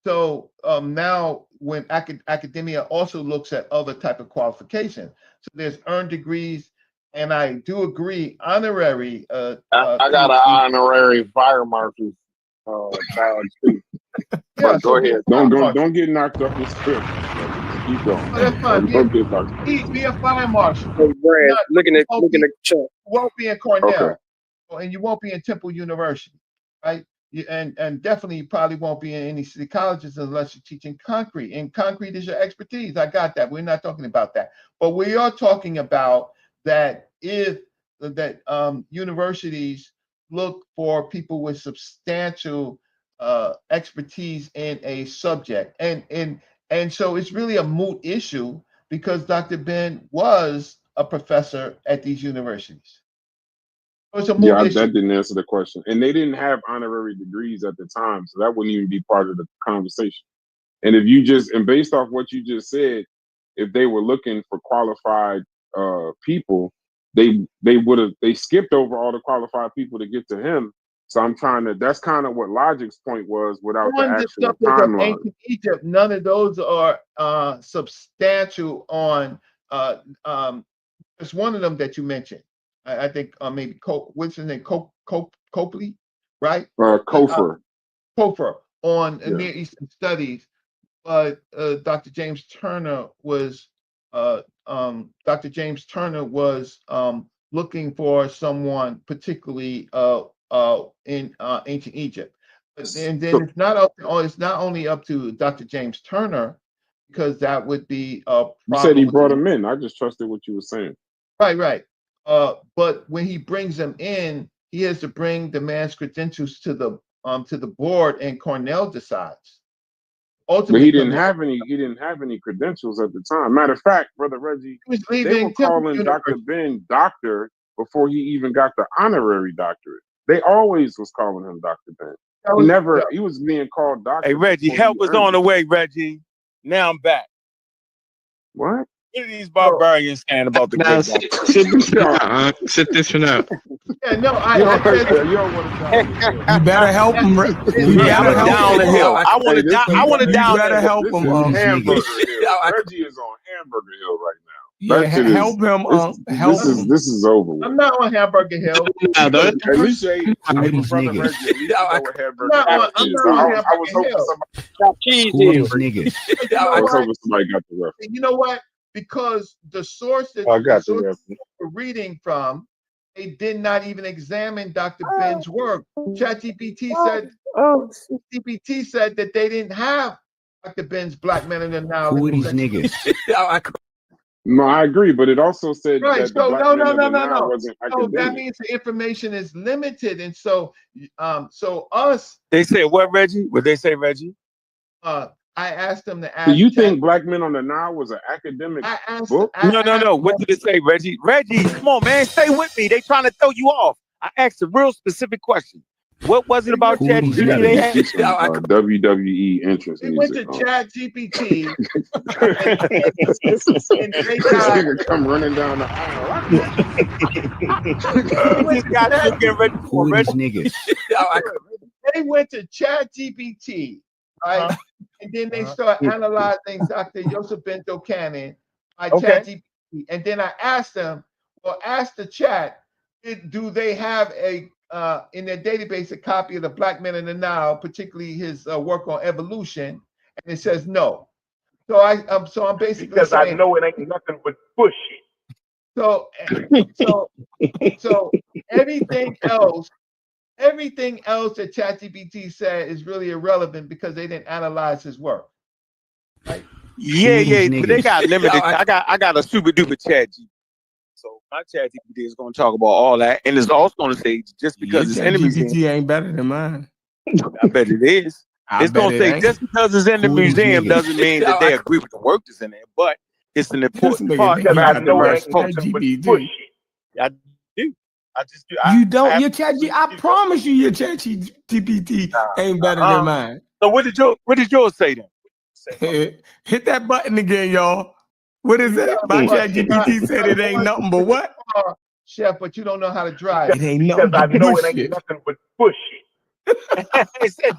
So now when academia also looks at other type of qualifications, so there's earned degrees, and I do agree, honorary. I got an honorary fire marshal. Yeah, go ahead. Don't get knocked off your script. Keep going. Oh, that's fine. Be a fire marshal. Hey, Brad, looking at the chat. You won't be in Cornell, Okay. and you won't be in Temple University, right? And definitely you probably won't be in any city colleges unless you're teaching concrete. And concrete is your expertise. I got that. We're not talking about that. But we are talking about that universities look for people with substantial expertise in a subject. And so it's really a moot issue because Dr. Ben was a professor at these universities. Yeah, that didn't answer the question. And they didn't have honorary degrees at the time, so that wouldn't even be part of the conversation. And if you just, and based off what you just said, if they were looking for qualified people, they skipped over all the qualified people to get to him. So that's kind of what Logic's point was without the actual timeline. Ancient Egypt, none of those are substantial on, it's one of them that you mentioned. I think maybe what's his name? Copley, right? Kofer. Kofer on Near Eastern Studies. But Dr. James Turner was looking for someone particularly in ancient Egypt. And then it's not only up to Dr. James Turner, because that would be you said he brought him in. I just trusted what you were saying. Right. But when he brings them in, he has to bring the man's credentials to the board, and Cornell decides. Ultimately, but he didn't have any credentials at the time. Matter of fact, Brother Reggie, they were calling Dr. Ben doctor before he even got the honorary doctorate. They always was calling him Dr. Ben. He was being called doctor. Hey, Reggie, help was on the way, Reggie. Now I'm back. What? What are these barbarians saying about the great doctor? Sit this one out. Yeah, no, you better help him. You better help down the hill. I want to down. I want to down. You better help him. Hamburger Hill. Reggie is on Hamburger Hill right now. Yeah, help him. This is over with. I'm not on Hamburger Hill. At least Brother Reggie. I was hoping somebody got the reference. You know what? Because the source that we're reading from, they did not even examine Dr. Ben's work. ChatGPT said that they didn't have Dr. Ben's Black Men in the Nile. Who are these niggas? No, I agree, but it also said right. that So no. wasn't So that means the information is limited, and so us. They said what, Reggie? What they say, Reggie? I asked them to ask. Do you think Black Men on the Nile was an academic book? No. What did it say, Reggie? Reggie, come on, man, stay with me. They trying to throw you off. I asked a real specific question. What was it about ChatGPT they had? WWE entrance they music. Went to ChatGPT. And they got come running down the aisle. Who are these niggas? They went to ChatGPT. Right? And then they start analyzing Dr. Joseph Bento Cannon by ChatGPT. And then I asked them, ask the chat, do they have in their database a copy of the Black Men in the Nile, particularly his work on evolution? And it says no. So I'm basically because saying, I know it ain't nothing but bullshit. So everything else that ChatGPT said is really irrelevant because they didn't analyze his work. Right? Yeah, but they got limited. I got a super duper ChatGPT. So my ChatGPT is going to talk about all that, and it's also going to say just because it's in the museum, ChatGPT ain't better than mine. I bet it is. It's going to say just because it's in the museum doesn't mean that they agree with the work that's in there, but it's an important part. Because I know it's ChatGPT. I do. I just do. You don't. Your ChatGPT. I promise you, your ChatGPT ain't better than mine. So what did yours say then? Hit that button again, y'all. What is it? My ChatGPT said it ain't nothing but what? Chef, but you don't know how to drive. It ain't nothing but bullshit. It ain't nothing but bullshit.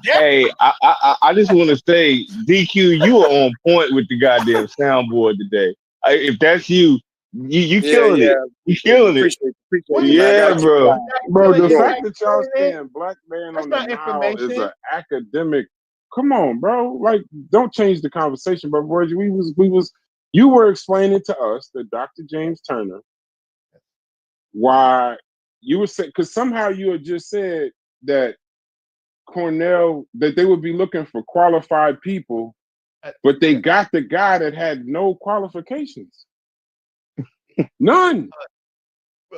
Hey, I just want to say, DQ, you are on point with the goddamn soundboard today. If that's you, You killing it. You killing it. Yeah, bro. The fact that y'all saying black man on the Nile is an academic. Come on, bro. Like, don't change the conversation, bro. Reggie, you were explaining to us that Dr. James Turner, why you were saying, because somehow you had just said that Cornell, that they would be looking for qualified people, but they got the guy that had no qualifications. None.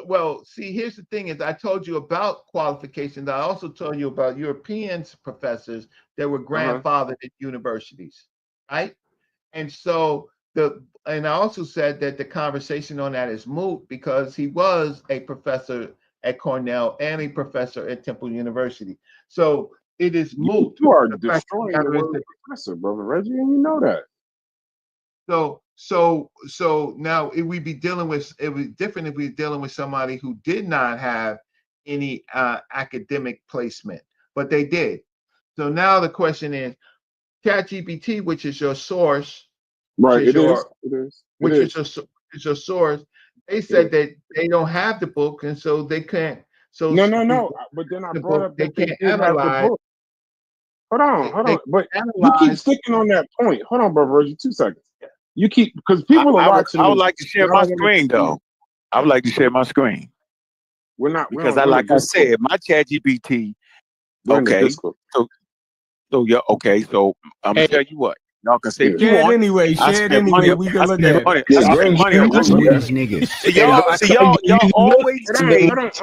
Well, see, here's the thing: is I told you about qualifications. I also told you about European professors that were grandfathered at universities, right? And so and I also said that the conversation on that is moot because he was a professor at Cornell and a professor at Temple University. So it is moot. You are destroying the word professor, brother Reggie, and you know that. So now it would be different if we were dealing with somebody who did not have any academic placement, but they did. So now the question is, ChatGPT, which is your source, right? Is your source. They said that they don't have the book, and so they can't. So no. But then I brought up that they can't analyze. The book. Hold on. But you keep sticking on that point. Hold on, brother Reggie. 2 seconds. You keep, because people are watching. I would like to share my screen, though. I would like to share my screen. We're not because like I said, my ChatGPT. Okay, so yeah, okay. So I'm gonna tell you what. Y'all can say if you want. Anyway, share it anyway. We can look at it. I spend money on this niggas. So y'all always say. That's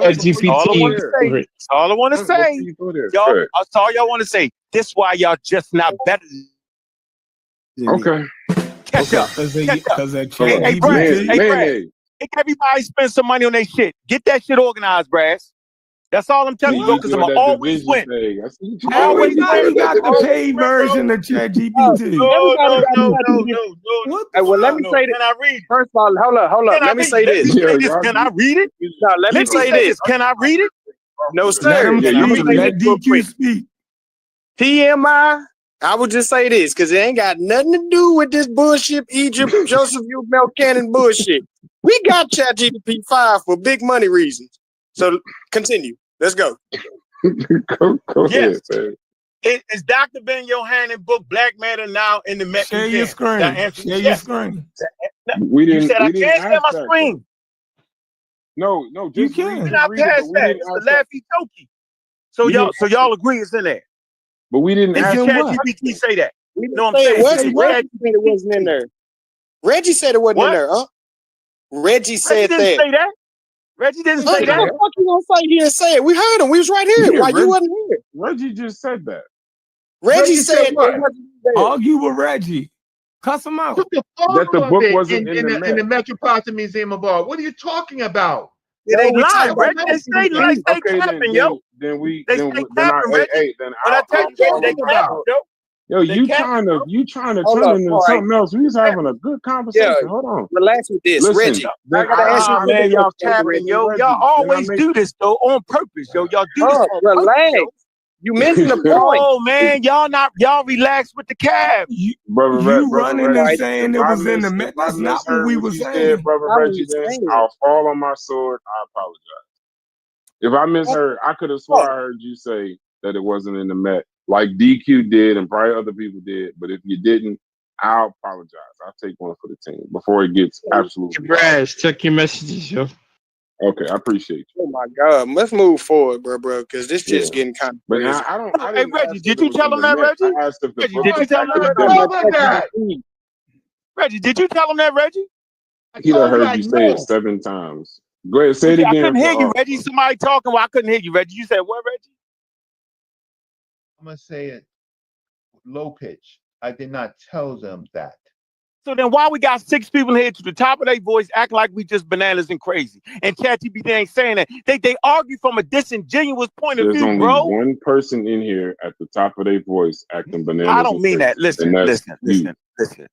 all I want to say. Y'all, that's all y'all want to say. This why y'all just not better. Okay. Catch up. Hey, Brad. Hey, everybody spend some money on their shit. Get that shit organized, Brass. That's all I'm telling you, bro, because I'm going to always win. Everybody got the paid version of ChatGPT. No. Hey, well, let me say this. Can I read? First of all, hold up. Let me say this. Can I read it? No, let me say this. Can I read it? No, sir. Let DQ speak. PMI, I would just say this, because it ain't got nothing to do with this bullshit Egypt, Joseph U. Melcannon bullshit. We got ChatGPT 5 for big money reasons. So continue. Let's go. Go ahead, man. Is Dr. Ben Yohanan book Black Matter now in the Met? Share your screen. Share your screen. You said I can't share my screen. No, you can. We're not past that. It's the Laffy Toki. So y'all agree it's in there. But we didn't ask ChatGPT say that. No, I'm saying Reggie said it wasn't in there. Reggie said it wasn't in there, huh? Reggie said that. Say that. Reggie didn't say that. What the fuck you gonna say? He didn't say it. We heard him. We was right here. Why you wasn't here? Reggie just said that. Reggie said what? Argue with Reggie. Cuss him out. Put the book wasn't in the Metropolitan Museum of Art. What are you talking about? It ain't lying. Reggie, they say like they capping, yo. Then I tell you, they capping, yo. Yo, you trying to turn into something else. We was having a good conversation. Yeah, hold on. Relax with this. Listen, Reggie. I gotta ask you, man, y'all capping, yo. Y'all always do this though on purpose, yo. Y'all do this on relax. Purpose, you missing the point. Oh man, y'all relax with the cab. You running and saying it was in the Met. That's not what we were saying. Brother Reggie, I'll fall on my sword. I apologize. If I misheard, I could have sworn I heard you say that it wasn't in the Met, like DQ did and probably other people did. But if you didn't, I'll apologize. I'll take one for the team before it gets absolutely. Brass, check your messages, yo. Okay, I appreciate you. Oh my God, let's move forward, bro, because this shit's getting kind of crazy. But I don't. Hey, Reggie, did you tell him that, Reggie? Did you tell him that? Reggie, did you tell him that, Reggie? He done heard you say it 7 times. Go ahead, say it again. I couldn't hear you, Reggie. Somebody talking. Well, I couldn't hear you, Reggie. You said what, Reggie? I'm gonna say it low pitch. I did not tell them that. So then why we got 6 people here to the top of their voice acting like we just bananas and crazy? And ChatGPT ain't saying that. They argue from a disingenuous point of view, bro. There's only one person in here at the top of their voice acting bananas. I don't mean that. Listen.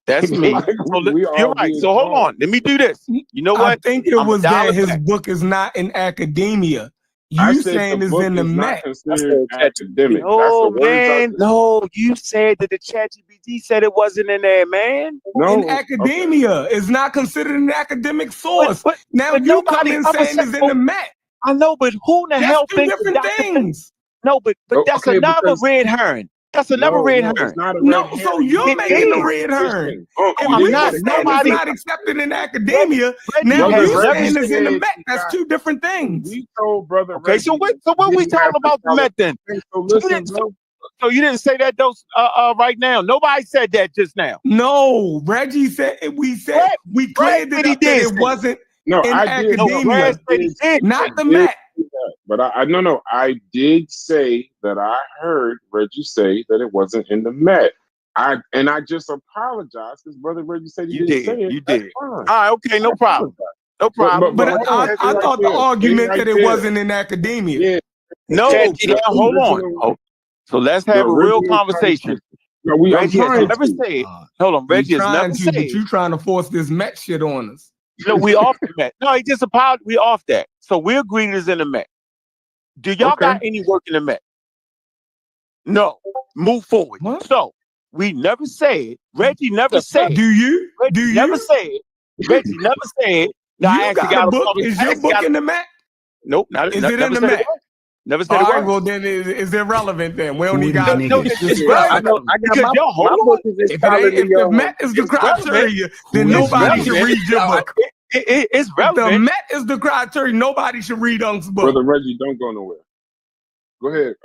That's me. You're right. So hold on. Let me do this. You know what? I think it was that his book is not in academia. You saying is in the Met. Considered academic. No, man. No, you said that the ChatGPT said it wasn't in there, man. No, in academia, it's not considered an academic source. But now you come in saying it's in the Met. I know, but who in the hell thinks different things? No, but that's another red herring. That's another red herring. It's not a red herring. So you're making a red herring. I'm not. Nobody not accepted in academia. Now you're saying it's in the Met. That's two different things. We told brother. Okay, so what we talking about the Met then? So you didn't say that right now. Nobody said that just now. No, Reggie said we cleared it up that it wasn't in academia. Not the Met. But I did say that I heard Reggie say that it wasn't in the Met. I just apologized because brother Reggie said you didn't say it. You did. All right, okay, no problem. No problem. But I thought the argument that it wasn't in academia. Yeah. No, hold on. So let's have a real conversation. No, Reggie has never said. Hold on, Reggie has never said. But you trying to force this Met shit on us. No, we off the Met. No, he just apologized. We off that. So we agreed it's in the Met. Do y'all got any work in the Met? No. Move forward. What? So we never said. Reggie never said. Do you? Reggie never said. Reggie never said. No, I actually got a book. Is your book in the Met? Nope, not. Is it in the Met? Never said it was. Well, then is irrelevant then. We only got no, it's relevant. Because y'all hold on. If the Met is the criteria, then nobody should read your book. It's relevant. The Met is the criteria. Nobody should read Unc's book. Brother Reggie, don't go nowhere. Go ahead.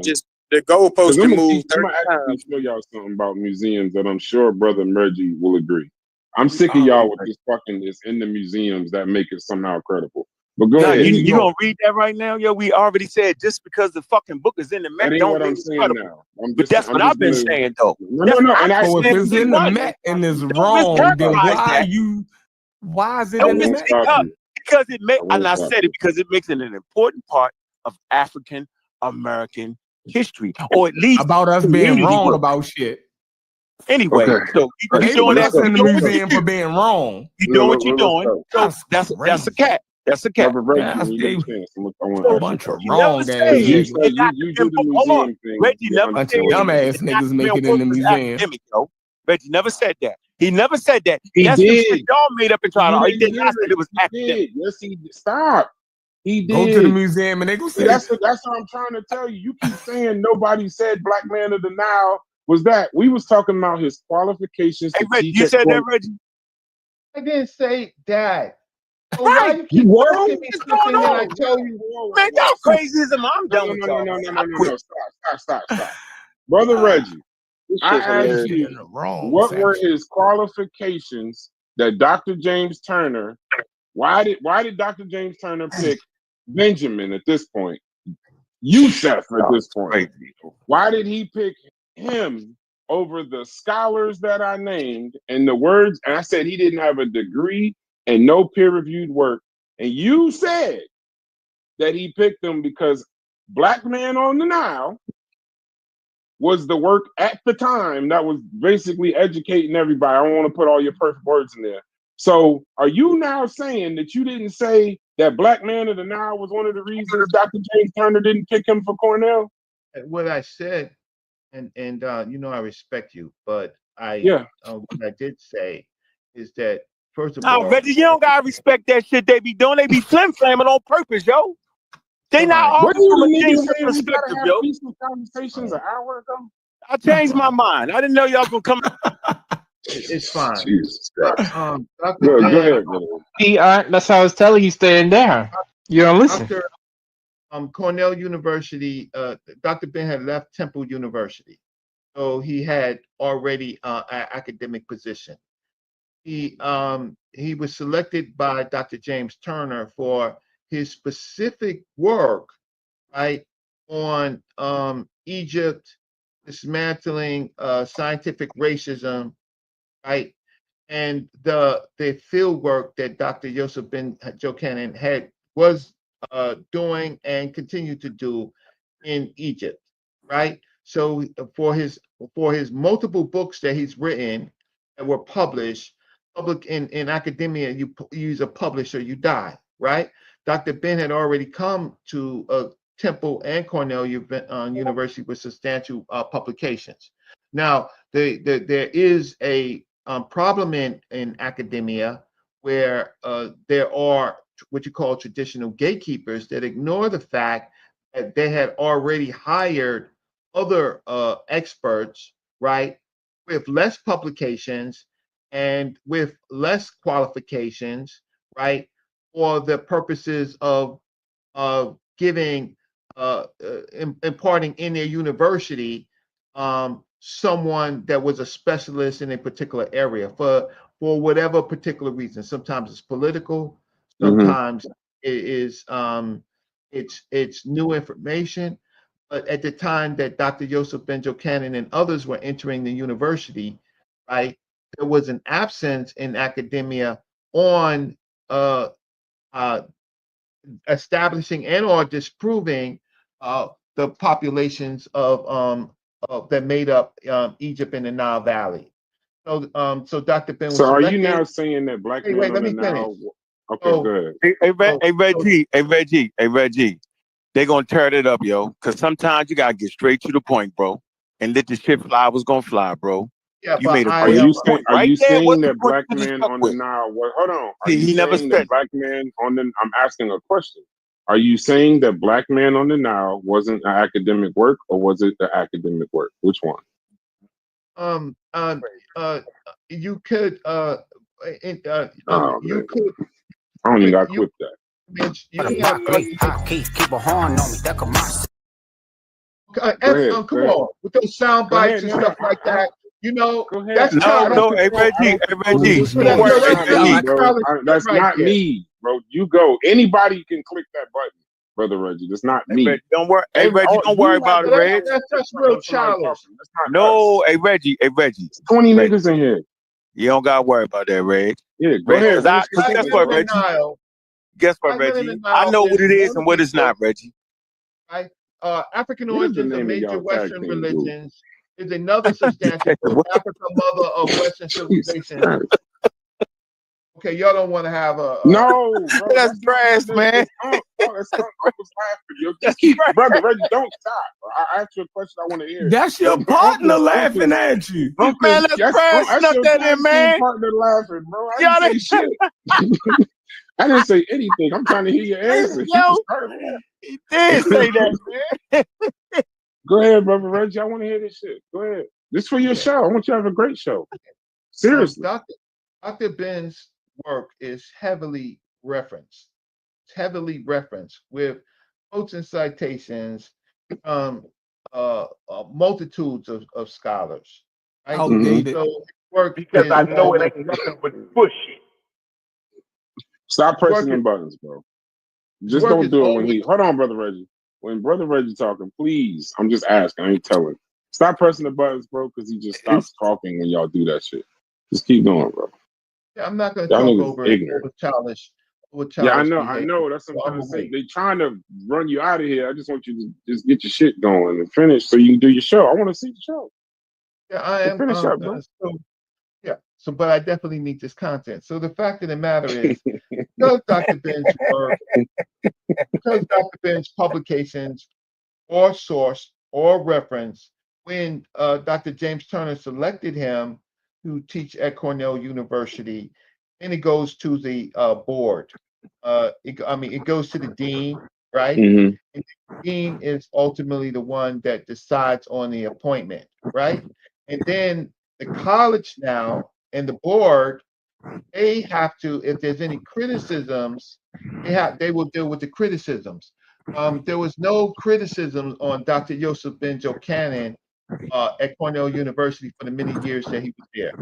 Just the goalpost can move. I'm gonna actually show y'all something about museums that I'm sure Brother Reggie will agree. I'm sick of y'all with this fucking this in the museums that make it somehow credible. But go ahead. You gonna read that right now? Yo, we already said just because the fucking book is in the Met, don't what I'm saying now. But that's what I've been saying though. No. And if it's in the Met and it's wrong, then why is it in the Met? Because it makes, and I said it because it makes it an important part of African American history, or at least about us being wrong about shit. Anyway, so you doing that in the museum for being wrong. You doing what you're doing. So that's a cat. That's a cat. A bunch of wrong guys. You do the museum thing. Reggie never bunch of dumbass niggas make it in the museum. Reggie never said that. He never said that. That's the shit y'all made up and tried to argue. He did not say it was academic. Yes, he did. Stop. He did. Go to the museum and they go say that's what I'm trying to tell you. You keep saying nobody said Black Man of the Nile was that. We was talking about his qualifications. Hey, Reggie, you said that, Reggie? I didn't say that. So right. You asking me something that I tell you. Man, y'all crazy as I'm done with y'all. No. Stop. Brother Reggie, I asked you what were his qualifications that Dr. James Turner, why did Dr. James Turner pick Benjamin at this point? Yusef at this point. Why did he pick him over the scholars that I named and the words? And I said he didn't have a degree and no peer-reviewed work. And you said that he picked them because Black Man on the Nile was the work at the time that was basically educating everybody. I don't want to put all your perfect words in there. So are you now saying that you didn't say that Black Man of the Nile was one of the reasons Dr. James Turner didn't pick him for Cornell? What I said, and you know I respect you, but what I did say is that first of all, Reggie, you don't gotta respect that shit they be doing. They be flim-flamming on purpose, yo. They not all from a decent perspective, yo. Conversations an hour ago. I changed my mind. I didn't know y'all gonna come. It's fine. Jesus Christ. Go ahead, that's how I was telling you, staying there. You don't listen. Cornell University, Dr. Ben had left Temple University. So he had already an academic position. He was selected by Dr. James Turner for his specific work, right, on Egypt, dismantling scientific racism, right, and the field work that Dr. Joseph Ben Jochanan was doing and continued to do in Egypt, right. So for his multiple books that he's written that were published, public in academia, you use a publisher, you die, right? Dr. Ben had already come to Temple and Cornell University with substantial publications. Now, there is a problem in academia where there are what you call traditional gatekeepers that ignore the fact that they had already hired other experts, right, with less publications and with less qualifications, right, for the purposes of giving, imparting in their university someone that was a specialist in a particular area for whatever particular reason. Sometimes it's political, sometimes it is it's new information. But at the time that Dr. Joseph Ben-Jochannan and others were entering the university, right, there was an absence in academia on establishing and or disproving the populations of that made up Egypt and the Nile Valley. So Dr. Ben was So are selected. you now saying that black men wait, let on the me finish. Nile? Okay, go ahead. Hey, Reggie. They gonna tear it up, yo. Cause sometimes you gotta get straight to the point, bro, and let the shit fly was gonna fly, bro. Yeah, you made a Are you saying, What's that the point black you just men stuck on with? the Nile? Well, hold on. Are He you never saying said that black men on the? I'm asking a question. Are you saying that black man on the Nile wasn't an academic work, or was it the academic work? Which one? You could you could. I don't even got to quit that. Keep a horn on me. That could Come on, with those sound bites and stuff like that. You know, that's childish. That's not me, bro. You go. Anybody can click that button, Brother Reggie. That's not me. Reggie, don't worry. Hey, Reggie, don't worry about it, Reg. That's real childish. No, hey, Reggie. 20 niggas in here. You don't gotta worry about that, Reg. Yeah, go ahead. Guess what, Reggie? Guess what, Reggie? I know what it is and what it's not, Reggie. Right? African origins of major Western religions is another substantial group. Africa, mother of Western civilization. Okay, y'all don't want to have a no, bro, that's trash, man. Brother Reggie, don't stop. I asked you a question I want to hear. That's your partner laughing at you. Man, that's trash. Snuck that in, man. Partner laughing, bro. I didn't say shit. I didn't say anything. I'm trying to hear your answer. He did say that, man. Go ahead, Brother Reggie. I want to hear this shit. Go ahead. This is for your show. I want you to have a great show. Seriously. Dr. Ben's work is heavily referenced. It's heavily referenced with quotes and citations from multitudes of scholars. Right? Outdated. So work because I know it ain't nothing but bullshit. Stop pressing them buttons, bro. Just don't do it when he. Hold on, Brother Reggie. When Brother Reggie talking, please. I'm just asking. I ain't telling. Stop pressing the buttons, bro, because he just stops talking when y'all do that shit. Just keep going, bro. Yeah, I'm not going to talk over childish. Yeah, I know. That's what I'm trying to say. They trying to run you out of here. I just want you to just get your shit going and finish so you can do your show. I want to see the show. Yeah, I am. Finish up, bro. But I definitely need this content. So the fact of the matter is, because Dr. Ben's work, because Dr. Ben's publications or source or reference, when Dr. James Turner selected him to teach at Cornell University, and it goes to the board. It goes to the dean, right? And the dean is ultimately the one that decides on the appointment, right? And then the college now and the board, they have to, if there's any criticisms, they will deal with the criticisms. There was no criticism on Dr. Joseph Ben-Jochannan at Cornell University for the many years that he was there.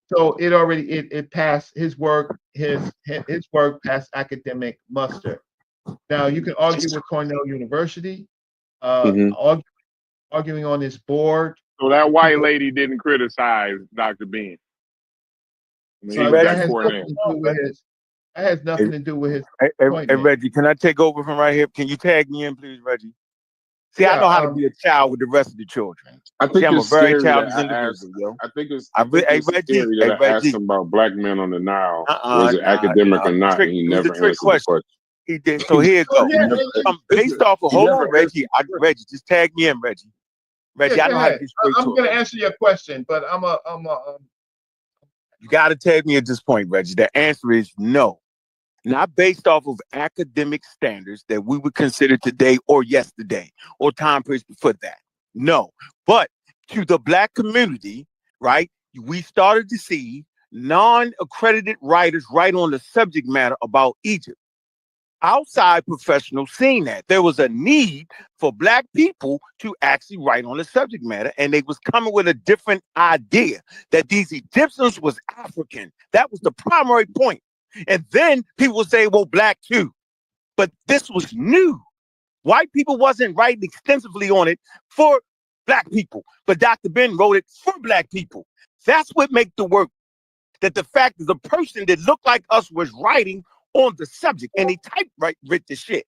So it passed his work passed academic muster. Now you can argue with Cornell University, arguing on this board. So that white lady didn't criticize Dr. Ben. That has nothing to do with his. Hey, Reggie, can I take over from right here? Can you tag me in, please, Reggie? See, I know how to be a child with the rest of the children. I think I'm a it's very scary childish that individual, yo. I think it's Reggie, scary that I asked him about black men on the Nile. Was it nah, academic or not? And he never answered the question. He did. So here it goes. Based off of, hold on, Reggie. Reggie, just tag me in, Reggie. Reggie, I know how to get straight to it. I'm going to answer your question, but you got to tag me at this point, Reggie. The answer is no. Not based off of academic standards that we would consider today or yesterday or time periods before that. No. But to the Black community, right, we started to see non-accredited writers write on the subject matter about Egypt. Outside professionals seeing that there was a need for Black people to actually write on the subject matter, and they was coming with a different idea that these Egyptians was African. That was the primary point. And then people would say, well, Black too. But this was new. White people wasn't writing extensively on it for Black people, but Dr. Ben wrote it for Black people. That's what made the work. That the fact that the person that looked like us was writing on the subject, and he read the shit.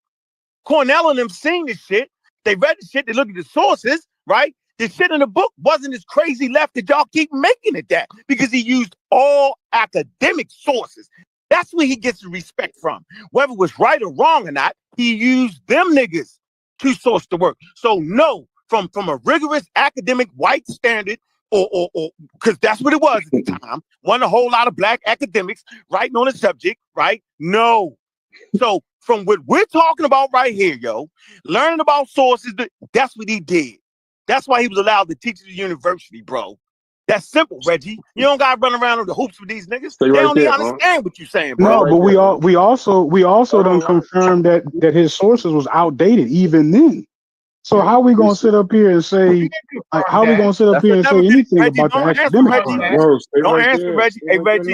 Cornell and them seen the shit. They read the shit. They looked at the sources, right? The shit in the book wasn't as crazy left that y'all keep making it that, because he used all academic sources. That's where he gets the respect from. Whether it was right or wrong or not, he used them niggas to source the work. So no, from a rigorous academic white standard, or because that's what it was at the time, wasn't a whole lot of Black academics writing on the subject, right? No. So from what we're talking about right here, yo, learning about sources, that's what he did. That's why he was allowed to teach at the university, bro. That's simple, Reggie. You don't gotta run around with the hoops with these niggas. They don't even understand what you're saying, bro. No, but we also done confirmed that his sources was outdated even then. So how we gonna sit up here and say anything about the academic part? Don't answer, Reggie. Hey, Reggie.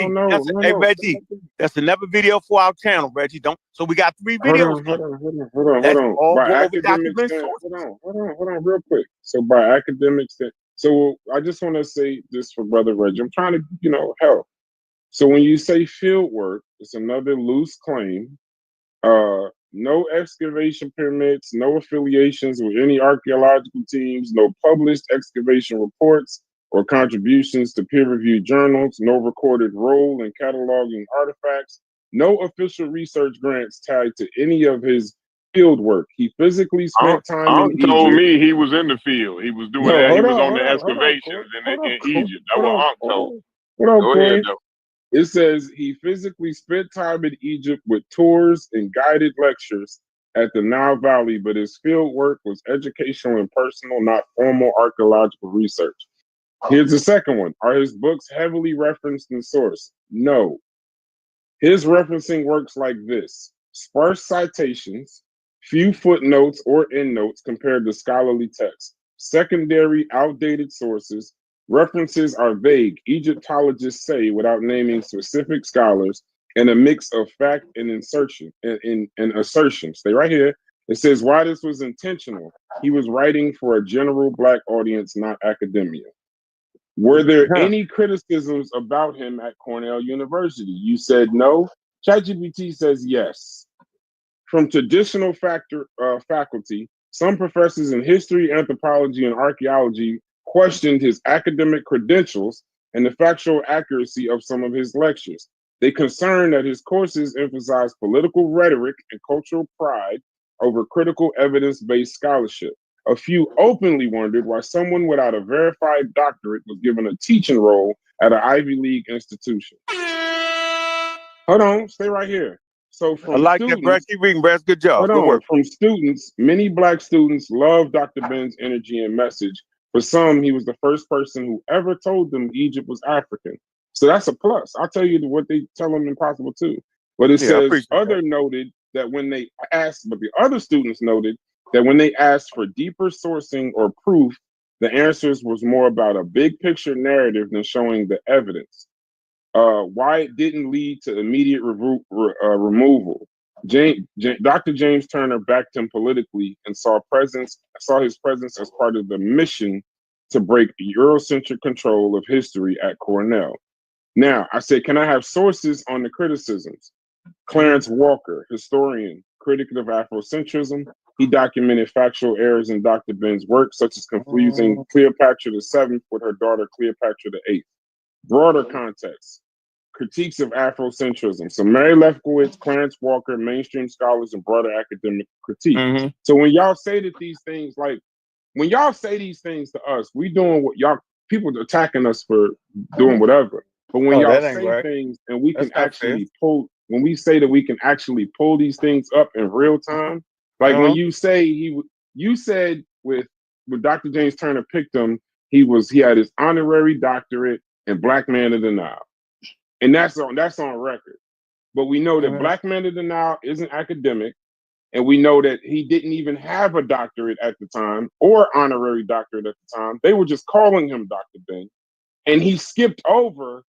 Hey, Reggie. That's another video for our channel, Reggie. Don't. So we got 3 videos. Hold on. By academics, hold on, real quick. So by academics, so I just want to say this for Brother Reggie. I'm trying to, help. So when you say field work, it's another loose claim. No excavation permits, no affiliations with any archaeological teams, no published excavation reports or contributions to peer-reviewed journals, no recorded role in cataloging artifacts, no official research grants tied to any of his field work. He physically spent time in Egypt. Told me he was in the field. He was doing that. He was on the excavations in Egypt. That's what Unc told. Go ahead, though. It says he physically spent time in Egypt with tours and guided lectures at the Nile Valley, but his field work was educational and personal, not formal archaeological research. Here's the second one. Are his books heavily referenced in source? No. His referencing works like this: sparse citations, few footnotes or endnotes compared to scholarly texts, secondary outdated sources. References are vague, Egyptologists say, without naming specific scholars, and a mix of fact and insertion and assertion. Stay right here. It says why this was intentional. He was writing for a general Black audience, not academia. Were there any criticisms about him at Cornell University? You said no. ChatGPT says yes. From traditional faculty, some professors in history, anthropology, and archaeology questioned his academic credentials and the factual accuracy of some of his lectures. They concerned that his courses emphasized political rhetoric and cultural pride over critical evidence-based scholarship. A few openly wondered why someone without a verified doctorate was given a teaching role at an Ivy League institution. Hold on, stay right here. So from I like that, Brad. Keep reading, Brad. Good job. Good work. From students, many Black students love Dr. Ben's energy and message. For some, he was the first person who ever told them Egypt was African. So that's a plus. I'll tell you what they tell them impossible too. But it says noted that when they asked, but the other students noted that when they asked for deeper sourcing or proof, the answers was more about a big picture narrative than showing the evidence. Why it didn't lead to immediate removal. Dr. James Turner backed him politically and saw his presence as part of the mission to break Eurocentric control of history at Cornell. Now, I said, can I have sources on the criticisms? Clarence Walker, historian, critic of Afrocentrism. He documented factual errors in Dr. Ben's work, such as confusing Cleopatra VII with her daughter Cleopatra VIII. Broader context. critiques of Afrocentrism. So Mary Lefkowitz, Clarence Walker, mainstream scholars, and broader academic critique. Mm-hmm. So when y'all say that these things, like when y'all say these things to us, we doing what y'all people attacking us for doing whatever. But when y'all say things and we can actually pull, when we say that we can actually pull these things up in real time, like when you say you said with Dr. James Turner picked him, he had his honorary doctorate in Black Man of the Nile, and that's on record. But we know that Black Man of the Nile isn't academic, and we know that he didn't even have a doctorate at the time or honorary doctorate at the time. They were just calling him Dr. Ben, and he skipped over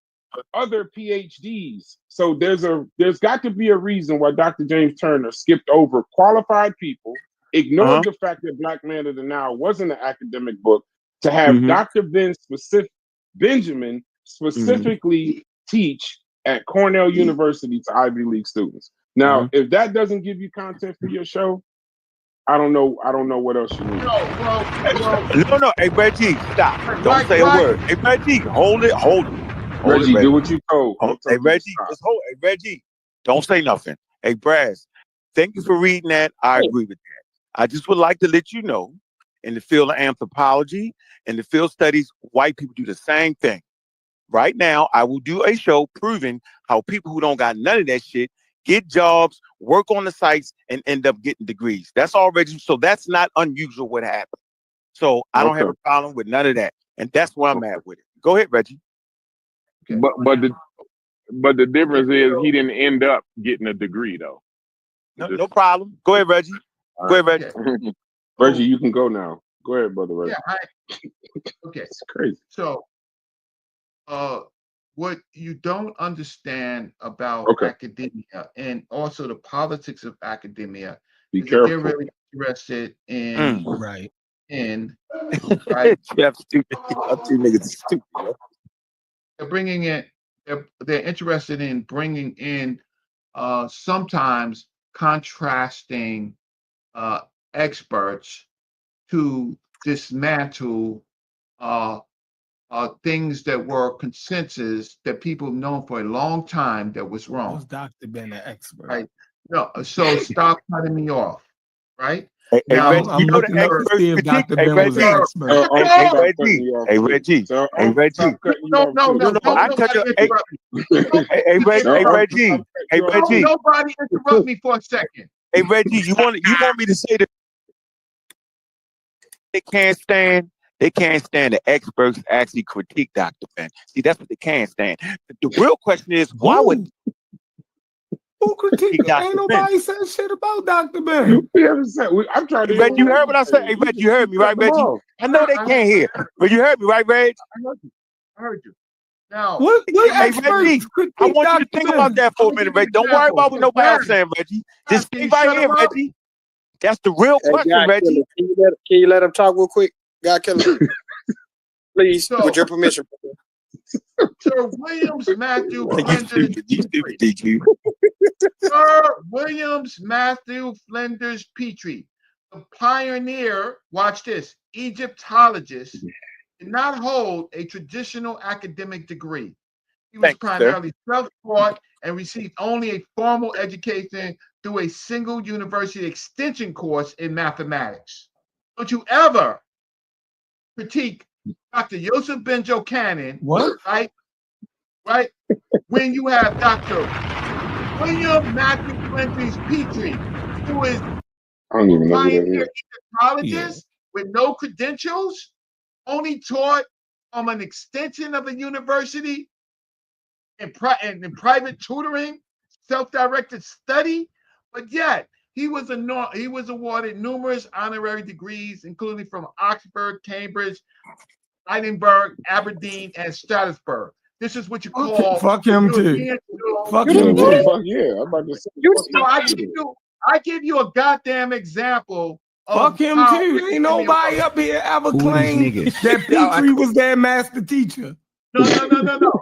other PhDs. So there's got to be a reason why Dr. James Turner skipped over qualified people, ignored the fact that Black Man of the Nile wasn't an academic book, to have Dr. Benjamin specifically teach at Cornell University to Ivy League students. Now, if that doesn't give you content for your show, I don't know what else you need. No. Hey, Reggie, stop. Don't say a word. Hey, Reggie, hold it. Reggie, do what you told. Hey, Reggie, just hold it. Hey, Reggie, don't say nothing. Hey, Brass, thank you for reading that. I agree with that. I just would like to let you know, in the field of anthropology and the field studies, white people do the same thing. Right now, I will do a show proving how people who don't got none of that shit get jobs, work on the sites, and end up getting degrees. That's all, Reggie. So that's not unusual what happened. So I don't have a problem with none of that. And that's where I'm at with it. Go ahead, Reggie. Okay. But the difference is he didn't end up getting a degree though. No problem. Go ahead, Reggie. Go ahead, Reggie. Okay. Reggie, you can go now. Go ahead, brother Reggie. Yeah, okay. It's crazy. So what you don't understand about academia and also the politics of academia is that they're really interested in in Jeff, stupid. Two niggas stupid. They're bringing in. They're interested in bringing in sometimes contrasting experts to dismantle things that were consensus that people have known for a long time that was wrong. Was Dr. Ben an expert? Right. No, so stop cutting me off. Right. Hey, now, Reggie, I'm looking up to see if Dr. Ben was an expert. Hey, Reggie. Hey, Reggie. No. I cut you. Hey, Reggie. Hey, Reggie. Nobody interrupt me for a second. Hey, Reggie, you want me to say that they can't stand the experts actually critique Dr. Ben. See, that's what they can't stand. The real question is, why would who critique Dr. Ain't nobody said shit about Dr. Ben. I'm trying to. Reggie, you heard what I said? Hey, Reggie, you heard me, right, Reggie? I know they can't hear, but you heard me, right, Reg? I heard you. Now, what hey, Reggie, I want you to think about that for a minute, Reggie. Don't worry about what nobody else saying, Reggie. Just stay right here, Reggie. That's the real question, Reggie. Can you let him talk real quick? God killer. Please, with your permission. Sir Williams Matthew Flinders Petrie. Sir Williams Matthew Flinders Petrie, the pioneer, watch this, Egyptologist, did not hold a traditional academic degree. He was primarily self-taught and received only a formal education through a single university extension course in mathematics. Don't you ever critique Dr. Joseph Benjo-Cannon, right? When you have Dr. William Matthew Flinders Petrie, who is a pioneer Egyptologist with no credentials, only taught from an extension of a university and private tutoring, self-directed study, but yet he was awarded numerous honorary degrees, including from Oxford, Cambridge, Edinburgh, Aberdeen, and Strasbourg. This is what you call fuck him too. Fuck him too. Fuck yeah, I'm about to say. I give you a goddamn example. Fuck him too. Ain't nobody up here ever claimed that Petrie was their master teacher. No.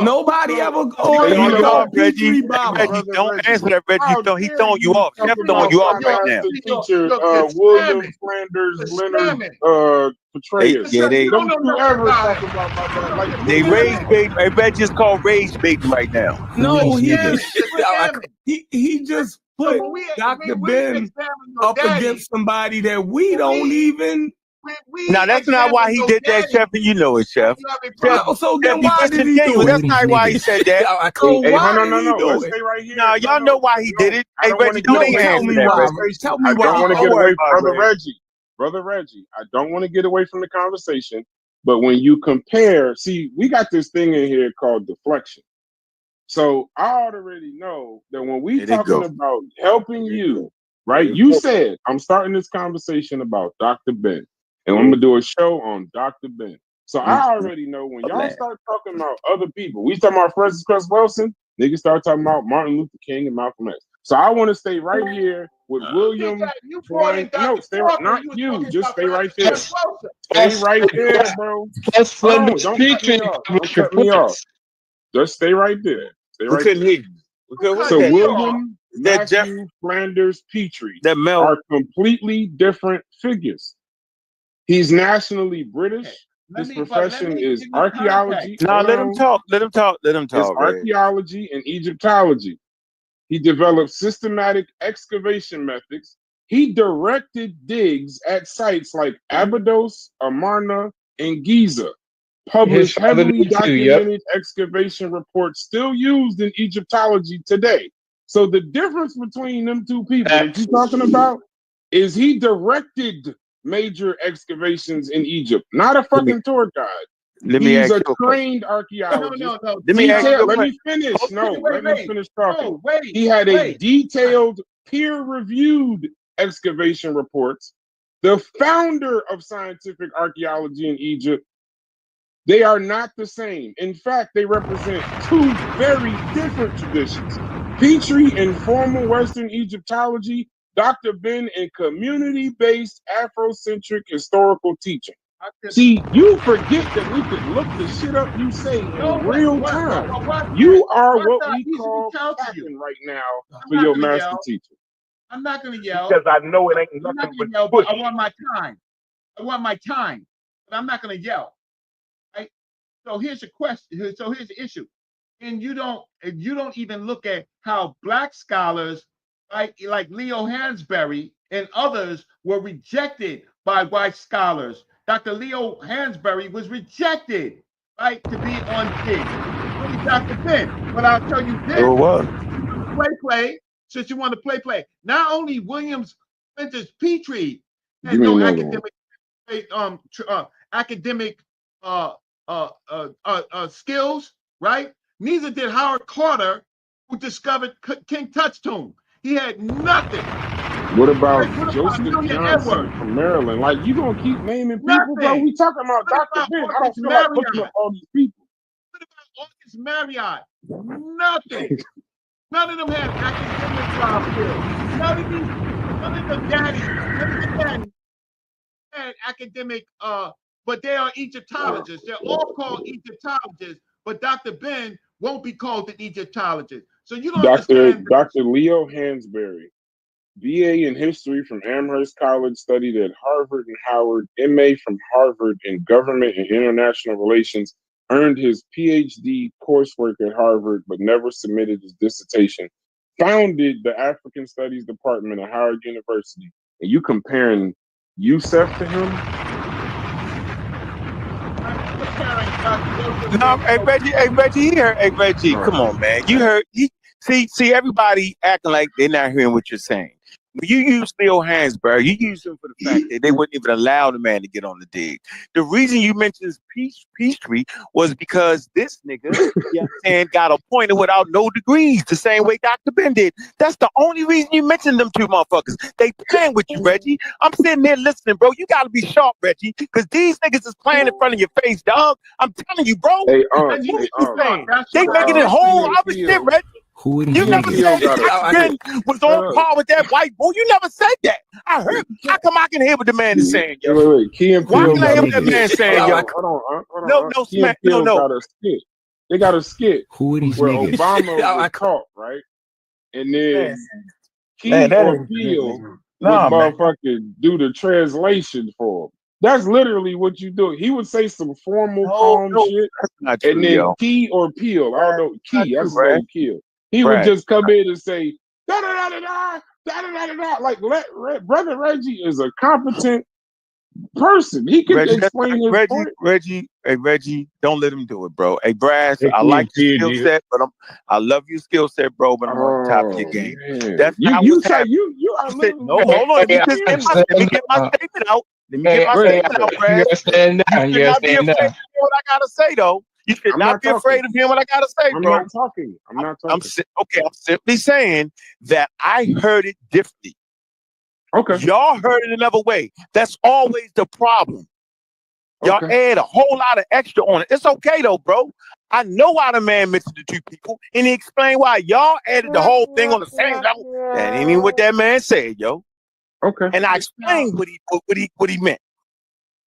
Nobody ever you off, Reggie. Petrie Baba. Reggie, don't answer that, Reggie. He's throwing you off. Chef throwing you off right now. Teacher William Flanders Leonard Petraeus. Don't you ever talk about my dad. Like they rage bait. Reggie is called rage baiting right now. No, he just put Dr. Ben up against somebody that we don't even. Now that's not why he did that, Chef, and you know it, Chef. So then why did he do it? That's not why he said that. So why no, did he do let's it? stay right here. Now y'all know why he did it. Hey, Reggie, don't even answer that. Tell me I why. don't want to get away from Brother Reggie. I don't want to get away from the conversation, but when you compare, see, we got this thing in here called deflection. So I already know that when we talking about helping you, right? You said I'm starting this conversation about Dr. Ben. And I'm gonna do a show on Dr. Ben. So I already know when y'all start talking about other people, we talking about Francis Cress Wilson, niggas start talking about Martin Luther King and Malcolm X. So I want to stay right here with William. No, stay right. Not you. Just stay right there. Stay right there, bro. That's Flanders Don't Petrie. cut me off. Just stay right there. Stay right there. So William Matthew Flanders Petrie are completely different figures. He's nationally British. His profession is archaeology. No, let him talk. Let him talk. It's archaeology and Egyptology. He developed systematic excavation methods. He directed digs at sites like Abydos, Amarna, and Giza. Published heavily documented excavation reports still used in Egyptology today. So the difference between them two people that you're talking about is he directed major excavations in Egypt, not a fucking tour guide. He's a trained archaeologist. Let me finish. Let me finish talking. He had a detailed, peer-reviewed excavation reports. The founder of scientific archaeology in Egypt. They are not the same. In fact, they represent two very different traditions. Petrie in formal Western Egyptology, Dr. Ben in community-based Afrocentric historical teaching. See, you forget that we could look the shit up you say in real time. You are what we call capping right now for your master teacher. I'm not going to yell. Because I know it ain't nothing but yell, but I want my time. But I'm not going to yell. Right? So here's the question. So here's the issue. And you don't even look at how Black scholars, like Leo Hansberry and others, were rejected by white scholars. Dr. Leo Hansberry was rejected, right, to be on stage. Only Dr. Ben. But I'll tell you this. Play. Since you want to play. Not only Williams Flanders Petrie has no academic skills, right? Neither did Howard Carter, who discovered King Tut's tomb. He had nothing. What about Joseph Johnson from Maryland? Like, you gonna keep naming people, bro? We talking about Dr. Ben. I don't feel like looking up all these people. What about August Marriott? Nothing. None of them had academic skills. None of the daddies had academic, but they are Egyptologists. They're all called Egyptologists, but Dr. Ben won't be called an Egyptologist. So you don't understand. Dr. Leo Hansberry, BA in history from Amherst College, studied at Harvard and Howard, MA from Harvard in government and international relations, earned his PhD coursework at Harvard, but never submitted his dissertation, founded the African Studies Department at Howard University. And you comparing Youssef to him? No, hey Reggie, come on, man. You heard see everybody acting like they're not hearing what you're saying. When you use Leo Hansberry, you use him for the fact that they wouldn't even allow the man to get on the dig. The reason you mentioned Petrie was because this nigga, got appointed without no degrees, the same way Dr. Ben did. That's the only reason you mentioned them two motherfuckers. They playing with you, Reggie. I'm sitting there listening, bro. You gotta be sharp, Reggie, because these niggas is playing in front of your face, dog. I'm telling you, bro. They making it whole other shit, Reggie. Who are these You never niggas? said that Ben was on par with that white boy. You never said that. I heard. How come I can hear what the man is saying, yo? Wait. Key and Why Peele can I hear what that man saying, yo? Hold on. No, Key and Peele got a skit. They got a skit Who are these where niggas? Obama would talk, right? And then Key Man, that or ain't Peele would man. motherfucking do the translation for him. That's literally what you do. He would say some formal, calm shit, that's not true, and then yo. Key or Peele, I don't know, Key, that's his Brad. name, Key. He would just come in and say, da da da da da da da da. Like, Brother Reggie is a competent person. He can explain his point. Reggie, don't let him do it, bro. Hey, Brass, I like your skill set, but I love your skill set, bro. But I'm on top of your game. Man. That's you not you what's say happening. you are literally. No, hold on. Let me get my statement out. Let me get my statement out, Brass. You should not be afraid of what I gotta say, though. You should not be afraid of hearing what I gotta say, bro. I'm not talking. I'm simply saying that I heard it differently. Okay. Y'all heard it another way. That's always the problem. Y'all add a whole lot of extra on it. It's okay though, bro. I know why the man mentioned the two people, and he explained why y'all added the whole thing on the same level. That ain't even what that man said, yo. Okay. And I explained what he meant.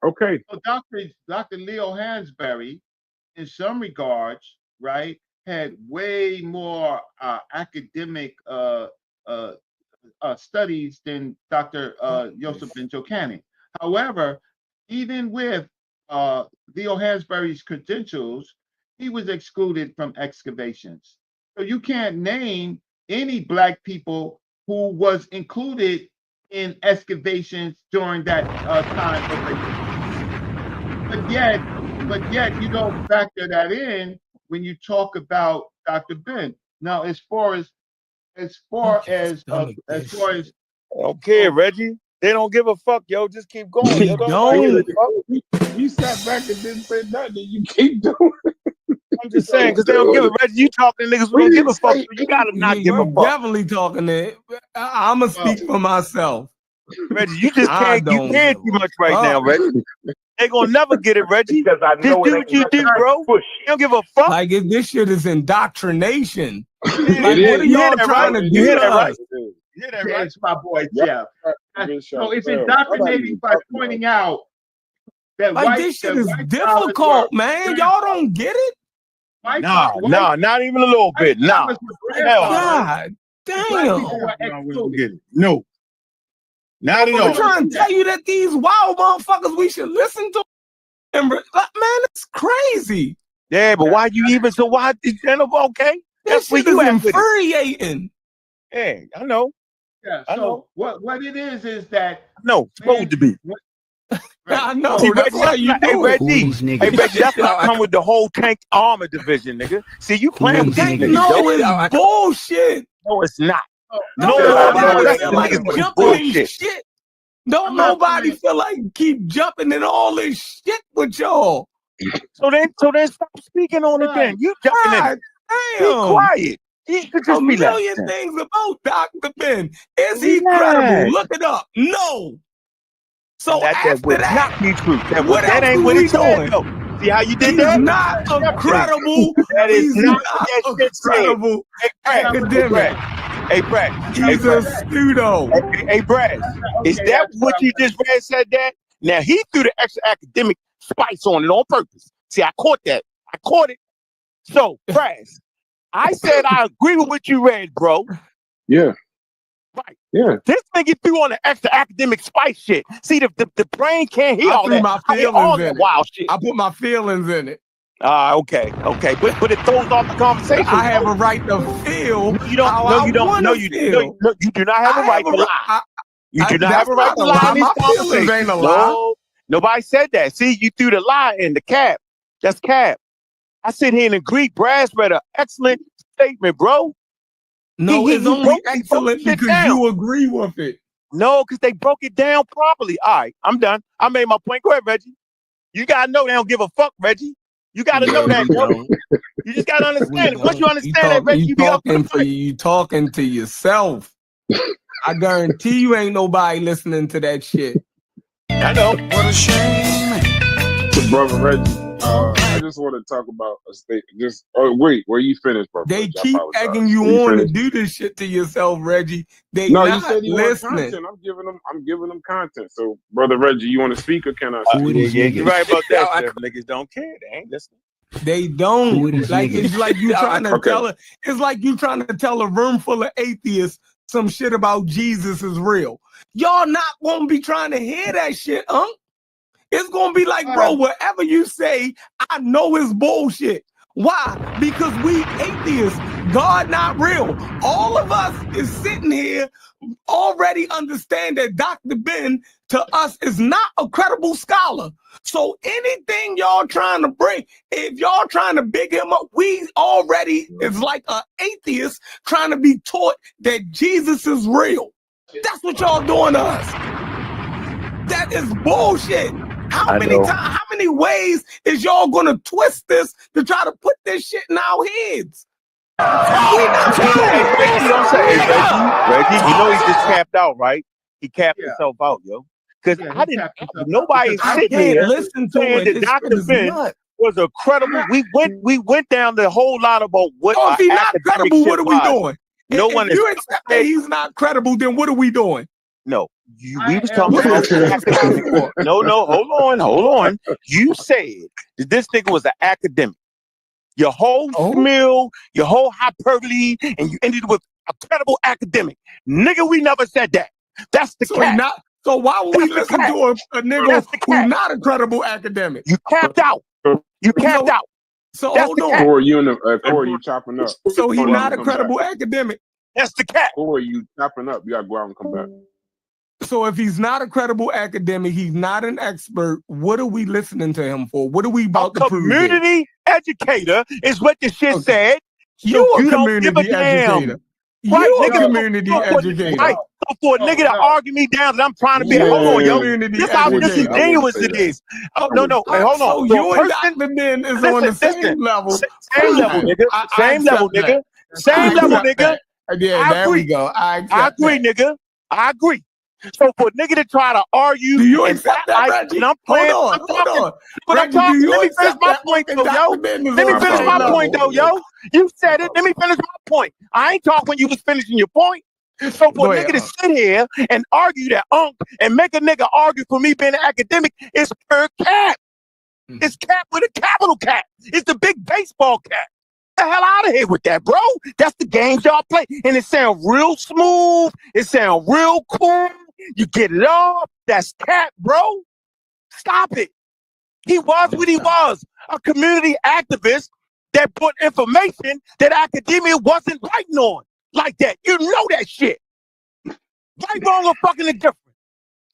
Okay. So Dr. Leo Hansberry, in some regards, right, had way more academic studies than Dr. Joseph Ben Jokanan. However, even with Leo Hansberry's credentials, he was excluded from excavations. So you can't name any Black people who was included in excavations during that time. But yet you don't factor that in when you talk about Dr. Ben. Now, as far as I don't care, Reggie. They don't give a fuck, yo. Just keep going. You sat back and didn't say nothing. You keep doing it. I'm just saying, because they don't give a Reggie. You talking to niggas who don't give a fuck. So you gotta not give a fuck. Definitely talking to. I'm gonna speak for myself. Reggie, you just can't. You can't too much right now, Reggie. They gonna never get it, Reggie. Because I know just do what you do, bro. You don't give a fuck. Like if this shit is indoctrination. Like what are y'all trying to do? You hear that right? You hear that right? It's my boy Jeff. So it's indoctrinating by pointing out that this shit is difficult, man. Y'all don't get it? Nah, not even a little bit. Nah. God damn. No. Not at all. I'm trying to tell you that these wild motherfuckers we should listen to. Man, it's crazy. Yeah, but why you even okay? That's where you infuriating. Yeah, I know. Yeah, so what it is that supposed to be. I know. That's why you do it. Hey, Reggie, that's why I come with the whole tank armor division, nigga. See, you playing with these niggas. No, it's bullshit. No, it's not. Nobody feel like jumping in shit. Don't nobody feel like keep jumping in all this shit with y'all. So then stop speaking on it then. You jumping in it. Damn. Be quiet. He should just be a million things about Dr. Ben. Is he credible? Look it up. No. So that would not be true. That ain't what he's doing. See how you did he's that? Not a credible. That is not a credible academic. Hey, Brad. He's a pseudo. Hey, Brad. Is that what you just read? Said that? Now he threw the extra academic spice on it on purpose. See, I caught that. I caught it. So, Brad, I said I agree with what you read, bro. Yeah. Right. Yeah. This nigga threw on the extra academic spice shit. See, the brain can't hear all that. My feelings in wild shit. I put my feelings in it. Okay. But it throws off the conversation. I have a right to feel. You don't. You do not have a right to lie. You do not have a right to lie in this conversation. Ain't a lie. Nobody said that. See, you threw the lie in the cap. That's cap. I sit here and agree. Brass read an excellent statement, bro. No, it's only excellent because you agree with it. No, because they broke it down properly. All right, I'm done. I made my point. Go ahead, Reggie. You gotta know they don't give a fuck, Reggie. You gotta know that, bro. You just gotta understand it. Once you understand that, Reggie, you talking to yourself. I guarantee you ain't nobody listening to that shit. I know. What a shame. Brother Reggie, I just want to talk about a state. Just wait, where you finished, bro? They keep egging you on to do this shit to yourself, Reggie. They no, not you said you listening. want content. I'm giving them content. So, brother Reggie, you want to speak or can I speak? Yeah, you're right about that. Chef. Niggas don't care. They ain't listening. They don't. Like it's like you trying to tell it. It's like you trying to tell a room full of atheists some shit about Jesus is real. Y'all not gonna be trying to hear that shit, huh? It's gonna be like, bro, whatever you say, I know it's bullshit. Why? Because we atheists, God not real. All of us is sitting here already understand that Dr. Ben to us is not a credible scholar. So anything y'all trying to bring, if y'all trying to big him up, we already is like an atheist trying to be taught that Jesus is real. That's what y'all doing to us. That is bullshit. How many ways is y'all gonna twist this to try to put this shit in our heads? Reggie, you know he just capped out, right? He capped himself out, yo. Because nobody sitting here listen to saying that Dr. Ben was a credible. We went down the whole lot about what. Oh, if he's not credible, what are we doing? No if one you accept that he's not credible, then what are we doing? No, we was talking about academic. No, hold on. You said that this nigga was an academic. Your whole smill, your whole hyperbole, and you ended with a credible academic. Nigga, we never said that. That's the cap. So why would we listen to a nigga who's not a credible academic? You capped out. You capped out. So hold on. Corey, you chopping up. So he's not a credible academic. That's the cap. Corey, you chopping up. You gotta go out and come back. So if he's not a credible academic, he's not an expert, what are we listening to him for? What are we about to prove? Community educator is what the shit said. You a don't community give a damn. educator. You a community educator. Right. So for a nigga to argue me down that I'm trying to be, hold on, yo. This how disingenuous it is. No. Hey, hold on. So you and Dr. Ben is on the same level. Same level, nigga. Same level, nigga. Same level, nigga. Yeah, there we go. I agree, nigga. I agree. So for a nigga to try to argue, do you accept that, Reggie? And I'm playing, hold on. But Reggie, I'm talking. Let me finish my point, though, yo. Let me finish my point, though, yo. You said it. Let me finish my point. I ain't talking when you was finishing your point. So for a nigga to sit here and argue that and make a nigga argue for me being an academic is per cap. It's cap with a capital cap. It's the big baseball cap. The hell out of here with that, bro. That's the games y'all play. And it sounds real smooth. It sounds real cool. You get it off. That's cap, bro. Stop it. He was what he was. A community activist that put information that academia wasn't writing on like that. You know that shit. Right, wrong, or fucking indifferent.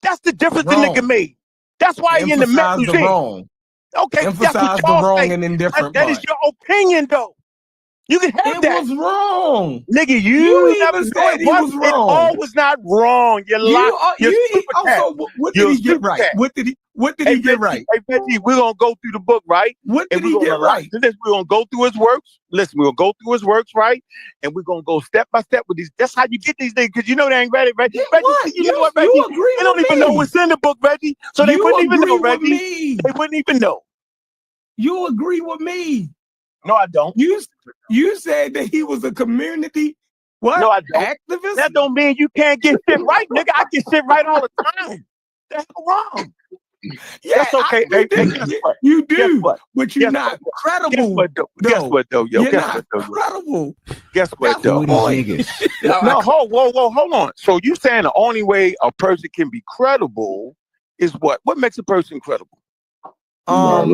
That's the difference the nigga made. That's why he in the Met Museum. Okay, emphasize that's what the y'all wrong say. and indifferent That is your opinion, though. You can have that. It was wrong. Nigga, you even said he was wrong. It all was not wrong. What did he get right? What did he get right? Hey, Reggie, we're going to go through the book, right? What did he get right? We're going to go through his works. Listen, we're going to go through his works, right? And we're going to go step by step with these. That's how you get these things, because you know they ain't ready, Reggie. You know what, Reggie? They don't even know what's in the book, Reggie. So they wouldn't even know, Reggie. They wouldn't even know. You agree with me. No, I don't. You said that he was a community No, I don't. activist? That don't mean you can't get shit right, nigga. I get shit right all the time. That's wrong. Yeah, that's okay. You do, but you're not credible. Guess what, though, yo? You're not credible. Guess what, though? No, hold on. So you saying the only way a person can be credible is what? What makes a person credible? Not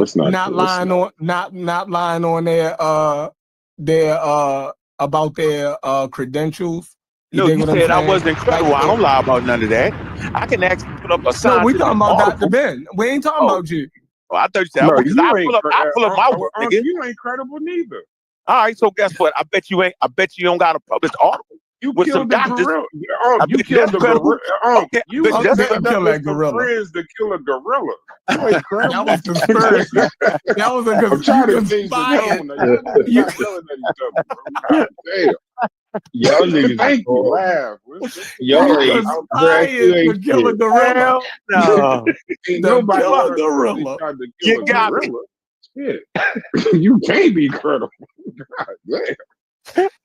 lying on their about their credentials. No, you said I wasn't credible. I don't lie about none of that. I can actually put up a sign. No, we talking about Dr. Ben. We ain't talking about you. Oh, I thought you said I pull up my work, nigga. You ain't credible neither. All right, so guess what? I bet you don't got a published article. You with killed some doctors. You killed the gorilla. You kill that gorilla. Friends to kill a gorilla. You ain't credible. That was conspiracy. That was a conspiracy. I'm trying to change the tone. You yelling at each other, bro. Damn. Y'all niggas thank you. Laugh. Y'all niggas to kill a gorilla. No. Ain't nobody kill a gorilla. You got me. Shit. You can't be credible. God damn.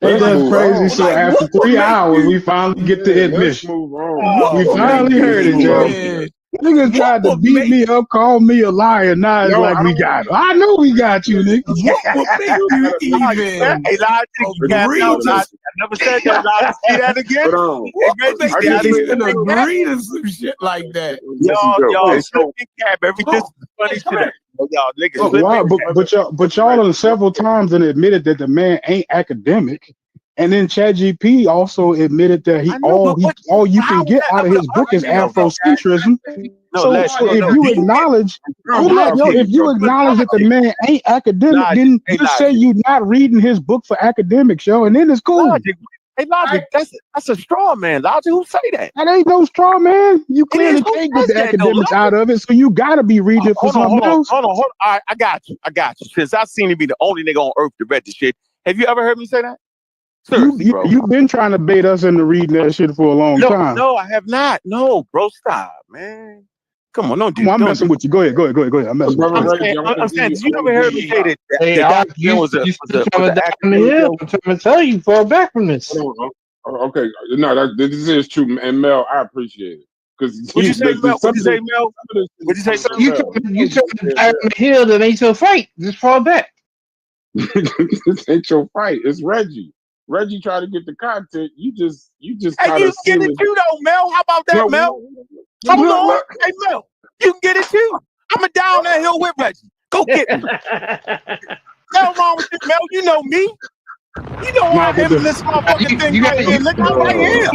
Hey, that's crazy. So after 3 hours, we finally get the admission. Let's move on. We finally heard it, Joe. Niggas tried to beat me up, call me a liar. Now it's like we got it. I know we got you, nigga. What would make you even Hey, Logic, you capped out, Logic. I never said that, Logic. See that again? What would make you even agree to some shit like that? Y'all flipping cap. Every this is funny shit. Y'all niggas flipping. But y'all done several times and admitted that the man ain't academic. And then ChatGPT also admitted that all you can get out of his book is Afrocentrism. So if you acknowledge, if you acknowledge that the man ain't academic, then just say you're not reading his book for academics, yo, and then it's cool. Hey, Logic, that's a straw man. Logic, who say that? That ain't no straw man. You clearly can't get the academics out of it, so you gotta be reading it for something else. Hold on. All right, I got you. Since I seem to be the only nigga on earth to read the shit, have you ever heard me say that? You've been trying to bait us into reading that shit for a long time. No, I have not. No, bro, stop, man. Come on, don't do. I'm messing with you. Go ahead. I'm messing with you. I'm saying, did you ever hear me say that? Hey, that was down the hill. I'm trying to tell you, fall back from this. Okay, no, this is true, and Mel, I appreciate it. What'd you say, Mel? What'd you say, Mel? What'd you say? You trying to die on the hill that ain't your fight. Just fall back. This ain't your fight. It's Reggie. Reggie tried to get the content. You just Hey, you can get it too, though, Mel. How about that, Mel? Hold on. Hey, Mel, you can get it too. I'm a down that hill with Reggie. Go get me. Hell wrong with you, Mel. You know me. You know I handle this motherfucking thing right here. Look, I'm right here.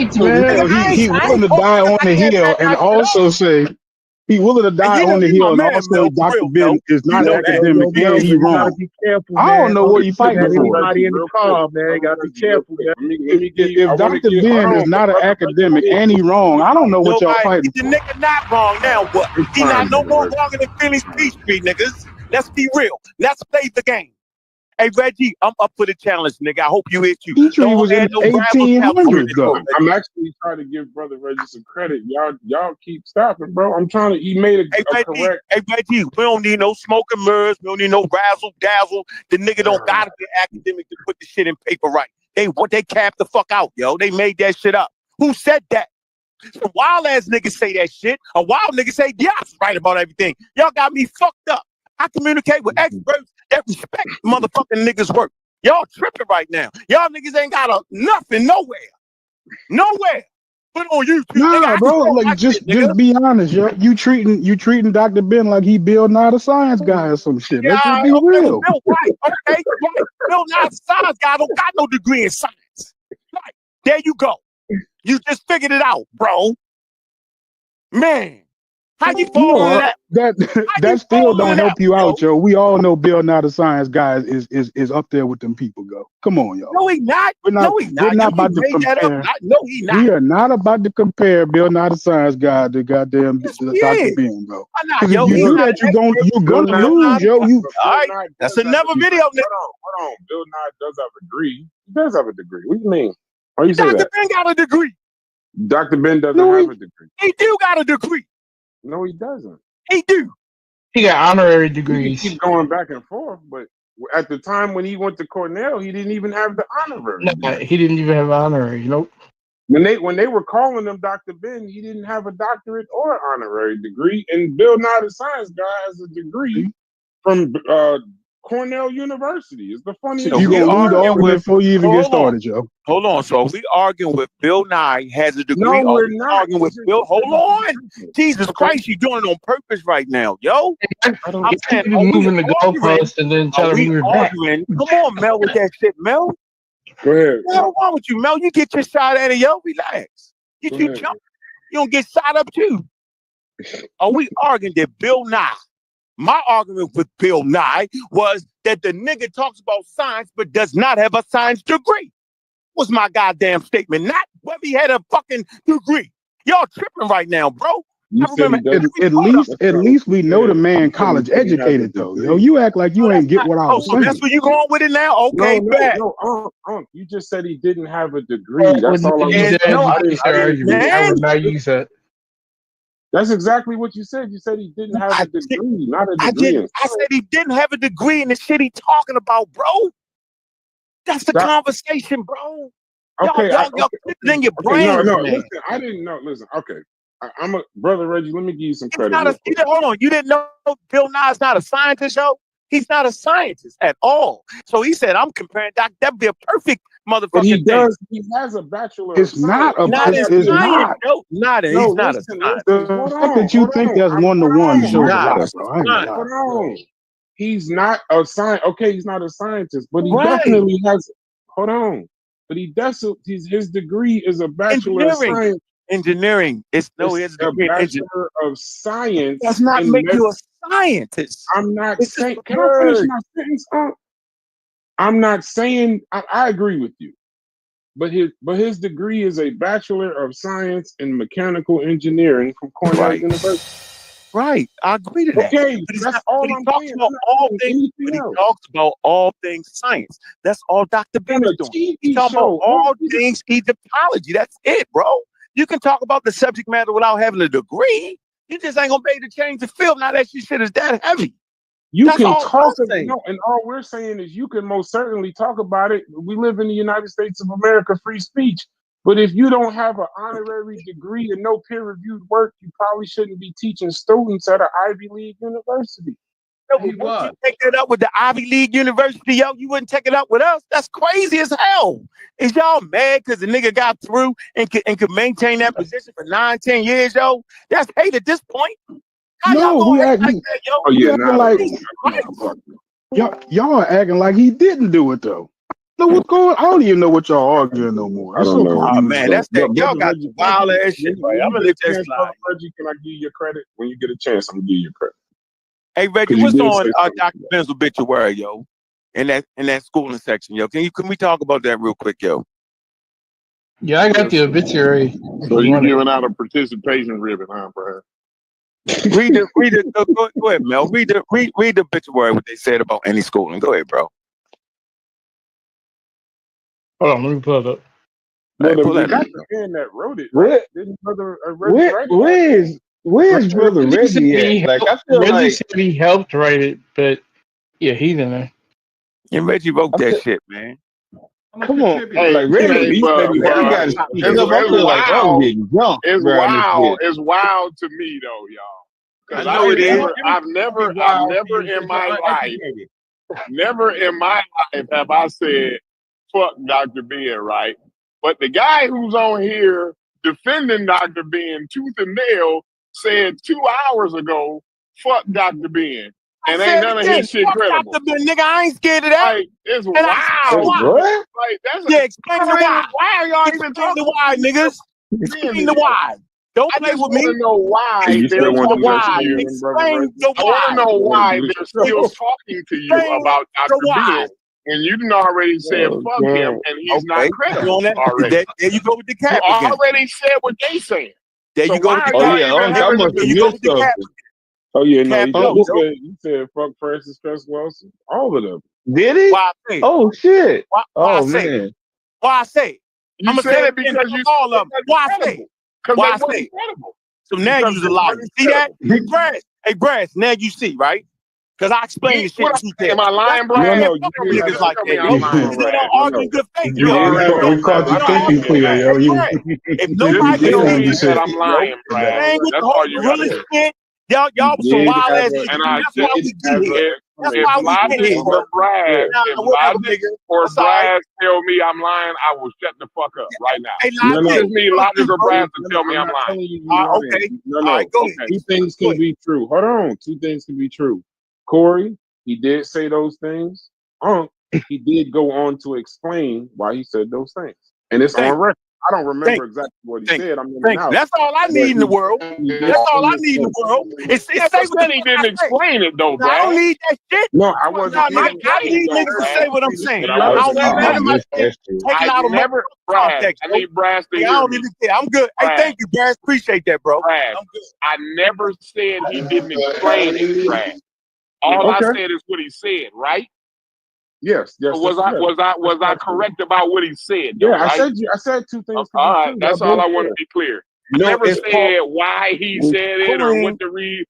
He willing to die on the hill and also say he willing to die on the hill and also Dr. Ben is not academic and he wrong. I don't know what he fighting for. Everybody in the car, man, gotta be careful. If Dr. Ben is not an academic and he wrong, I don't know what y'all fighting for. The nigga not wrong now. What? He not no more wrong than Philly's Peach Tree, niggas. Let's be real. Let's play the game. Hey, Reggie, I'm up for the challenge, nigga. I hope you hit you. Petrie was in 1800s, though. I'm actually trying to give Brother Reggie some credit. Y'all keep stopping, bro. I'm trying to. He made a correct. Hey, Reggie, we don't need no smoke and mirrors. We don't need no razzle dazzle. The nigga don't gotta be academic to put the shit in paper right. They capped the fuck out, yo. They made that shit up. Who said that? Some wild ass niggas say that shit. A wild nigga say, yeah, I'm right about everything. Y'all got me fucked up. I communicate with experts that respect motherfucking niggas' work. Y'all tripping right now. Y'all niggas ain't got nothing nowhere. Put on YouTube. Nah, bro. Like just be honest, yo. You treating Dr. Ben like he Bill Nye the Science Guy or some shit. Let's just be real. Right. Bill Nye the Science Guy don't got no degree in science. Right. There you go. You just figured it out, bro. Man. How you fall that still don't help you out, yo. We all know Bill Nye the Science Guy is up there with them people, go. Come on, y'all. No, he not. We're not about to compare. No, he not. We are not about to compare Bill Nye the Science Guy to goddamn Dr. Ben, bro. Because if you do that, you're gonna lose, yo. All right, that's another video, nigga. Hold on. Bill Nye does have a degree. He does have a degree. What do you mean? Why you say that? Dr. Ben got a degree. Dr. Ben doesn't have a degree. He do got a degree. No, he doesn't. He do. He got honorary degrees. He keeps going back and forth, but at the time when he went to Cornell, he didn't even have the honorary. No, he didn't even have honorary. Nope. When they were calling him Dr. Ben, he didn't have a doctorate or honorary degree. And Bill Nye the Science Guy has a degree from Cornell University. It's the funniest. You gonna lose the argument before you even get started, yo. Hold on. So if we arguing with Bill Nye has a degree. No, we're not arguing with Bill. Hold on. Jesus Christ, you're doing it on purpose right now, yo. I'm saying moving the goalpost and then try to move it back. Come on, Mel, with that shit, Mel. Go ahead. What's wrong with you, Mel? You get your shot at it, yo. Relax. You jump. You don't get shot up too. Are we arguing that Bill Nye? My argument with Bill Nye was that the nigga talks about science but does not have a science degree. Was my goddamn statement, not whether he had a fucking degree. Y'all tripping right now, bro. At least we know the man college educated though. Yo, you act like you ain't get what I was saying. That's where you going with it now? Okay, bad. No, you just said he didn't have a degree. That's all I would not use that. That's exactly what you said. You said he didn't have a degree, not a degree. I said he didn't have a degree in the shit he talking about, bro. That's the conversation, bro. Y'all in your brain. No, listen, I didn't know. Listen, okay. I'm a brother Reggie. Let me give you some credit. Hold on, you didn't know Bill Nye's not a scientist, yo? He's not a scientist at all. So he said, I'm comparing Doc. That'd be a perfect motherfucking but he does. thing. He has a bachelor. It's not a. Not It's science. not. No, not. No, he's not listen, a scientist. The fact that you think that's one-to-one shows a lot, bro. I ain't gonna lie. Hold on. He's not a scientist. Okay, he's not a scientist, but he definitely has. Hold on. But he does. His degree is a bachelor of science. Engineering. It's a bachelor of science. Does not make you a scientist. I'm not saying. Can I finish my sentence? I'm not saying. I agree with you, but his degree is a bachelor of science in mechanical engineering from Cornell University. Right, I agree to that. Okay, that's all I'm saying. He talks about all things science. That's all Dr. Ben is doing. He talks about all things Egyptology. That's it, bro. You can talk about the subject matter without having a degree. You just ain't gonna be able to change the field now that shit is that heavy. That's can talk and all we're saying is you can most certainly talk about it. We live in the United States of America, free speech. But if you don't have an honorary degree and no peer-reviewed work, you probably shouldn't be teaching students at an Ivy League university. No, would you take that up with the Ivy League University, yo? You wouldn't take it up with us? That's crazy as hell. Is y'all mad because the nigga got through and could maintain that position for 9-10 years, yo? That's hate at this point. No, we acting like that, yo. Oh, yeah, y'all are acting like he didn't do it though. Know what's going? I don't even know what y'all arguing no more. I don't know. Oh man, that's that. Y'all got the wild ass shit. Right? I'm gonna let that slide. Reggie, can I give you credit when you get a chance? I'm gonna give you credit. Hey Reggie, what's on Dr. Ben's obituary, yo? In that schooling section, yo. Can we talk about that real quick, yo? Yeah, I got the obituary. So you're giving out a participation ribbon, huh, bro? Read it. Go ahead, Mel. Read the obituary. What they said about any schooling. Go ahead, bro. Hold on, let me pull it up. No, the man that wrote it. Where's brother Reggie at? Like I feel Reggie said he helped write it, but yeah, he's in there. And Reggie wrote that shit, man. Come on, hey, like Reggie got his it's wild. It's wild to me though, y'all. Because I've never in my life have I said fuck Dr. Ben, right? But the guy who's on here defending Dr. Ben tooth and nail said 2 hours ago, fuck Dr. Ben. And ain't none of his shit credible. Dr. Ben, nigga, I ain't scared of that. Like, it's wild. Like, that's explain the why. Why are y'all even talking the why, niggas? Explain the why. Don't play with me. I want to know why they're Explain the why. I want to know why they're still talking to you about Dr. Ben. And you done already said fuck him, and he's not credible already. There you go with the cap. You already said what they said. There you go with the cap. Oh yeah, no, you said fuck Francis Wilson. All of them. Did he? Oh shit. Why man. Why I say? I'm gonna say it because you all of them. Why I say? Why I say? So now you're a liar. See that? Hey, Brass. Now you see, right? Because I explained the shit. Am I lying, Brad? No, niggas like that. You don't argue good faith. We caught you thinking clear, yo. If nobody believes that I'm lying, Brad, that's all you gotta do. Y'all was some wild ass niggas. And I That's why we get here. That's why we get here. If Brad tell me I'm lying, I will shut the fuck up right now. Just need Logic or Brad to tell me I'm lying. Okay. No. Two things can be true. Hold on. Two things can be true. Corey, he did say those things. He did go on to explain why he said those things. And it's on record. I don't remember exactly what he said. That's all I need in the world. That's all I need in the world. It's he didn't explain it though, bro. I don't need that shit. No, I wasn't. I need niggas to say what I'm saying. I don't want none of my shit taken out of my context. I need Brass to hear I don't even care. I'm good. Hey, thank you, Brass. Appreciate that, bro. Brass, I'm good. I never said he didn't explain it, Brass. All I said is what he said, right? Yes. So was I correct about what he said? Yeah, right? I said 2 things. All right, that's all I want to be clear. never said why he said it or what to read.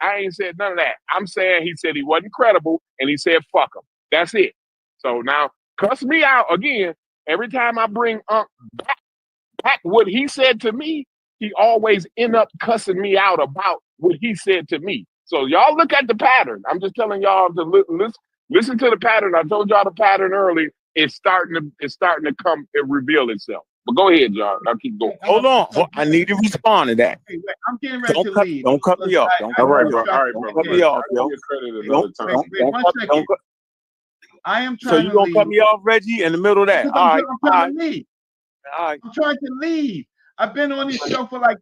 I ain't said none of that. I'm saying he said he wasn't credible and he said fuck him. That's it. So now cuss me out again. Every time I bring back what he said to me, he always end up cussing me out about what he said to me. So y'all look at the pattern. I'm just telling y'all to listen to the pattern. I told y'all the pattern early. It's starting to come and reveal itself. But go ahead, John. I'll keep going. Hold on. I need to respond to that. Wait, I'm getting ready to leave. Don't cut me off. All right, bro. Don't cut me off, yo. I am trying to leave. So you gonna cut me off, Reggie, in the middle of that? I'm trying to leave. I'm trying to leave. I've been on this show for like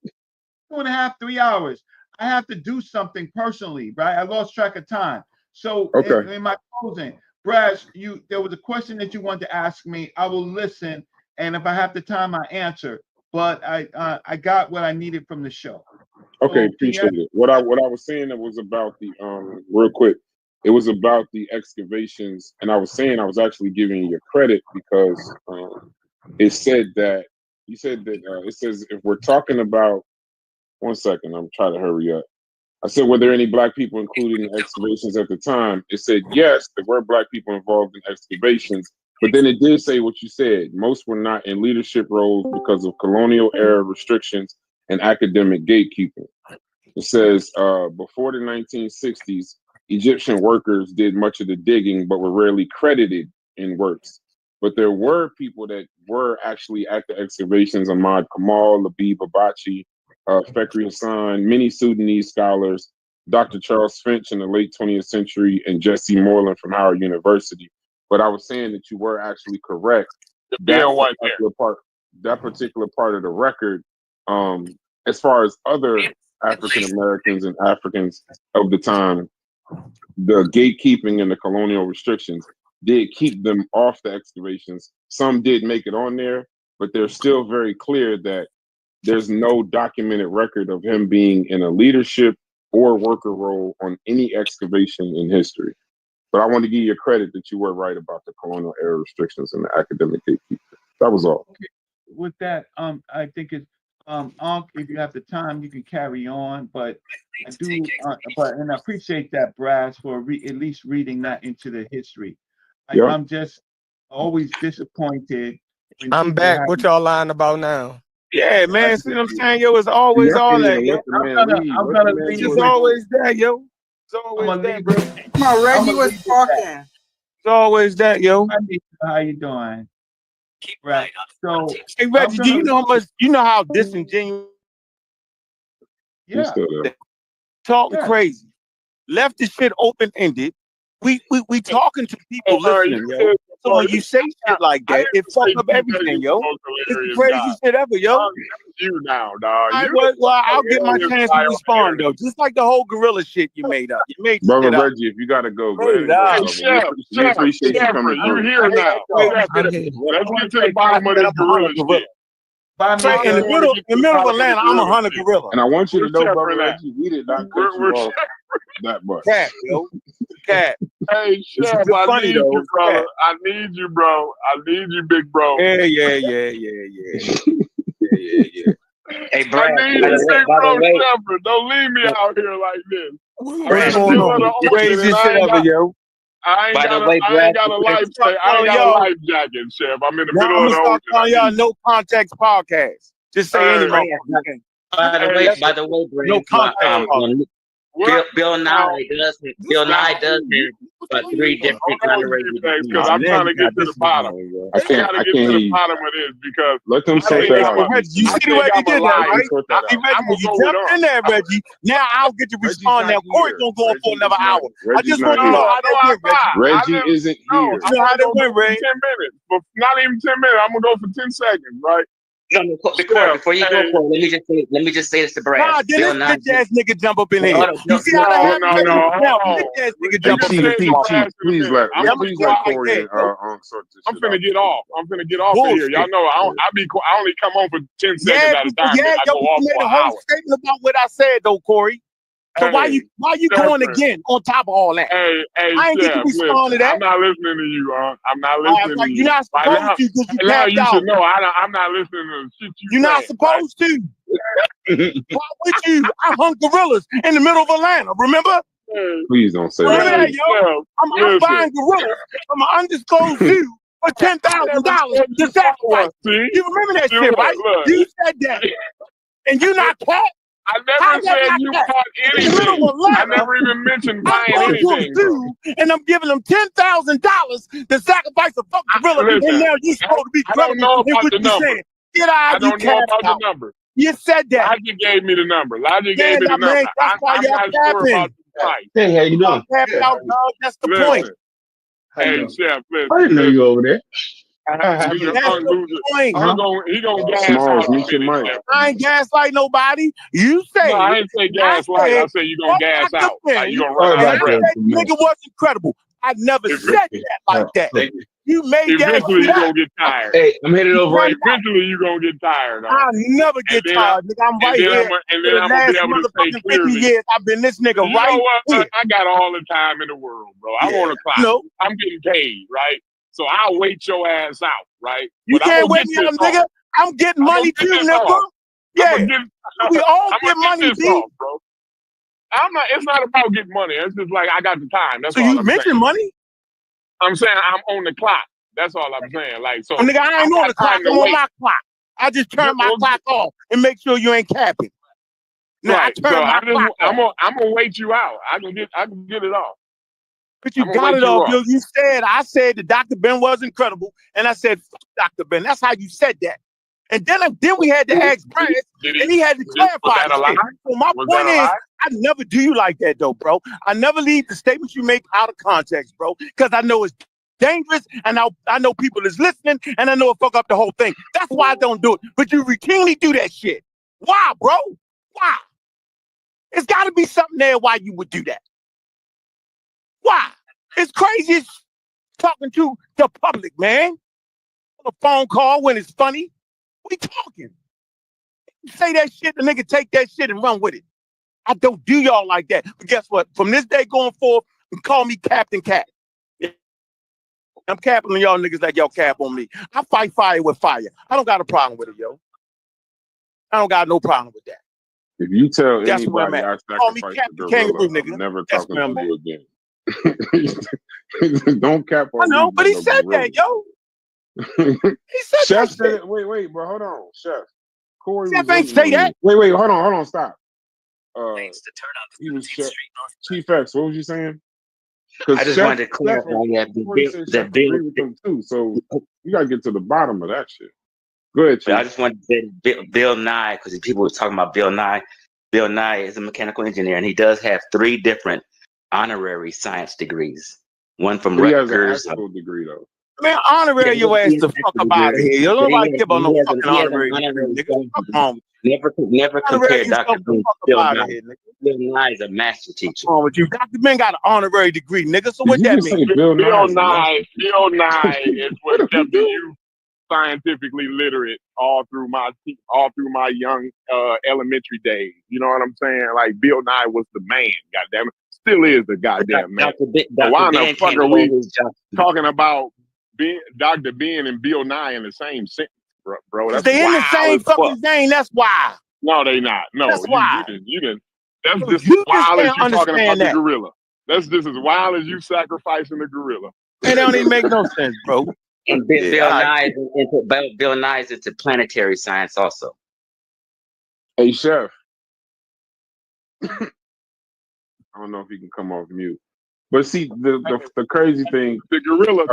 2.5, 3 hours. I have to do something personally, right? I lost track of time. So in my closing, Brash, there was a question that you wanted to ask me. I will listen, and if I have the time, I answer. But I got what I needed from the show. Okay, appreciate it. What I was saying, it was about the real quick. It was about the excavations, and I was saying I was actually giving you credit because it said that you said that it says if we're talking about 1 second, I'm trying to hurry up. I said, were there any black people included in excavations at the time? It said yes, there were black people involved in excavations, but then it did say what you said. Most were not in leadership roles because of colonial era restrictions and academic gatekeeping. It says before the 1960s, Egyptian workers did much of the digging, but were rarely credited in works. But there were people that were actually at the excavations: Ahmad Kamal, Labib Abachi, Fekri Hassan, many Sudanese scholars, Dr. Charles Finch in the late 20th century, and Jesse Moreland from Howard University. But I was saying that you were actually correct. That particular part of the record, as far as other African Americans and Africans of the time, the gatekeeping and the colonial restrictions did keep them off the excavations. Some did make it on there, but they're still very clear that there's no documented record of him being in a leadership or worker role on any excavation in history. But I want to give you credit that you were right about the colonial era restrictions and the academic gatekeeping. That was all. Okay. With that, I think it's if you have the time, you can carry on. But I do, and I appreciate that, Brass, for at least reading that into the history. I'm just always disappointed. I'm back. What y'all lying about now? Yeah, man. See what I'm saying, yo? It's always all that, yo. I'm gonna leave. It's always that, yo. It's always that, bro. Come on, Reggie was talking. It's always that, yo. How you doing? Right. So, hey, Reggie, do you know how much? You know how disingenuous? Yeah. Talking crazy. Left the shit open ended. We talking to people listening, yo. So when you say shit like that, it fuck up everything, yo. It's the craziest shit ever, yo. You now, dog. Well, I'll get my chance to respond though. Just like the whole gorilla shit you made up. You made Brother shit Reggie, up. if you gotta go, go ahead. We appreciate you coming through. You here now? Let's get to the bottom of this gorilla shit. In the middle of Atlanta, I'm 100 gorilla. And I want you to know, Brother Reggie, we did not cut you off that much. Cat, yo. Cat. Hey, Chef, I need you, brother. I need you, bro. I need you, big bro. Yeah. Hey, Brad, I need you, big bro, Shepard. Don't leave me out here like this. What's going on? Crazy shit ever, yo. I ain't got a life jacket, Chef. I'm in the middle of the ocean. I'm y'all no context podcast. Just say anything. By the way, Brad, no context. Bill Nye does have 3 different honoraries. Because I'm trying to get to the bottom. I can't get to the bottom of this because let them sort that out. You see what you did there, right? Reggie, you jumped in there, Reggie. Now I'll get to respond. Now Corey's gonna go on for another hour. I just want to know how that went, Reggie. Reggie isn't here. You know how that went, Ray? 10 minutes, but not even 10 minutes. I'm gonna go for 10 seconds, right? No, before you go, Paul, let me just say this to Brad. Nah, did this bitch ass nigga jump up in here? You see how that happened? No. Bitch ass nigga jump up in here. Please let Corey I'm finna get off. I'm finna get off of here. Y'all know I only come on for 10 seconds at a time. Yeah, yo, you made a whole statement about what I said though, Corey. So why you going again on top of all that? Hey, I ain't get to respond to that. I'm not listening to you, I'm not listening to you. You're not supposed to because you tapped out. You should know I'm not listening to shit You're not supposed to. Why would you? I hung gorillas in the middle of Atlanta, remember? Please don't say remember that. that, yo? I'm buying gorillas from an undisclosed zoo for $10,000 to sacrifice. You remember that shit, right? You said that. And you not cat? I never said you caught anything. I never even mentioned buying anything. And I'm giving them $10,000 to sacrifice a fucking gorilla. And now you're supposed to be credible in what you're saying. Get out, you cat out. The number. You said that. Logic gave me the number. Logic gave me the number. That's why y'all capping. Hey, how you doing? Out, dog. That's the point. Hey, Chef, listen. I didn't know you over there. He gonna gas out. I ain't gaslight nobody. You say. No, I didn't say gaslight. I said you gonna gas out. Like you gonna run out of breath. Nigga wasn't credible. I never said that like that. You made eventually that. You gonna get tired. Hey, I'm headed over right. Eventually you gonna get tired. I'll never get tired, nigga. I'm right here. And then I'm gonna be able to say clearly. 50 years I've been this nigga you right know what? here. I got all the time in the world, bro. I'm on the clock. No. I'm getting paid, right? So I'll wait your ass out, right? You can't wait me out, nigga. I'm getting money too, nigga. Yeah. We all get money, B. Bro. It's not about getting money. It's just like I got the time. That's so all you I'm mentioned saying. money? I'm saying I'm on the clock. That's all I'm saying. Like so, nigga, I ain't on the clock. I'm on my clock. I just turn my clock off and make sure you ain't capping. Right. I'm gonna wait you out. I can get it off. But you got it off, yo. You said I said that Dr. Ben was incredible, and I said Dr. Ben. That's how you said that. And then we had to ask Brad, and he had to clarify. So my point is, I never do you like that, though, bro. I never leave the statements you make out of context, bro, because I know it's dangerous, and I know people is listening, and I know it fuck up the whole thing. That's why I don't do it. But you routinely do that shit. Why, bro? Why? It's got to be something there why you would do that. Why? It's crazy as talking to the public, man. On a phone call when it's funny. We talking. You say that shit, the nigga take that shit and run with it. I don't do y'all like that. But guess what? From this day going forward, call me Captain Cat. I'm capping on y'all niggas like y'all cap on me. I fight fire with fire. I don't got a problem with it, yo. I don't got no problem with that. If you tell That's anybody I sacrifice a gorilla, I'm never talking to you again. Don't cap on I know, me, but he said that, yo. He said Chef that. said it. Wait, bro, hold on, Chef. Corey Chef ain't say that. Wait, hold on, stop. He was Chief X. What was you saying? I just wanted to clarify that agree with him too. So you gotta get to the bottom of that shit. Go ahead, Chief. I just wanted to say Bill Nye, because people were talking about Bill Nye. Bill Nye is a mechanical engineer, and he does have 3 different honorary science degrees. One from Rutgers. He has an actual degree though. Man, honorary your ass the fuck up out of here. You don't nobody care about no fucking honorary degree, nigga. Come on. Never compare Dr. Ben to Bill Nye. Bill Nye is a master teacher. Come on with you. Dr. Ben got an honorary degree, nigga. So what that mean? Bill Nye is what kept you scientifically literate all through my young elementary days. You know what I'm saying? Like Bill Nye was the man. Goddamn it, still is the goddamn man. So why the fuck are we talking about Dr. Ben and Bill Nye in the same sentence, bro? That's they in the same fucking thing. That's why. No, they not. No, that's why. You didn't. That's just as wild as you talking about the gorilla. That's just as wild as you sacrificing the gorilla. It don't even make no sense, bro. And Bill Nye is into planetary science also. Hey, Chef. I don't know if he can come off mute. But see, the crazy thing, the gorilla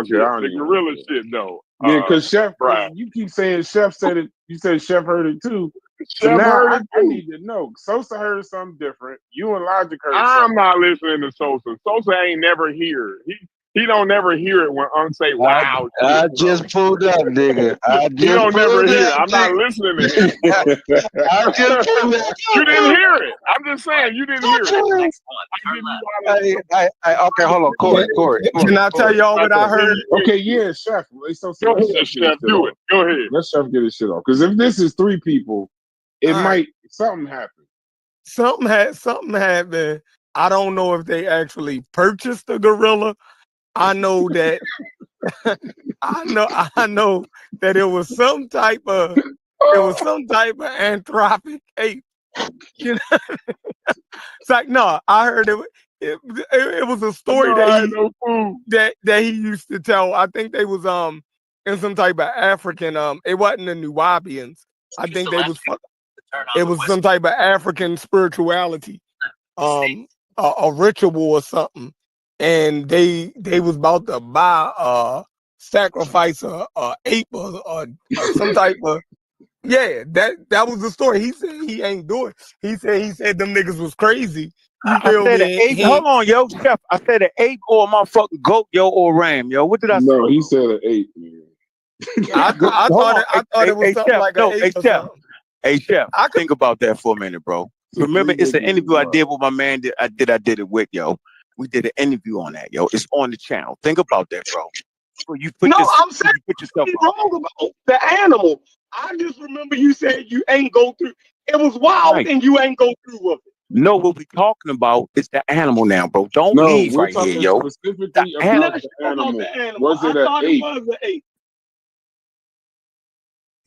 shit though. Yeah, because Chef, you keep saying Chef said it. You said Chef heard it too. So now I need to know. Sosa heard something different. You and Logic heard something. I'm not listening to Sosa. Sosa ain't never here. He don't never hear it when Unc say wow. I just pulled up, nigga. He don't never hear it. I'm not listening to him. I just pulled up. You didn't hear it. I'm just saying you didn't hear it. Okay, hold on, Corey. Can I tell y'all what I heard? Okay, yeah, Chef. Go ahead, Chef. Do it. Go ahead. Let Chef get his shit off. Because if this is 3 people, it might something happen. something happened. I don't know if they actually purchased the gorilla. I know that I know that it was some type of anthropic ape. You know, it's like no, I heard it was a story that he used to tell. I think they was in some type of African it wasn't the Nubians. I think they was it was some type of African spirituality, a ritual or something, and they was about to buy sacrifice a ape or some type of that was the story. He said he ain't do it. He said them niggas was crazy. You feel I said me? an ape. Hold on, yo, Chef. I said an ape or a motherfucking goat, yo, or ram, yo. What did I say? No, he said an ape, man. I thought it was something Chef, like no, an ape or Chef. something. Hey, Chef, think about that for a minute, bro. Remember, it's an interview I did with my man. I did it with, yo. We did an interview on that, yo. It's on the channel. Think about that, bro. So I'm saying you put yourself wrong about the animal. I just remember you said you ain't go through. It was wild and you ain't go through with it. No, what we talking about is the animal now, bro. Don't leave right here, yo. Specifically about the animal. Was it an ape? It was an ape.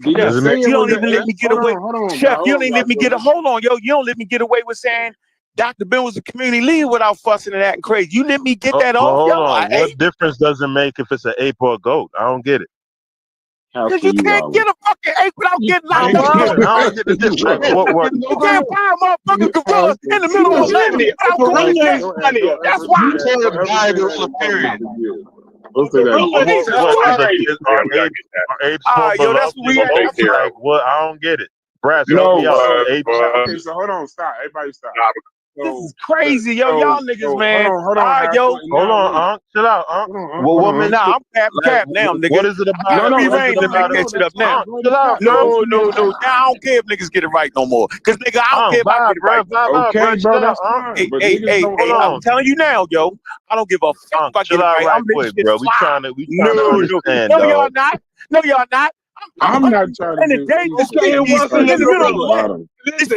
Chef, you don't even let me get away. Chef, you don't even let me get a hold on, yo. You don't let me get away with saying Dr. Ben was a community leader without fussing and acting crazy. You let me get that off, hold yo. on. What difference does it make if it's an ape or a goat? I don't get it. Because you can't get a fucking ape without getting locked up. I don't get the difference. What? You can't buy a motherfucking gorilla in the middle of London without going to jail. That's why. You can't buy a gorilla, period. Don't say that. Yo, that's what we like. What? I don't get it. Brass, no, help me out. okay, so hold on, stop. Everybody stop. This is crazy, yo. Y'all niggas, man. Hold on, yo. Hold on, chill out, Well, woman, now I'm cap now, nigga. What is it about? No, to make that shit up now. Chill out, no. Now I don't care if niggas get it right no more. Cause nigga, I don't care if I get it right. Okay, bro, that's fine. Hey, I'm telling you now, yo. I don't give a fuck if I get it right. I'm quick, bro. We trying to understand, no, y'all not. No, y'all not. I'm not trying to. And the dangerous it wasn't in the middle of the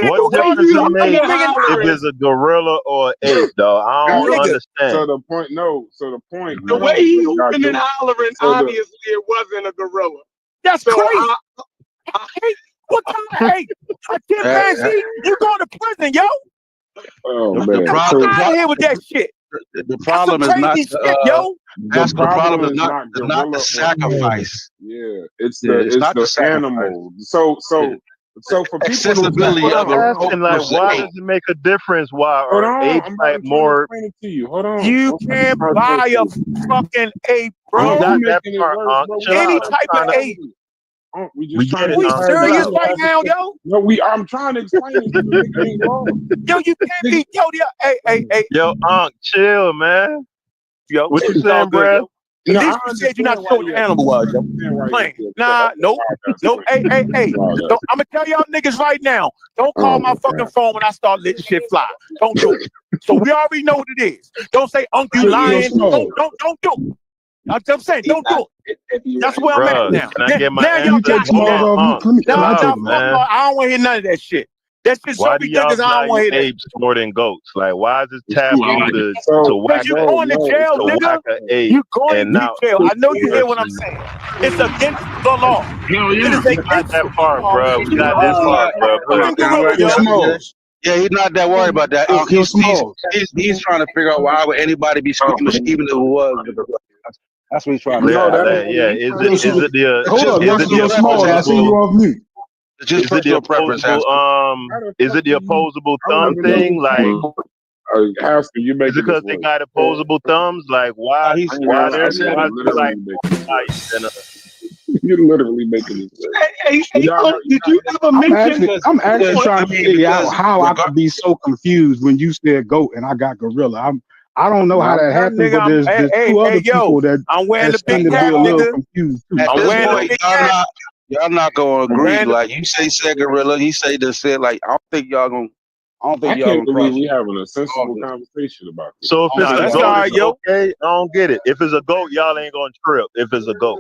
what difference it make if it's a gorilla or an ape, though? I don't understand. So the point, the way he hooping and hollering, obviously it wasn't a gorilla. That's crazy. I hate what kind of ape? A chimpanzee? You going to prison, yo? Oh man, the problem, out of here with that shit. The problem is not shit, yo. The problem is not the sacrifice. Yeah, it's the animal. So for people accessibility of asking, like, why does it make a difference? Why are apes like more? Hold on. You can't buy a fucking ape, bro. Got that part, any type of ape. We get it. We serious right now, yo? No, I'm trying to explain it. Yo, you can't be hey. Yo, chill, man. Yo, what you saying, Brad? At least you said you're not sure what the animal was, yo. Nah, nope. Hey. I'm gonna tell y'all niggas right now. Don't call my fucking phone when I start letting shit fly. Don't do it. So we already know what it is. Don't say you lying. Don't do it. I'm saying, don't do it. That's where I'm at now. Can I get my now y'all got it. I don't want to hear none of that shit. That's just so ridiculous. I don't want to hear that. Apes more than goats? Like, why is it taboo to whack you going to jail, nigga? You going to jail. I know you hear what I'm saying. It's against the law. It is against that part, bro. We got this part, bro. Yeah, he's not that worried about that. He's trying to figure out why would anybody be squeamish even if it was. That's what he's trying to do. Yeah. Is it the opposable thumb thing? Like, you make is it because they got opposable thumbs? Like, why there's like you're literally making it. Hey, did you ever mention? I'm actually trying to figure out how I could be so confused when you said goat and I got gorilla. I don't know how that happened, but there's two other people that I'm wearing the big cap, a little confused too. At this point, y'all not gonna agree. Like you say, said gorilla. He say this. Said like I don't think y'all gonna I don't think I y'all can't gonna believe cross we it. having a sensible conversation about this. So if it's that's a all goat, right, it's yo. okay. I don't get it. If it's a goat, y'all ain't gonna trip. If it's a goat,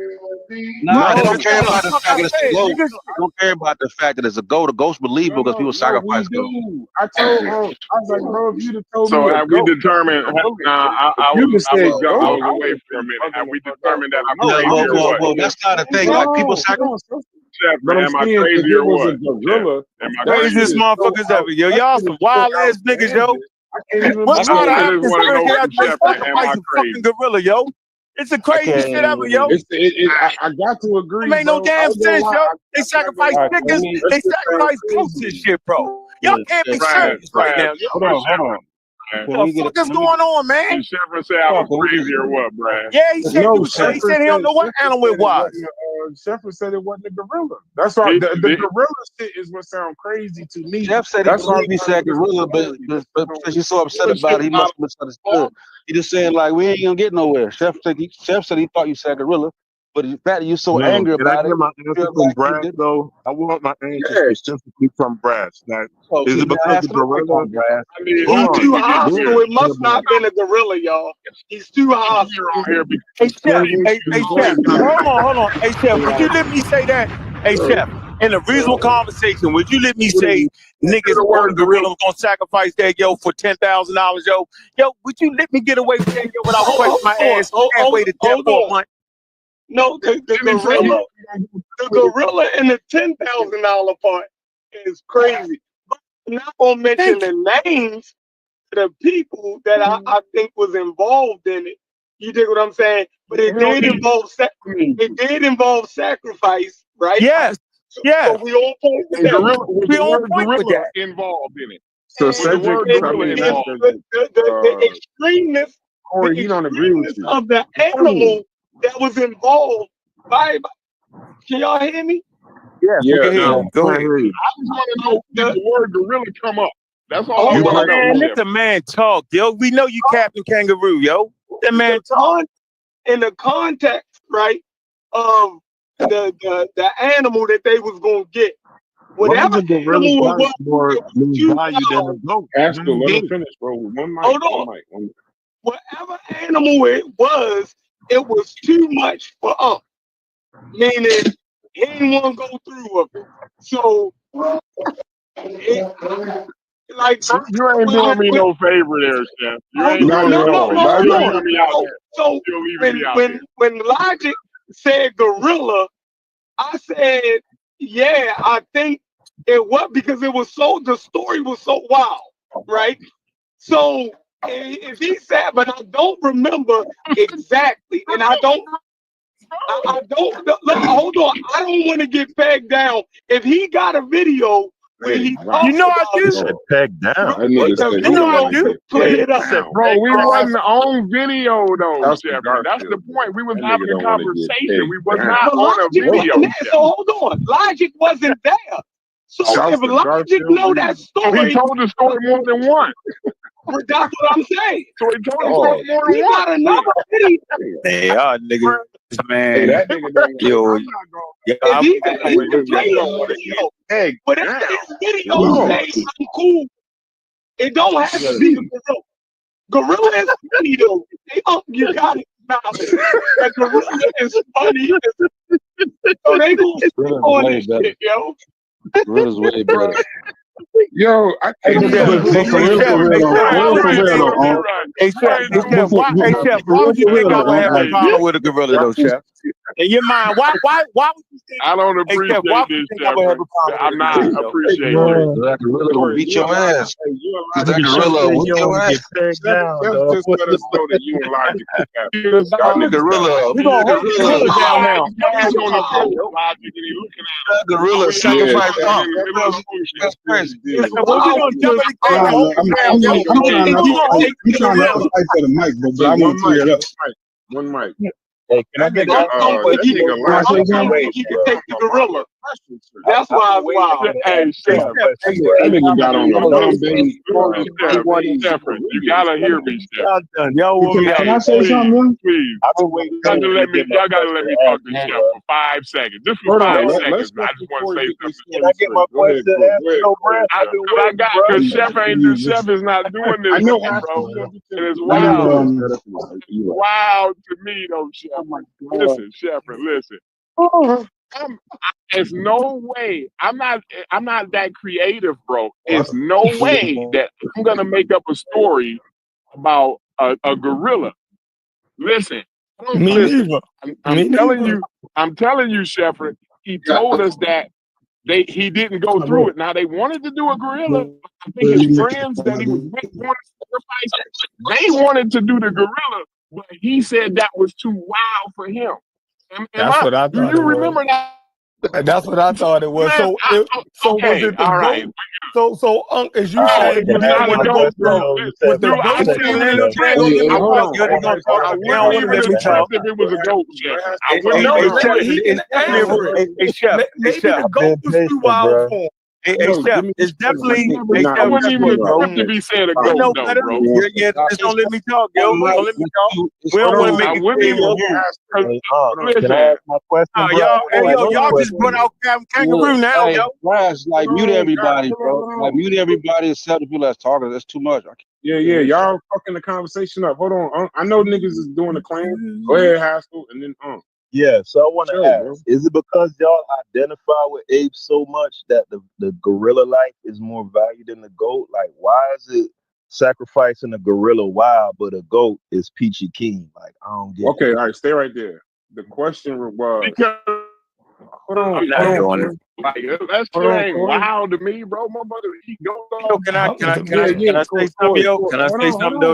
Nah, they No, don't care about the like fact I that it's a said, goat. niggas. They don't care about the fact that it's a goat. The goat's believable because people No, we sacrifice goats. do. I told I was like, bro, if you'd have told So me a have we goat, determined? Nah, if you'd have said goat, I was I away would have for a been minute. Have fucking we the fuck up. determined that I'm No, Yeah, crazy or what? that's not a thing. Like people sacrifice. Chef, But I'm am I saying if crazy it or was a what? gorilla, Am I that crazy? shit Craziest is so motherfuckers ever, yo. that Y'all shit some is so wild ass niggas, yo. outlandish. I can't even What I part of believe it. just want to Africa know can I from Chef, am sacrifice I a fucking crazy? gorilla, yo? It's the I craziest shit ever, yo. I got to It agree, make no bro. damn I ain't gonna sense, lie. yo. They I'm not gonna sacrifice lie. chickens, That they shit sound sacrifice goats and crazy. shit, bro. Y'all can't be Trash, serious right trash. now, yo. Hold on. Man. Can What we the get fuck it? is going on, man? Did Shepard say I was crazy or what, Brad? Yeah, he said No, you. He Shepard said he don't know what animal it was. Shepard said it wasn't a gorilla. That's why the gorilla shit is what sound crazy to me. Jeff said he That's why believed he said gorilla, but since he's so upset about it, he must have misunderstood. He just saying like we ain't gonna get nowhere. Chef said he thought you said gorilla, but the fact that you're so angry Can I about get it, my you answer feel from like you Brad did. though? I want my answer Yeah. specifically from Brad. Now, Oh, is see, it now because ask the no more gorilla? time, Brad. I mean, Hold He's on. too it gets high, so weird. it must not been a gorilla, y'all. He's too high. On here because Hey Chef, hey you Chef, always got hold on. Hey Chef, would you let me say that? Hey Chef, in a reasonable conversation, would you let me say niggas the or word the gorilla gonna sacrifice that yo for $10,000, yo? Yo, would you let me get away with that yo without sweating my ass halfway to death for a month? No, the gorilla and the $10,000 part is crazy. But I'm not gonna mention the names of the people that I think was involved in it. You dig what I'm saying? But it did involve sacrifice, right? Yes. So we all point with that. We on point with that. involved in it. So Cedric, The extremeness, Corey, he don't agree with you. of the animal that was involved by. Can y'all hear me? Yes, we can hear you. Go ahead. I just want to know did the word gorilla come up. That's all I You want to know. man, let the man talk, yo. We know you Captain Kangaroo, yo. The man talk. In the context, right, of the animal that they was gonna get. Whatever animal it was, more value than a goat. Ask him, let him finish, bro. One mic. Hold on. Whatever animal it was too much for us. Meaning he didn't want to go through with it. So like you ain't doing me no favor there, Chef. You ain't doing me out there. So when Logic said gorilla, I said, yeah, I think it was because the story was so wild, right? So if he said, but I don't remember exactly, and I don't look, hold on, I don't want to get pegged down. If he got a video where he talks you know I do. You said peg down. You know I do. Play it up. Bro, we wasn't on video though, That's Chef. the That's the point. We was That having nigga a don't wanna get conversation. We was pegged not down. on a video. So hold on, Logic wasn't there. So if Logic know that story, He told the story more than once. That's what I'm saying. So he told the story more than We once. got another video. Hey, y'all niggas, man. That nigga don't Yo, If he can play the video, whatever his video say, I'm cool. It don't have to be the gorilla. Gorilla is funny though. You got it. That gorilla is funny. So they gonna stick on this shit, yo. Gorilla's way better. Yo, I can't But for real though, Hey Chef, why would you think I would have a problem with a gorilla though, Chef? In your mind, why would you think I don't Hey Chef, appreciate why would this, you think I would have a problem I'm with a not gorilla though? appreciating this. That gorilla gonna beat your ass. Cause that Nigga, gorilla Chef whoop said your ass. pegged down, Just dog. let us know that you and Logic is happy. That gorilla. We gonna hold the gorilla down now. He's on the phone, Logic, and he looking at That gorilla sacrificed all. That's crazy. Well, we gonna jump in the cage and hold him down, yo. I'm trying not to fight for the mic, but I want to clear it up. One mic. Hey, can I get that nigga He can take the gorilla. That's why it's wild. Hey, Chef. That nigga got on the dumb baby. Stephen, you gotta hear me, Steph. Y'all done. Y'all want me Can I out. say something, man? Please. I've been waiting Y'all gotta let me talk to Chef for 5 seconds. Just for 5 seconds. I just want to say something. Can I get my question answered, though, Brad? Because Chef is not doing this. I know, bro. And it's wild. Wild to me, though, Chef. Listen, Shepard, listen. There's no way. I'm not that creative, bro. There's no way that I'm gonna make up a story about a gorilla. Listen, I'm telling you, Shepard. He told us that he didn't go through it. Now they wanted to do a gorilla. I think his friends that he was with wanted to sacrifice. They wanted to do the gorilla, but he said that was too wild for him. That's what I thought. Do you remember that? That's what I thought it was. Man, was it the goat? So as you saying, you didn't want to go through with the I wouldn't even accept if it was a goat. I wouldn't even maybe the goat was too wild for him. Hey, Chef, it's definitely. I wouldn't even accept to be saying a goat, though, bro. Yeah, just don't let me talk, yo. Don't let me talk. We don't want to make it clear. Can I ask my question, bro? Y'all just put out kangaroo now, yo. Brass, like mute everybody, bro. Like mute everybody except the people that's talking. That's too much. Yeah, y'all fucking the conversation up. Hold on, I know niggas is doing the claim. Go ahead, Haskell, and then Yeah, so I want to ask, is it because y'all identify with apes so much that the gorilla life is more valued than the goat? Like, why is it sacrificing a gorilla wild, but a goat is peachy keen? Like, I don't get it. Okay, all right, stay right there. The question was... Because... Hold on. Like, that shit ain't wild to me, bro. My brother, he goes on. Can I say something, yo? Can I say something, though?